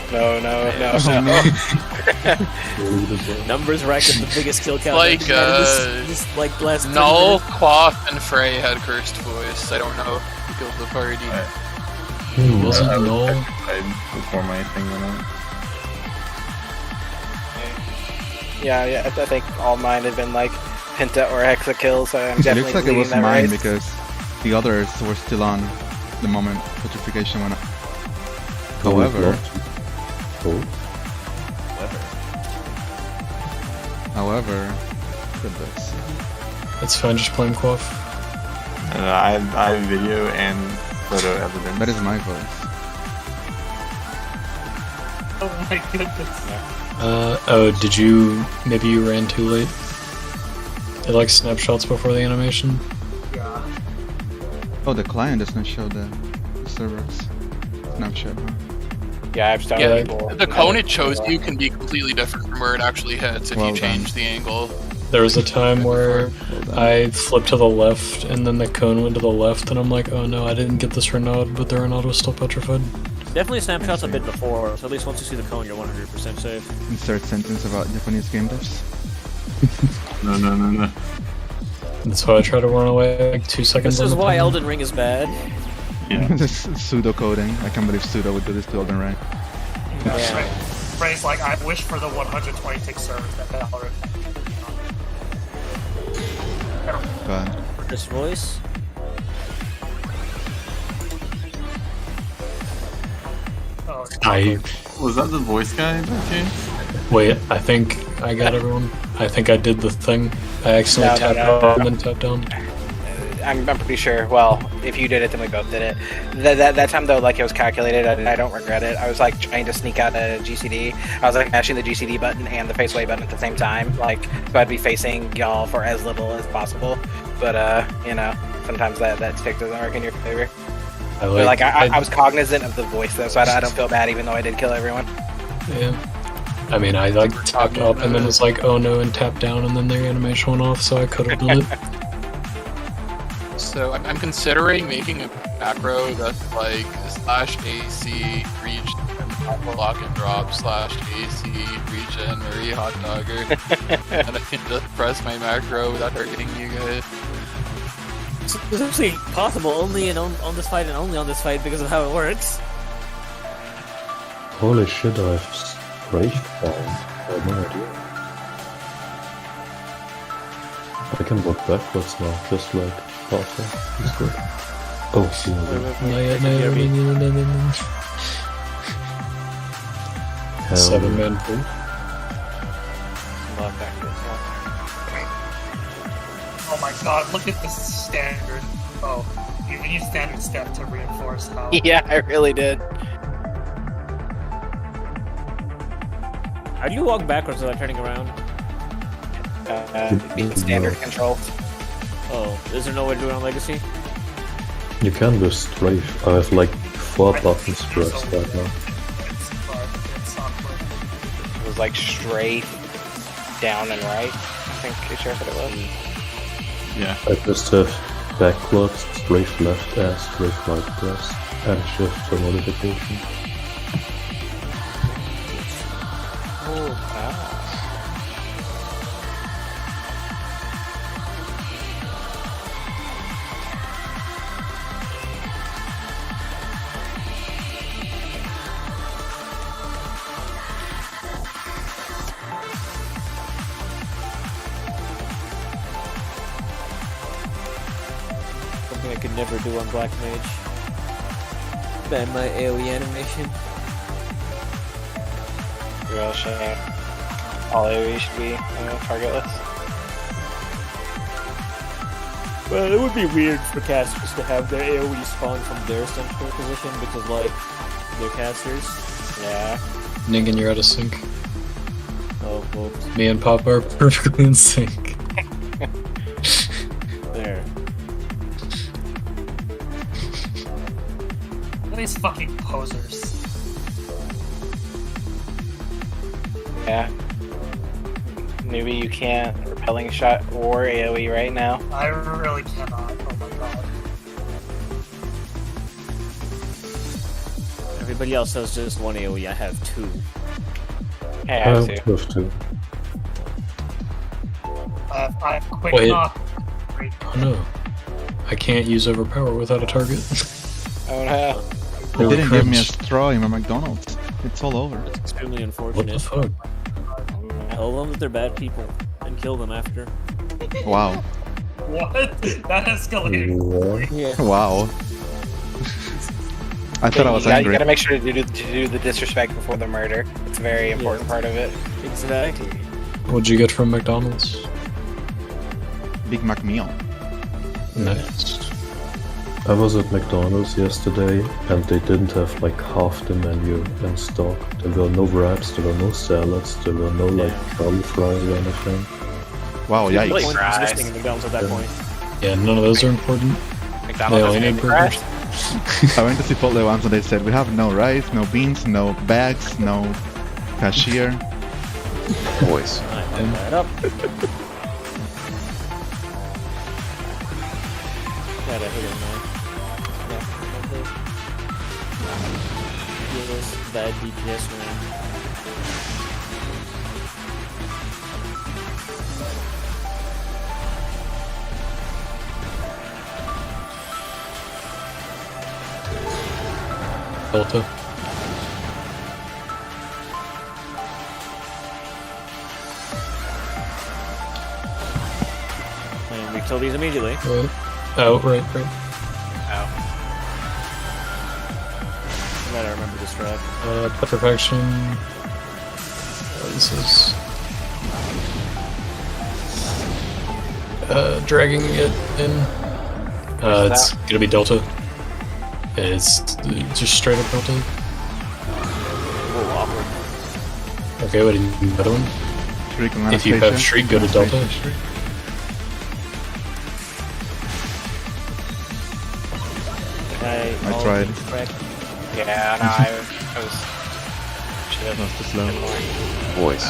Numbers racked up the biggest kill count. Like, this like last 30 Null, minutes. Quaff, and Frey had cursed voice. I don't know who killed the party. Who wasn't I was Null? petrified before my thing went on. Yeah, I think all mine had been like Penta or Hexa kills, so I'm It definitely looks like it leading was that mine race. because the others were still on the moment petrification went up. However, look at this. It's fine, just blame Quaff. I have video and photo evidence. That is my voice. Oh my goodness. Did you... maybe you ran too late? It like snapshots before the animation? Yeah. Oh, the client does not show the servers snapshot. Huh? Yeah, I've started Yeah, people. the cone it shows you can be completely different from where it actually hits if Well you done. change the angle. There was a time where Well done. I flipped to the left, and then the cone went to the left, and I'm like, oh no, I didn't get this Renaud, but the Renaud was still petrified. Definitely snapshots a bit before, so at least once you see the cone, you're 100% safe. Insert sentence about Japanese game devs. No. That's why I try to run away like 2 seconds. This on is the why timer. Elden Ring is bad. Yeah. This is pseudo coding. I can't believe pseudo would do this to Elden Ring. Yeah. Frey's like, I wish for the 120 tick servers that Valorant. God. For this voice. Oh, Was that the voice guy by chance? Wait, I think I got everyone. I think I did the thing. I accidentally No, tapped no. up and then tapped down. I'm pretty sure. Well, if you did it, then we both did it. That time though, like it was calculated. I don't regret it. I was like trying to sneak out a GCD. I was like mashing the GCD button and the face away button at the same time. Like so I'd be facing y'all for as little as possible. But you know, sometimes that trick doesn't work in your favor. But like I was cognizant of the voice though, so I don't feel bad even though I did kill everyone. Yeah. I mean, I like tapped up and then was like, oh no, and tapped down, and then the animation went off, so I could have done it. So I'm considering making a macro that's like /AC region block and drop /AC region Marie hot dogger, and I can just press my macro without targeting you guys. It's actually possible only on this fight and only on this fight because of how it works. Holy shit, I have strafe bound. I had no idea. I can walk backwards now, just like Parker. He's good. Oh, see you later. No. Hell 7-man pool. Love backwards. oh my god, look at this standard. Oh, we need standard step to reinforce how. Yeah, I really did. How do you walk backwards without turning around? Being standard control. Oh, is there no way to do it on Legacy? You can do strafe. I have like 4 buttons pressed right now. It's not working. It was like straight down and right. I think is sure what it was. Yeah. I just have backwards, strafe left, and strafe right press, and shift for modification. something I could never do on Black Mage. Ban my AoE animation. Real shame. All AoE should be targetless. Well, it would be weird for casters to have their AoE spawn from their central position because, like, they're casters. Yeah. Ningen, you're out of sync. Oh, whoops. Me and Pop are perfectly in sync. There. Look at these fucking posers. Yeah. Newbie, you can't repelling shot or AoE right now. I really cannot. Oh my god. Everybody else has just one AoE. I have two. Hey, I have two. Two. I have quick Wait. knock. Oh no. I can't use overpower without a target. Oh no. They didn't give me a straw in my McDonald's. It's all over. It's extremely What the unfortunate. fuck? Tell them that they're bad people and kill them after. Wow. What? That escalated. Yeah. Wow. I thought I was You angry. gotta make sure to do the disrespect before the murder. It's a very important part of it. Exactly. What'd you get from McDonald's? Big Mac meal. Nice. I was at McDonald's yesterday and they didn't have like half the menu in stock. There were no wraps, there were no salads, there were no like curly fries or anything. Wow, Like, yikes. one existing in McDonald's at that point. Yeah, none of those are important. McDonald's They has only a need menu burgers. crash. I went to Chipotle once and they said we have no rice, no beans, no bags, no cashier. Voice. I fucked that up. Gotta hit him, man. Yes, bad DPS, man. Delta. And we kill these immediately. Right. Oh, right. Oh. I gotta remember this strat. Petrifaction. This is dragging it in. It's gonna be Delta. It's just straight up Delta. Okay, what do you need another one? Shriek on If you have Anastasia. Shriek, go to Delta. Anastasia, Shriek. I tried. Yeah, no, I was. Should have That's too slow. Voice.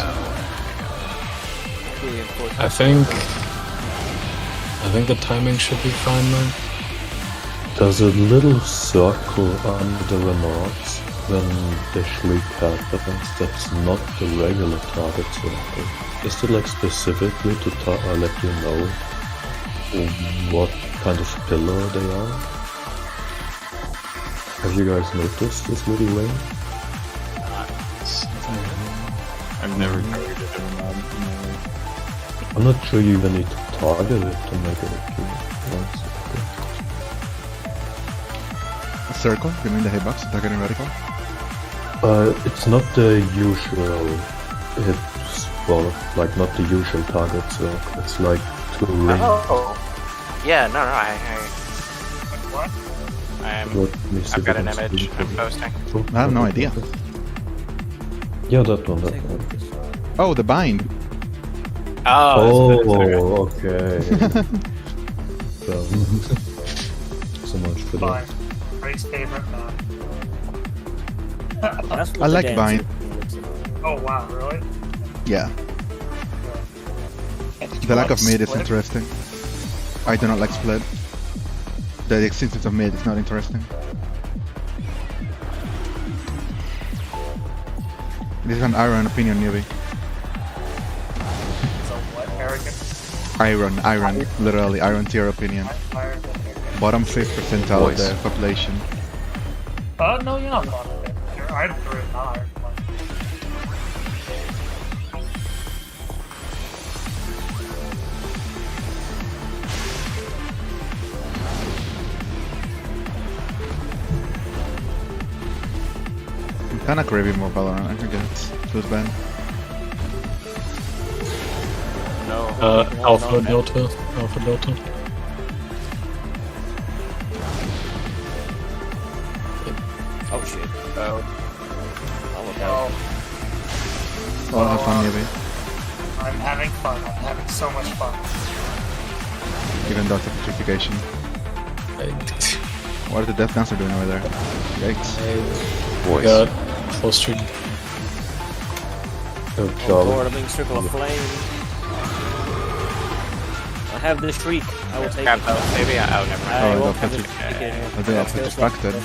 I think the timing should be fine though. There's a little circle under the Renaults when the shriek happens that's not the regular target circle. Is it like specifically to let you know what kind of pillar they are? Have you guys noticed this little ring? I've never targeted a mob in my life. I'm not sure you even need to target it to make it a kill. A circle? You mean the hitbox? Targeting radical? It's not the usual hit spot, like not the usual target circle. It's like two rings. Oh. Yeah, no, What? I've got an image I'm posting. I have no idea. Yeah, that one. Oh, the bind. Oh, Okay. So much for Fine. that. Ray's favorite map. That's what I the like dance bind. Oh wow, really? Yeah. Do you The lack like of mid is split? interesting. I do not like split. The existence of mid is not interesting. This is an iron opinion, newbie. So what? Arrogant? Iron, literally, iron tier opinion. Iron? Bottom 5th percentile of Voice. the population. No, you're not bottom of it. I'm through not iron. Kinda craving more Valorant, I guess. Feels bad. No. Alpha Delta. Alpha Delta. Oh shit. Oh. Well, have fun, maybe. I'm having fun. I'm having so much fun. Even Dr. Petrification. What is the Death Dancer doing over there? Yikes. Voice. Got clustered. Oh, Oh Charlie. lord, I'm being circle of flame. I have this shriek. I will take Grab it. both, maybe? Oh, never mind. I Oh, won't the have Petri- this shriek in here. I think I'll put distracted.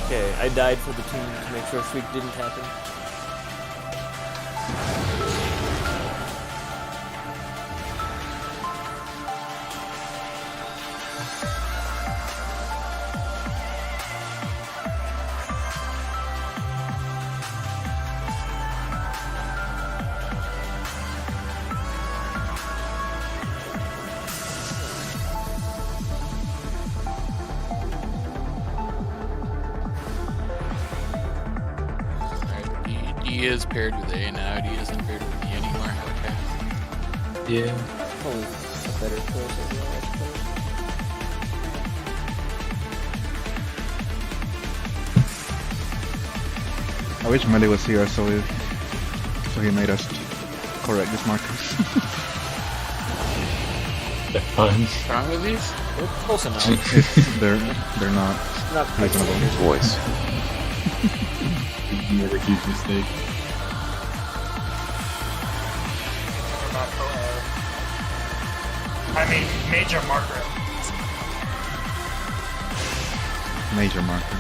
Okay, I died for the team to make sure shriek didn't happen. Alright, D is paired with A now. D isn't paired with B anymore. Okay. Yeah. Probably a better choice as well, I suppose. I wish Melee was here so he made us correct these markers. They're fine. What's wrong with these? We're close enough. they're not Not quite reasonable. Voice. Never huge mistake. Or not for I mean, major marker. Major marker.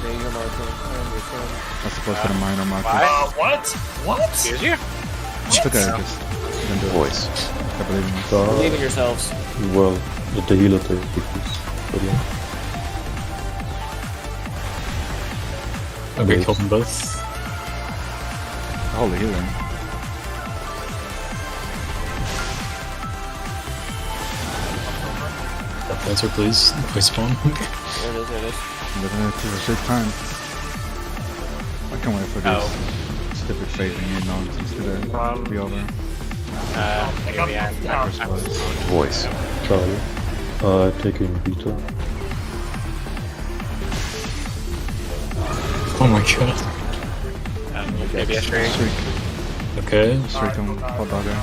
Major marker. And return. As opposed to the minor marker. What? What? Excuse you? It's okay, just you can do it. Voice. I believe in you. Believe in yourselves. Well, the healer takes this. But yeah. Okay, killed them both. Holy healing. Answer, please. Please spawn. There it is, there it is. Doesn't have to shake time. I can't wait for this stupid phasing in nonsense to be over. Maybe I'm down. Voice. Charlie. Taking beta. Oh my god. Maybe a shriek. Shriek. Okay. Shriek on Hot Dogger.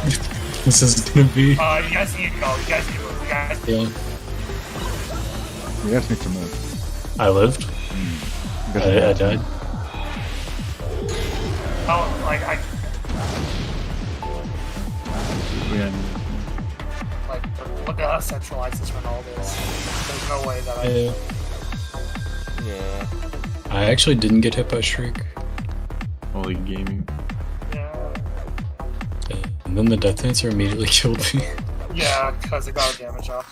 This is gonna be. You guys need to go. You guys need to move. You guys. Yeah. You guys need to move. I lived. You guys I need to died. Oh, like Yeah. look at how centralized this Ronaldo is. There's no way that I. Yeah. Yeah. I actually didn't get hit by Shriek. Holy gaming. Yeah. And then the Death Dancer immediately killed me. Yeah, because it got a damage off.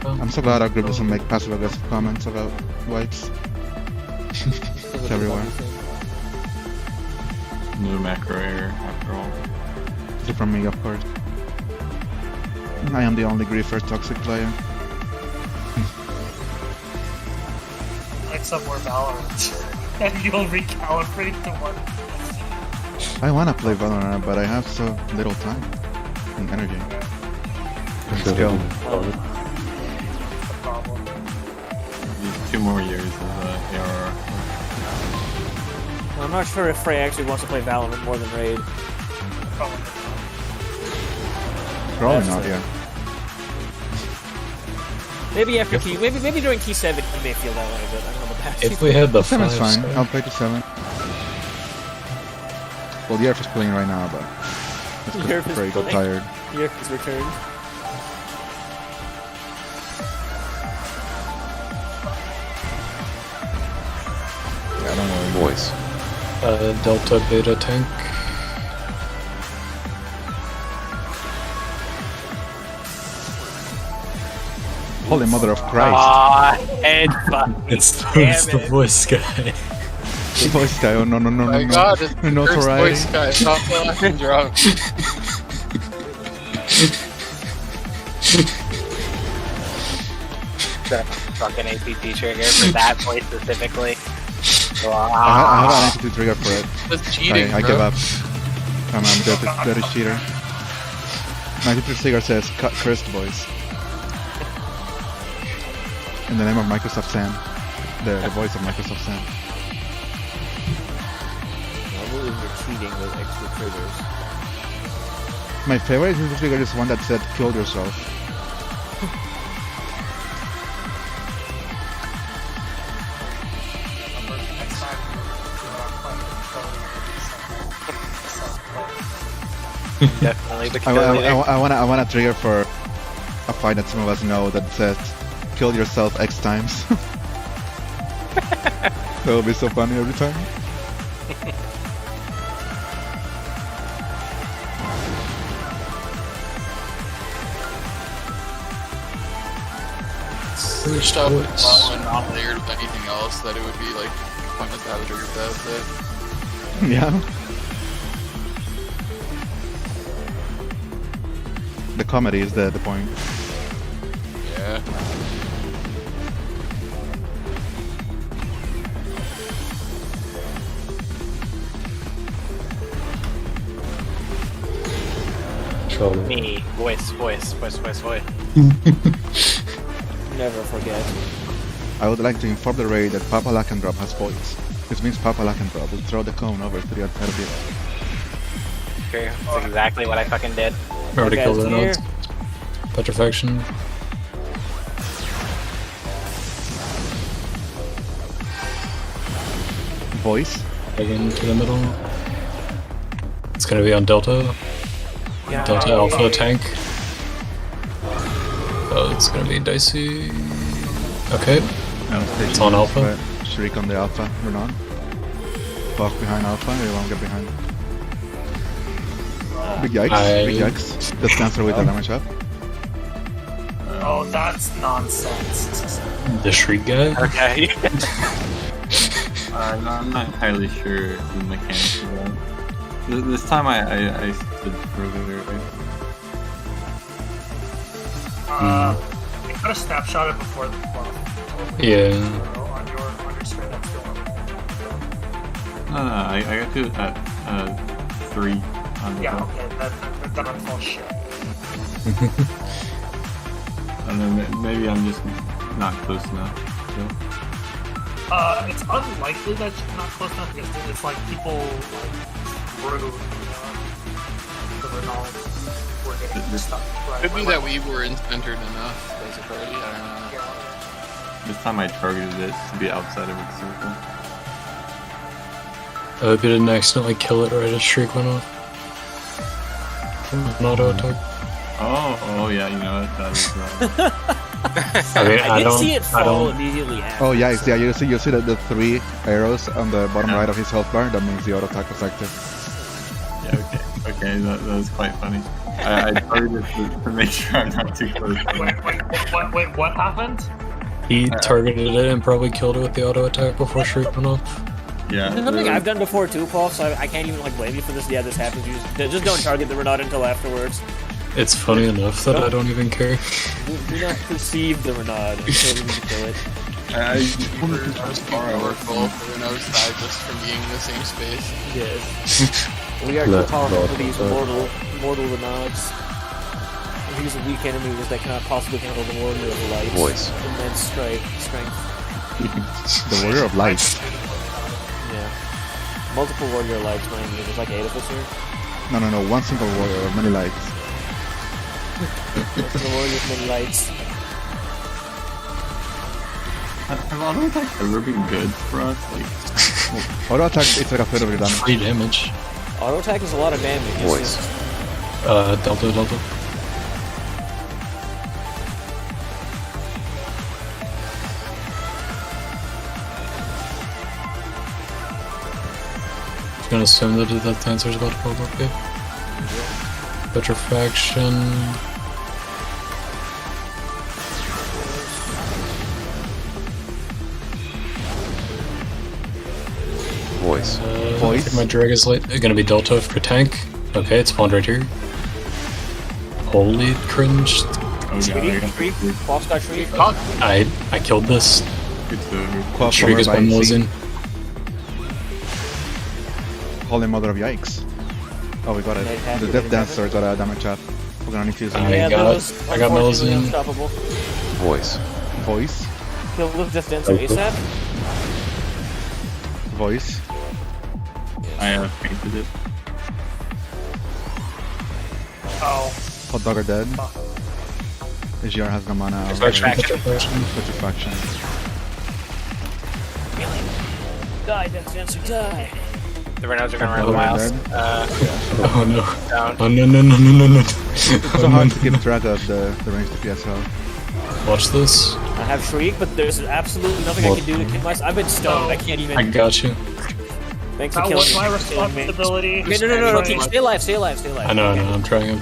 I'm so glad our group doesn't make passive aggressive comments about wipes. It's everywhere. No macro error after all. Except from me, of course. I am the only griefer toxic player. Except more Valorant. And you'll recalibrate the one. I wanna play Valorant, but I have so little time and energy. Let's go. The problem. These 2 more years of ARR. Well, I'm not sure if Frey actually wants to play Valorant more than Raid. Probably. Probably not, yeah. Maybe after T, maybe during T7 he may feel that way, but I don't know about that. If we had the 7's 5 fine. I'll play to 7. Well, the Earth is playing right now, but it's The because Earth is Frey got playing. tired. Yerk has returned. Yeah, I don't know. Voice. Delta Beta tank. Holy mother of Christ. Aw, headbutt. It's Damn the it. voice guy. Voice guy, oh no, no, no, Oh no, my no. god, it's the No first variety. voice guy. Not the last drunk. The fucking APT trigger for that voice specifically. I have an entity trigger for it. That's cheating, I bro. give up. Come on, dirty cheater. My entity trigger says cursed voice. In the name of Microsoft Sam. The voice of Microsoft Sam. Normally you're cheating with extra triggers. My favorite entity trigger is one that said kill yourself. Next time Definitely the I want a trigger for a fight that some of us know that says kill yourself X times. That would be so funny every time. First up with low and not layered with anything else, that it would be like pointless to have a trigger for that. Yeah. The comedy is the point. Yeah. Charlie. Me, voice. Never forget. I would like to inform the raid that Papa Lakendrop has voice. This means Papa Lakendrop will throw the cone over to the outside of it. True. That's exactly what I fucking did. Already Okay, killed the here. nodes. Petrifaction. Voice? Again to the middle. It's gonna be on Delta. Delta Alpha tank. Oh, it's gonna be dicey. Okay. No, It's on Alpha. Shriek on the Alpha, we're on. Buff behind Alpha, you won't get behind. Big yikes, big yikes. Does cancel with the damage up. Oh, that's nonsense. The Shriek guy. Okay. No, I'm not entirely sure the mechanics of that. This time I stood further. You could have snapshotted before the buff. Yeah. On your screen, that's the one. No, I got to at 3 on the Yeah, buff. okay, then I'm full shit. And then maybe I'm just not close enough. Still. It's unlikely that you're not close enough because it's like people like through the Renault were getting stuck. Right? Could be that we were centered enough as a party, I don't know. Yeah. This time I targeted it to be outside of its circle. I hope you didn't accidentally kill it right as Shriek went off. From an auto attack. Oh yeah, you know what? That is I mean, I did don't, see it I fall don't, immediately after. Oh yeah, yeah, you see the 3 arrows on the bottom right of his health bar, that means the auto attack was active. yeah, okay, that was quite funny. I targeted to make sure I'm not too close. Wait, what happened? he targeted it and probably killed it with the auto attack before Shriek went off. Yeah. It's something I've done before too, Paul, so I can't even like blame you for this. Yeah, this happens. You just don't target the Renaud until afterwards. It's funny enough that I don't even care. Do not perceive the Renaud until you need to kill it. That was powerful for the nose side just from being in the same space. Yes. We are too Left, powerful right, for these right. mortal Renauds. These are weak enemies that cannot possibly handle the Warrior of Light. Voice. Immense strength. The Warrior of Light. Yeah. Multiple Warrior Lights, mind you. There's like 8 of us here. No, one single warrior of many lights. It's the Warrior of many lights. Have auto attacks ever been good for us? Like, Auto attack, it's like a third of your damage. 3 damage. Auto attack is a lot of damage. It's Voice. just- Delta. I'm gonna assume that that answer's about to pop up here. Petrifaction. Voice. I think my drag is late. Gonna be Delta for tank. Okay, it's spawned right here. Holy cringe. Oh god. Boss got shriek. I killed this. Quaff Shriek is by one C. losing. Holy mother of yikes. Oh, we got it. The Death Dancer got a damage up. We're gonna need to use I it. got Melusine. Unstoppable. Voice. Voice. Kill with Death Dancer ASAP. Voice. I painted it. Oh, Hot Dog are dead. AGR has no mana. Petrifaction. Die, Death Dancer, die. The Renaults are gonna run miles. Oh no. Down. Oh no. It's so hard to give Draga the range DPS health. Watch this. I have shriek, but there's absolutely nothing I can do to kill myself. I've been stoned. I can't even. I got you. Thanks for that killing was me. my responsibility. Okay, no. Stay alive. I know, I'm trying. I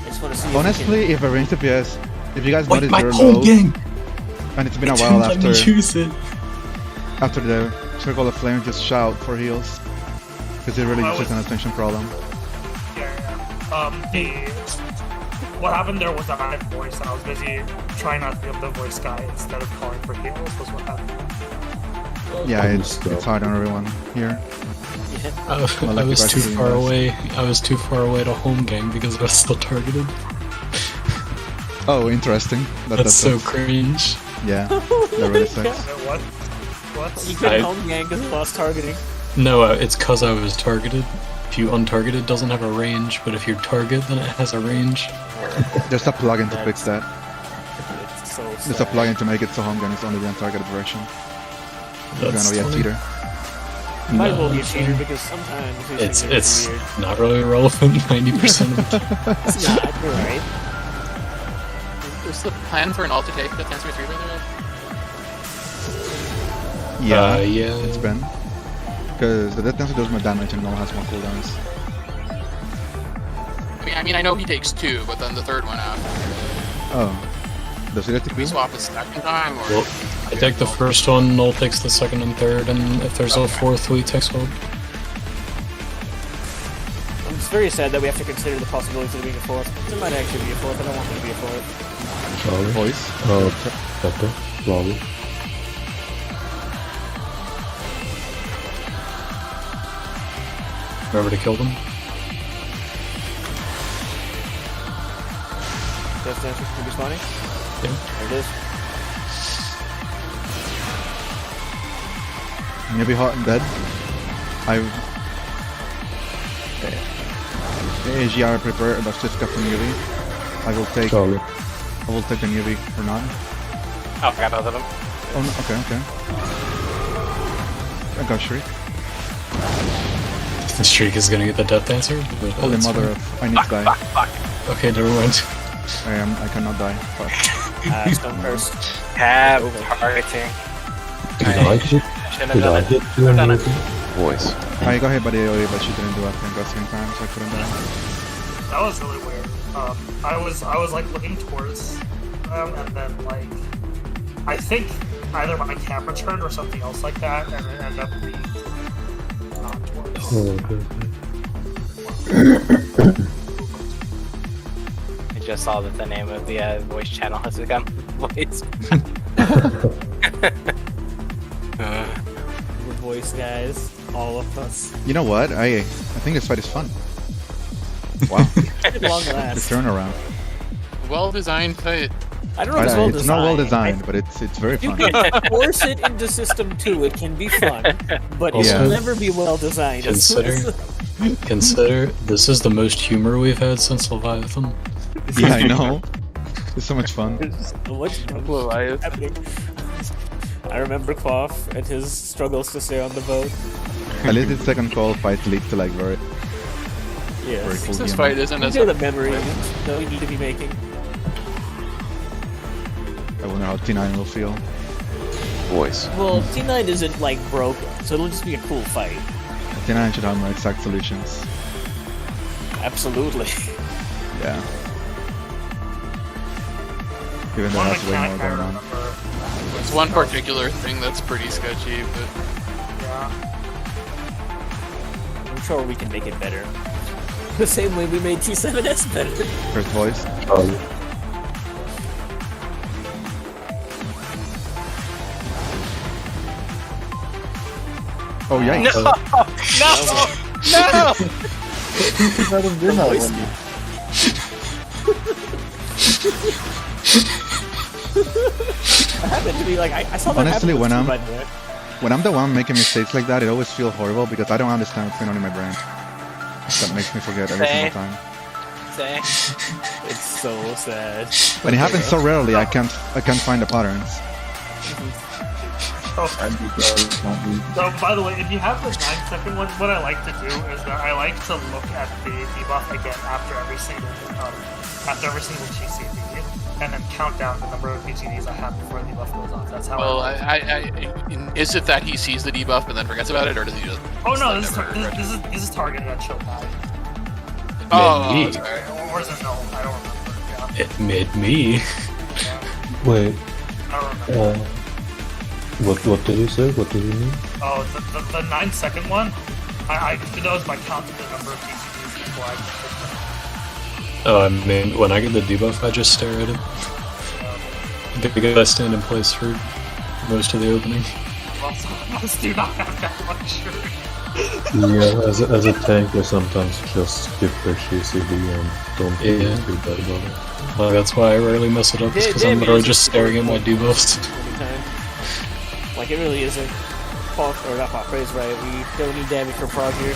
just want to see. Honestly, if a range DPS, if you guys Wait, notice my you're whole low, gang! and it's been a while Let me after use it. the Circle of Flame, just shout for heals. Because it really is an attention problem. What happened there was that I had voice, and I was busy trying not to be able to voice guy instead of calling for heals. Was what happened. Yeah, it's hard on everyone here. I was too far away. I was too far away to home gang because I was still targeted. Oh, interesting. That's so cringe. Yeah, that really sucks. What? You couldn't home gang because he lost targeting. No, it's cause I was targeted. If you untargeted, it doesn't have a range, but if you're target, then it has a range. There's a plugin to fix that. It's so There's a plugin to make it so home gun is only the untargeted version. You're That's gonna be a cheater. Might as well be a cheater because sometimes these things It's are weird. not really relevant 90% of the time. It's not, you're right. Is the plan for an alt to take the Transfer 3 by the way? Yeah, yeah. it's been. Because the Death Dancer does more damage and no one has more cooldowns. I mean, I know he takes 2, but then the third one after. Oh. Does it have to We be? swap a second time, or? Well, I take the first one, Null takes the second and third, and if there's a fourth, we take hold. I'm just very sad that we have to consider the possibility of there being a fourth. There might actually be a fourth, I don't want there to be a fourth. Sorry. Voice. Pepper. Lolly. Remember to kill them. Death Dancer can be spawning. Yeah. There it is. Maybe hot and dead. AGR prepare that's just got the newbie. I will take the newbie for none. Oh, I got both of them. Oh no, okay. I got Shriek. The Shriek is gonna get the Death Dancer. Holy mother of I need to die. Fuck. Okay, never mind. I cannot die. Fuck. Stone Curse. Have targeting. Did I hit you and everything? Voice. I got hit by the AoE, but she didn't do a thing at the same time, so I couldn't die. That was really weird. I was like looking towards them, and then like I think either my camera turned or something else like that, and it ended up being not towards. Oh, okay. I just saw that the name of the voice channel has become Voice. The voice guys, all of us. You know what? I think this fight is fun. Wow. Long The last. turnaround. Well-designed fight. I don't know if it's well It's not well designed. designed, but it's very You fun. can force it into System 2, it can be fun, but it Yeah. will never be well designed. Consider this is the most humor we've had since Leviathan. Yeah, I know. It's so much fun. What's happening? I remember Quaff and his struggles to stay on the boat. At least its second call fight leads to like very Yes. cool This game. fight isn't as These are the memories that we need to be making. I wonder how T9 will feel. Voice. Well, T9 isn't like broken, so it'll just be a cool fight. T9 should have more exact solutions. Absolutely. Yeah. Given that One has way more mechanic I going on. remember. It's one particular thing that's pretty sketchy, but Yeah. sure we can make it better. The same way we made T7S better. First voice. Oh yikes. No! No! No! It happened to be like I saw that Honestly, happen when I'm by the way. when I'm the one making mistakes like that, it always feels horrible because I don't understand what's going on in my brain. That makes me forget every single time. It's so sad. When it happens so rarely, I can't find the patterns. So, by the way, if you have the 9-second one, what I like to do is that I like to look at the debuff again after every single GCD, and then count down the number of GCDs I have before the debuff goes off. That's how. Well, is it that he sees the debuff and then forgets about it, or does he just? Oh no, this is targeted at Chill Pie. Oh, Or is it no? I don't remember. Yeah. It made me. Wait. I don't remember. What did you say? What did you mean? Oh, the 9-second one. I do those by counting the number of GCDs before I pick them. Oh, I mean, when I get the debuff, I just stare at him. Because I stand in place for most of the opening. Most do not have that luxury. Yeah, as a tank, I sometimes just skip their GCD and don't feel too bad about it. Well, that's why I rarely mess it up, because I'm literally just staring at my debuffs. Like, it really isn't fault, or not fault, phrase right. We don't need damage for prog here.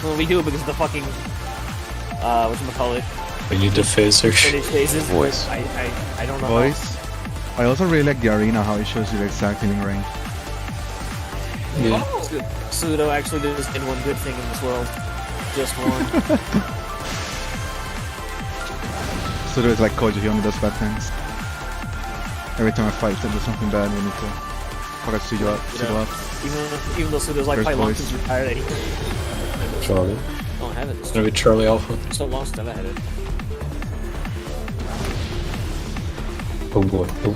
Well, we do it because of the fucking, whatchamacallit. We need to phase her. Finish phases. Voice. I don't know. Voice. I also really like the arena, how it shows you the exact healing range. Yeah. Pseudo actually did one good thing in this world. Just one. So there's like Koji, he only does bad things. Every time I fight, I do something bad, we need to fuck Pseudo up. Even though Pseudo's like First quite long voice. since retired anyway. Charlie. I don't have it. It's gonna be Charlie Alpha. So long since I've had it. Oh boy. Oh.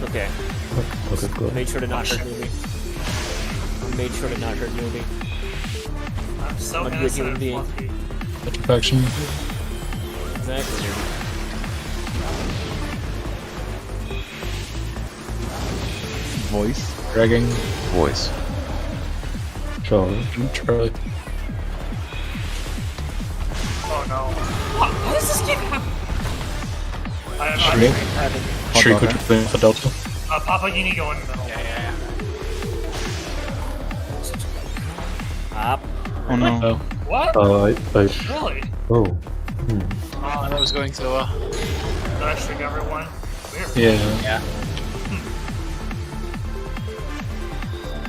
Okay. Okay, good. Made sure to not hurt Newbie. Made sure to not hurt Newbie. I'm so I'm a good innocent human and being. fluffy. Petrifaction. Exactly. Voice. Dragging. Voice. Charlie. Charlie. Oh no. What does this keep happening? I don't know. Shriek. Shriek Dogger. with for Delta. Papa, you need to go in the middle. Yeah. Up. Oh no. Oh. What? Really? Oh. Oh, that was going so well. Did I shrink everyone? Weird. Yeah.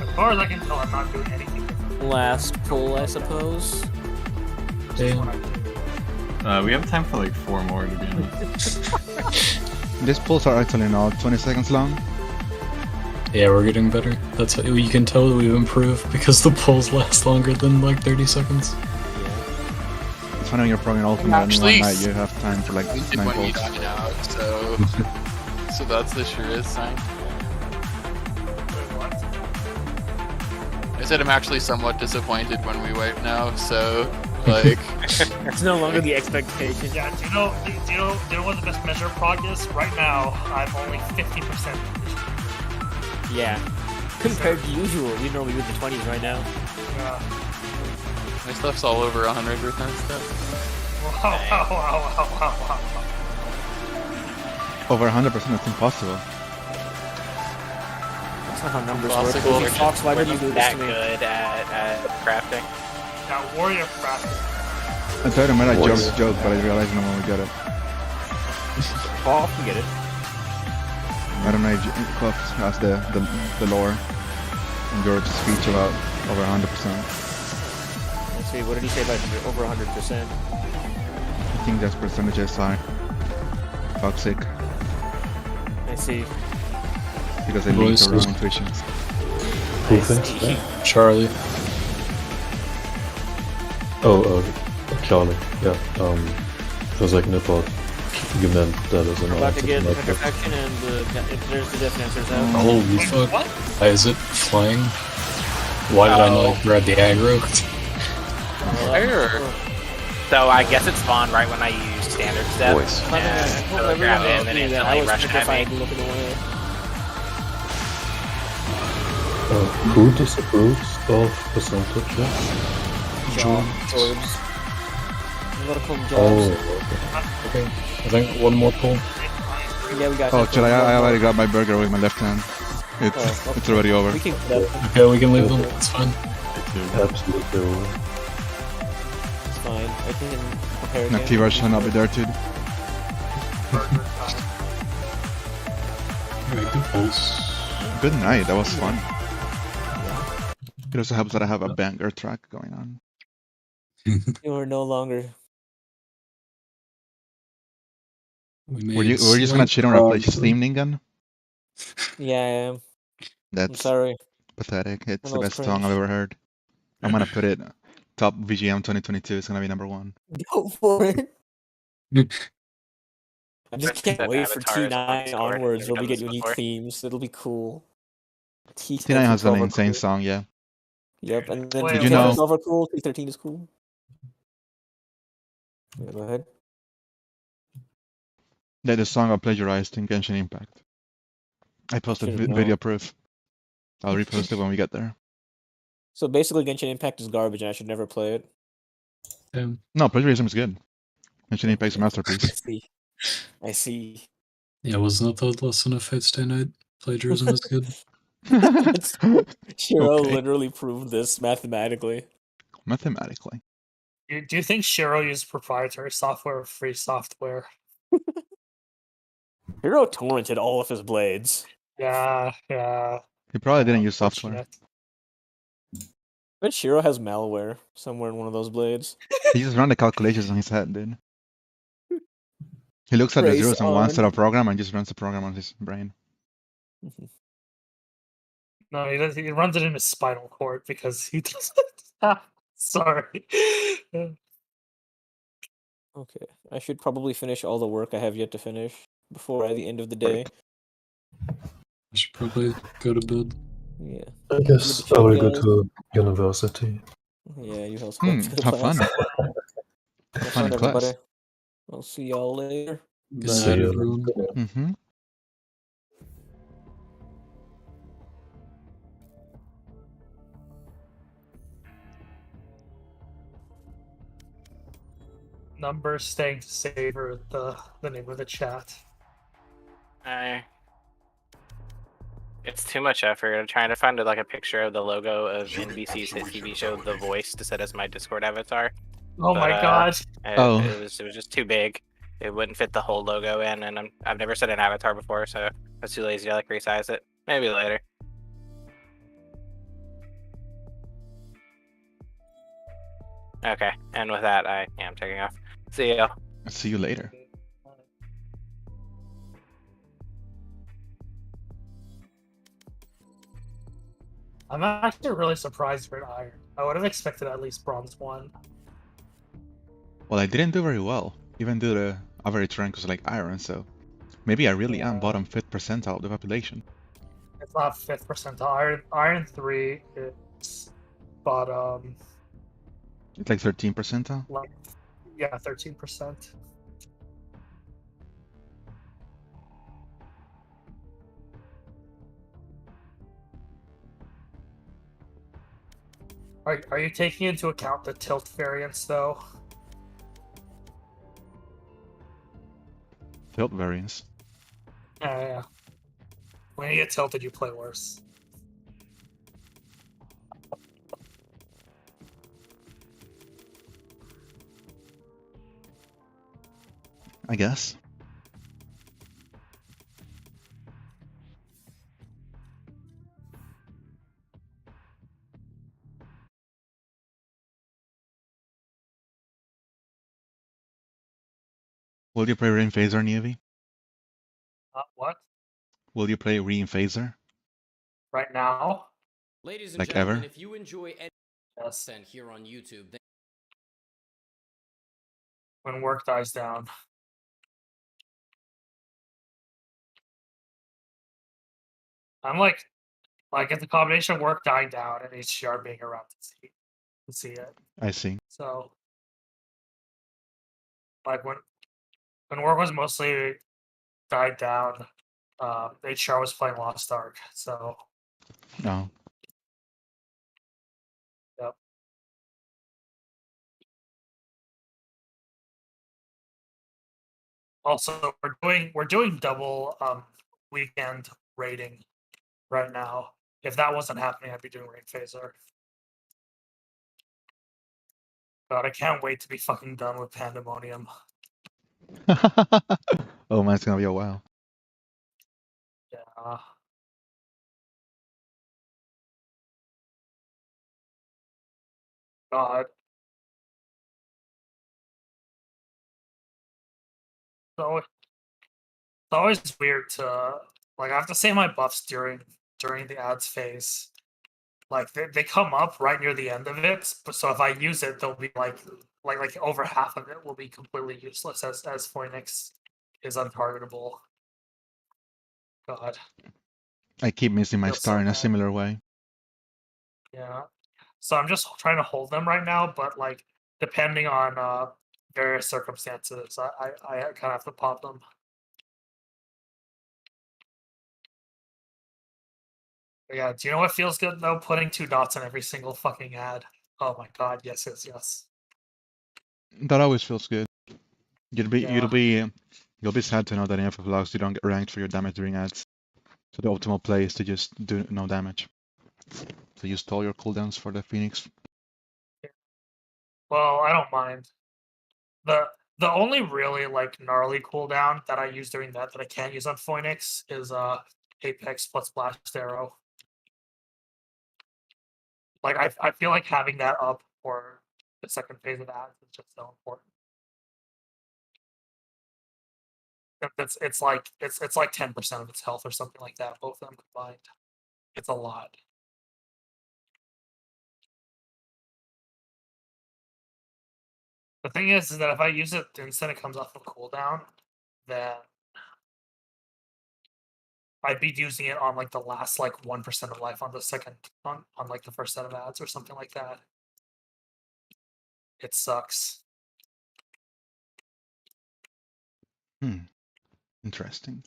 As far as I can tell, I'm not doing anything different. Last pull, I suppose. Damn. We have time for like 4 more, to be honest. These pulls are actually not 20 seconds long. Yeah, we're getting better. That's how you can tell that we've improved because the pulls last longer than like 30 seconds. It's funny when you're playing ultimate and Actually, one night you have time for like We did 9 when you pulls. died out, so that's the surest sign. Wait, what? I said I'm actually somewhat disappointed when we wipe now, so like It's no longer the expectation. Yeah, do you know what the best measure of prog is? Right now, I'm only 50%. Yeah. Compared to usual, we normally do the 20s right now. Yeah. my stuff's all over 100% stuff. Wow. Over 100%, it's impossible. That's not how numbers Possible. work. Fox, why would you do this That to me? good at crafting. Now, warrior crafting. I thought I might have Voice. joke, but I realized no one would get it. Fox can get it. I don't know if Clough has the lore and your speech about over 100%. Let's see, what did he say about over 100%? I think those percentages are toxic I see. because they link to our Voices. own intuitions. Who I thinks see. that? Charlie. Oh, Charlie. Yeah. For a second I thought you meant that as an We're about to answer get to my question. petrifaction and there's the death answers out. Holy Wait, fuck. what? Is it flying? Why did I not grab the aggro? Error. So I guess it spawned right when I used standard step. Voice. And so it grabbed it and then instantly rushed at me. Looking away. Who disapproves of percentage? Jobs. Vertical jobs. Oh, Okay. I think one more pull. Yeah, we got. Oh, chill, I already got my burger with my left hand. It's already over. We can get up. Okay, we can leave them. It's fine. absolutely. It's fine. I can prepare again. Nactiva shall not be there, dude. Alright, good pulls. Good night, that was fun. It also helps that I have a banger track going on. You are no longer. Were you just gonna cheat on replace Steam again? Yeah, I am. I'm That's sorry. pathetic. It's I the know, best it's song I've cringe. ever heard. I'm gonna put it top VGM 2022. It's gonna be #1. Go for it. I just Let's can't set wait for avatars on T9 Discord. onwards We've where we done get this unique before. themes. It'll be cool. T10 T9 has through an 12 are insane cool. song, yeah. Yep, and then Wait, Did T10 you know- through 12 are cool. T13 is cool. Yeah, go ahead. That the song I plagiarized in Genshin Impact. I posted Should've known. video proof. I'll repost it when we get there. So basically, Genshin Impact is garbage, and I should never play it. Damn. No, plagiarism is good. Genshin Impact's a I masterpiece. see. I see. Yeah, wasn't that the lesson of Fate Stay Night? Plagiarism is good. That's true. Shiro Okay. literally proved this mathematically. Mathematically. Do you think Shiro used proprietary software or free software? Hiro torrented all of his blades. Yeah. He probably didn't use software. Unfortunate. I bet Shiro has malware somewhere in one of those blades. He just ran the calculations on his head, dude. He looks at the Race zeros and ones on. at a program and just runs the program on his brain. No, he does. He runs it in his spinal cord because he doesn't. Sorry. Okay, I should probably finish all the work I have yet to finish before the end of the day. I should probably go to bed. Yeah. I guess I will go to university. Yeah, you host clubs. Go to Have fun. class. Have Have fun fun, in class. everybody. I'll see y'all later. Good See night, you. everyone. Mm-hmm. Numbers staying to savor the name of the chat. It's too much effort. I'm trying to find like a picture of the logo of NBC's hit TV show The Voice to set as my Discord avatar. Oh But, my god. It was just too big. It wouldn't fit the whole logo in, and I've never set an avatar before, so I was too lazy to like resize it. Maybe later. Okay, and with that, I'm taking off. See ya. See you later. I'm actually really surprised for an iron. I would have expected at least bronze 1. Well, I didn't do very well. Even though the average rank was like iron, so maybe I really am bottom 5th percentile of the population. It's not 5th percentile. Iron 3 is bottom. It's like 13 percentile. Like, yeah, 13%. Are you taking into account the tilt variance though? Tilt variance. Yeah. When you get tilted, you play worse. I guess. Will you play Rain Phaser, Nevi? What? Will you play Rain Phaser? Right now? Ladies and Like gentlemen, ever? if you enjoy any Yes. content here on YouTube, then When work dies down. I'm like if the combination of work dying down and HCR being around to see. see it. I see. So, like when work was mostly died down, HR was playing Lost Ark. So, No. yep. Also, we're doing double weekend raiding right now. If that wasn't happening, I'd be doing Raid Phaser. God, I can't wait to be fucking done with Pandemonium. Oh man, it's gonna be a while. Yeah. God. So it's always weird to like I have to say my buffs during the ads phase. Like they come up right near the end of it, but so if I use it, they'll be like over half of it will be completely useless as Phoenix is untargetable. God. I keep missing my Feels star so in a bad. similar way. Yeah. So I'm just trying to hold them right now, but like depending on various circumstances, I kind of have to pop them. But yeah, do you know what feels good though? Putting 2 dots on every single fucking ad. Oh my god, yes, yes, yes. That always feels good. You'll be Yeah. you'll be sad to know that in FF Logs you don't get ranked for your damage during ads. So the optimal play is to just do no damage. So you stall your cooldowns for the Phoenix. Well, I don't mind. The only really like gnarly cooldown that I use during that I can't use on Phoenix is Apex plus Blast Arrow. Like I feel like having that up for the second phase of ads is just so important. It's like 10% of its health or something like that, both of them combined. It's a lot. The thing is that if I use it the instant it comes off of cooldown, then I'd be using it on like the last like 1% of life on the second on like the first set of ads or something like that. It sucks. Interesting.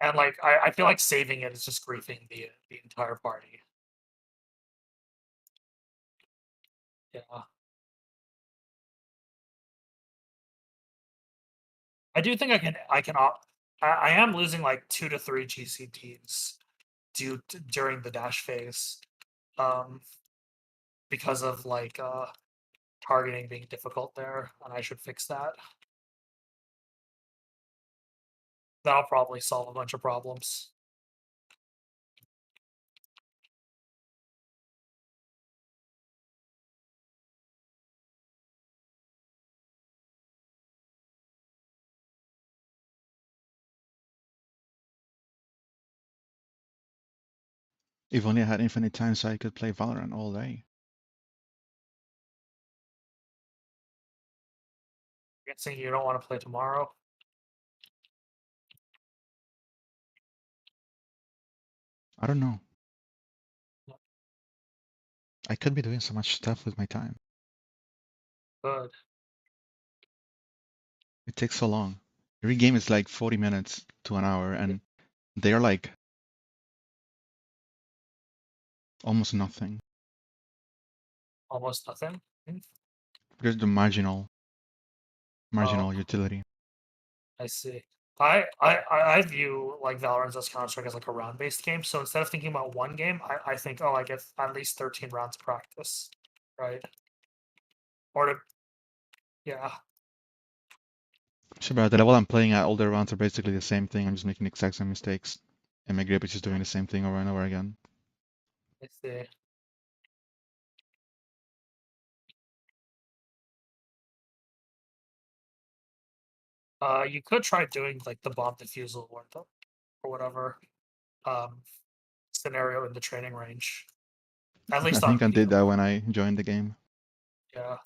And like I feel like saving it is just griefing the entire party. Yeah. I do think I am losing like 2 to 3 GCTs during the dash phase. Because of like targeting being difficult there, and I should fix that. That'll probably solve a bunch of problems. If only I had infinite time so I could play Valorant all day. Guessing you don't want to play tomorrow. I don't know. I could be doing so much stuff with my time. Good. It takes so long. Every game is like 40 minutes to an hour, and they're like almost nothing. Almost nothing. There's the marginal utility. I see. I view like Valorant as Counter-Strike as like a round-based game. So instead of thinking about one game, I think, oh, I get at least 13 rounds of practice, right? Or to, yeah. So, but at the level I'm playing at, all the rounds are basically the same thing. I'm just making the exact same mistakes, and my grip is just doing the same thing over and over again. I see. You could try doing like the bomb defusal or whatever scenario in the training range. At I least on think I video. did that when I joined the game. Yeah,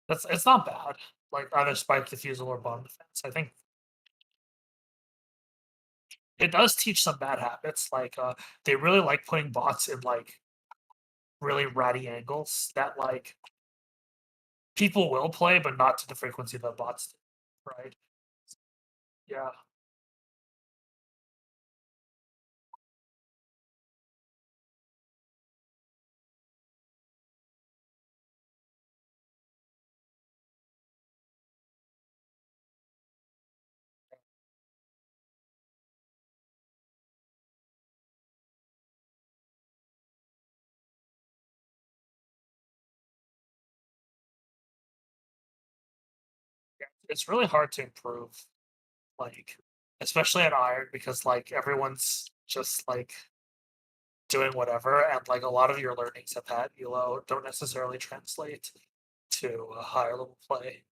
it's not bad. Like either spike defusal or bomb defense. I think. it does teach some bad habits. Like they really like putting bots in like really ratty angles that like people will play, but not to the frequency that bots do, right? Yeah. It's really hard to improve, like especially at Iron, because like everyone's just like doing whatever, and like a lot of your learnings at that elo don't necessarily translate to a higher level play.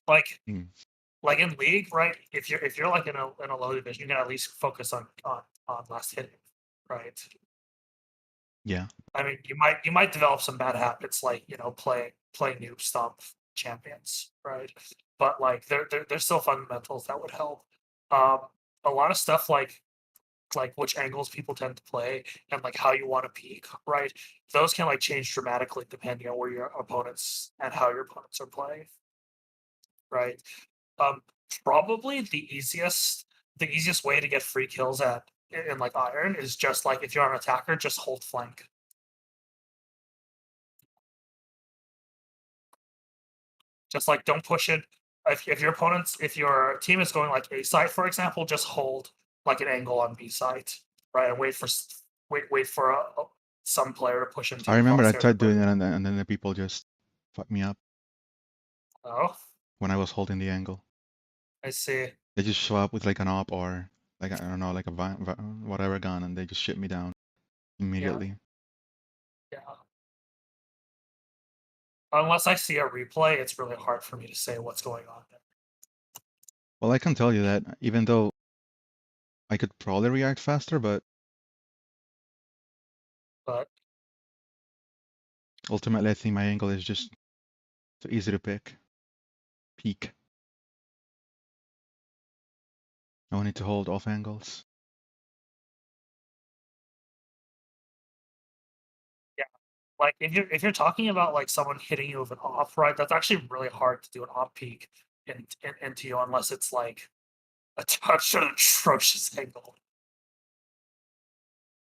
Like Mm. like in League, right? If you're like in a low division, you can at least focus on last hitting, right? Yeah. I mean, you might develop some bad habits, like play noob stomp champions, right? But like there's still fundamentals that would help. Um, a lot of stuff like which angles people tend to play and like how you want to peak, right? Those can like change dramatically depending on where your opponents and how your opponents are playing, right? Um, Probably the easiest way to get free kills at in like Iron is just like if you're an attacker, just hold flank. Just like don't push it. If your team is going like A side, for example, just hold like an angle on B side, right? And wait for some player to push into I your remember I crosshair. tried doing it, and then the people just fucked me up Oh, when I was holding the angle. I see. They just show up with like an op or like I don't know, like a whatever gun, and they just shit me down immediately. Yeah. Unless I see a replay, it's really hard for me to say what's going on there. Well, I can tell you that even though I could probably react faster, but ultimately I think my angle is just too easy to pick. Peak. I need to hold off angles. Yeah. Like if you're talking about like someone hitting you with an off, right, that's actually really hard to do an off peak into you unless it's like a touch an atrocious angle.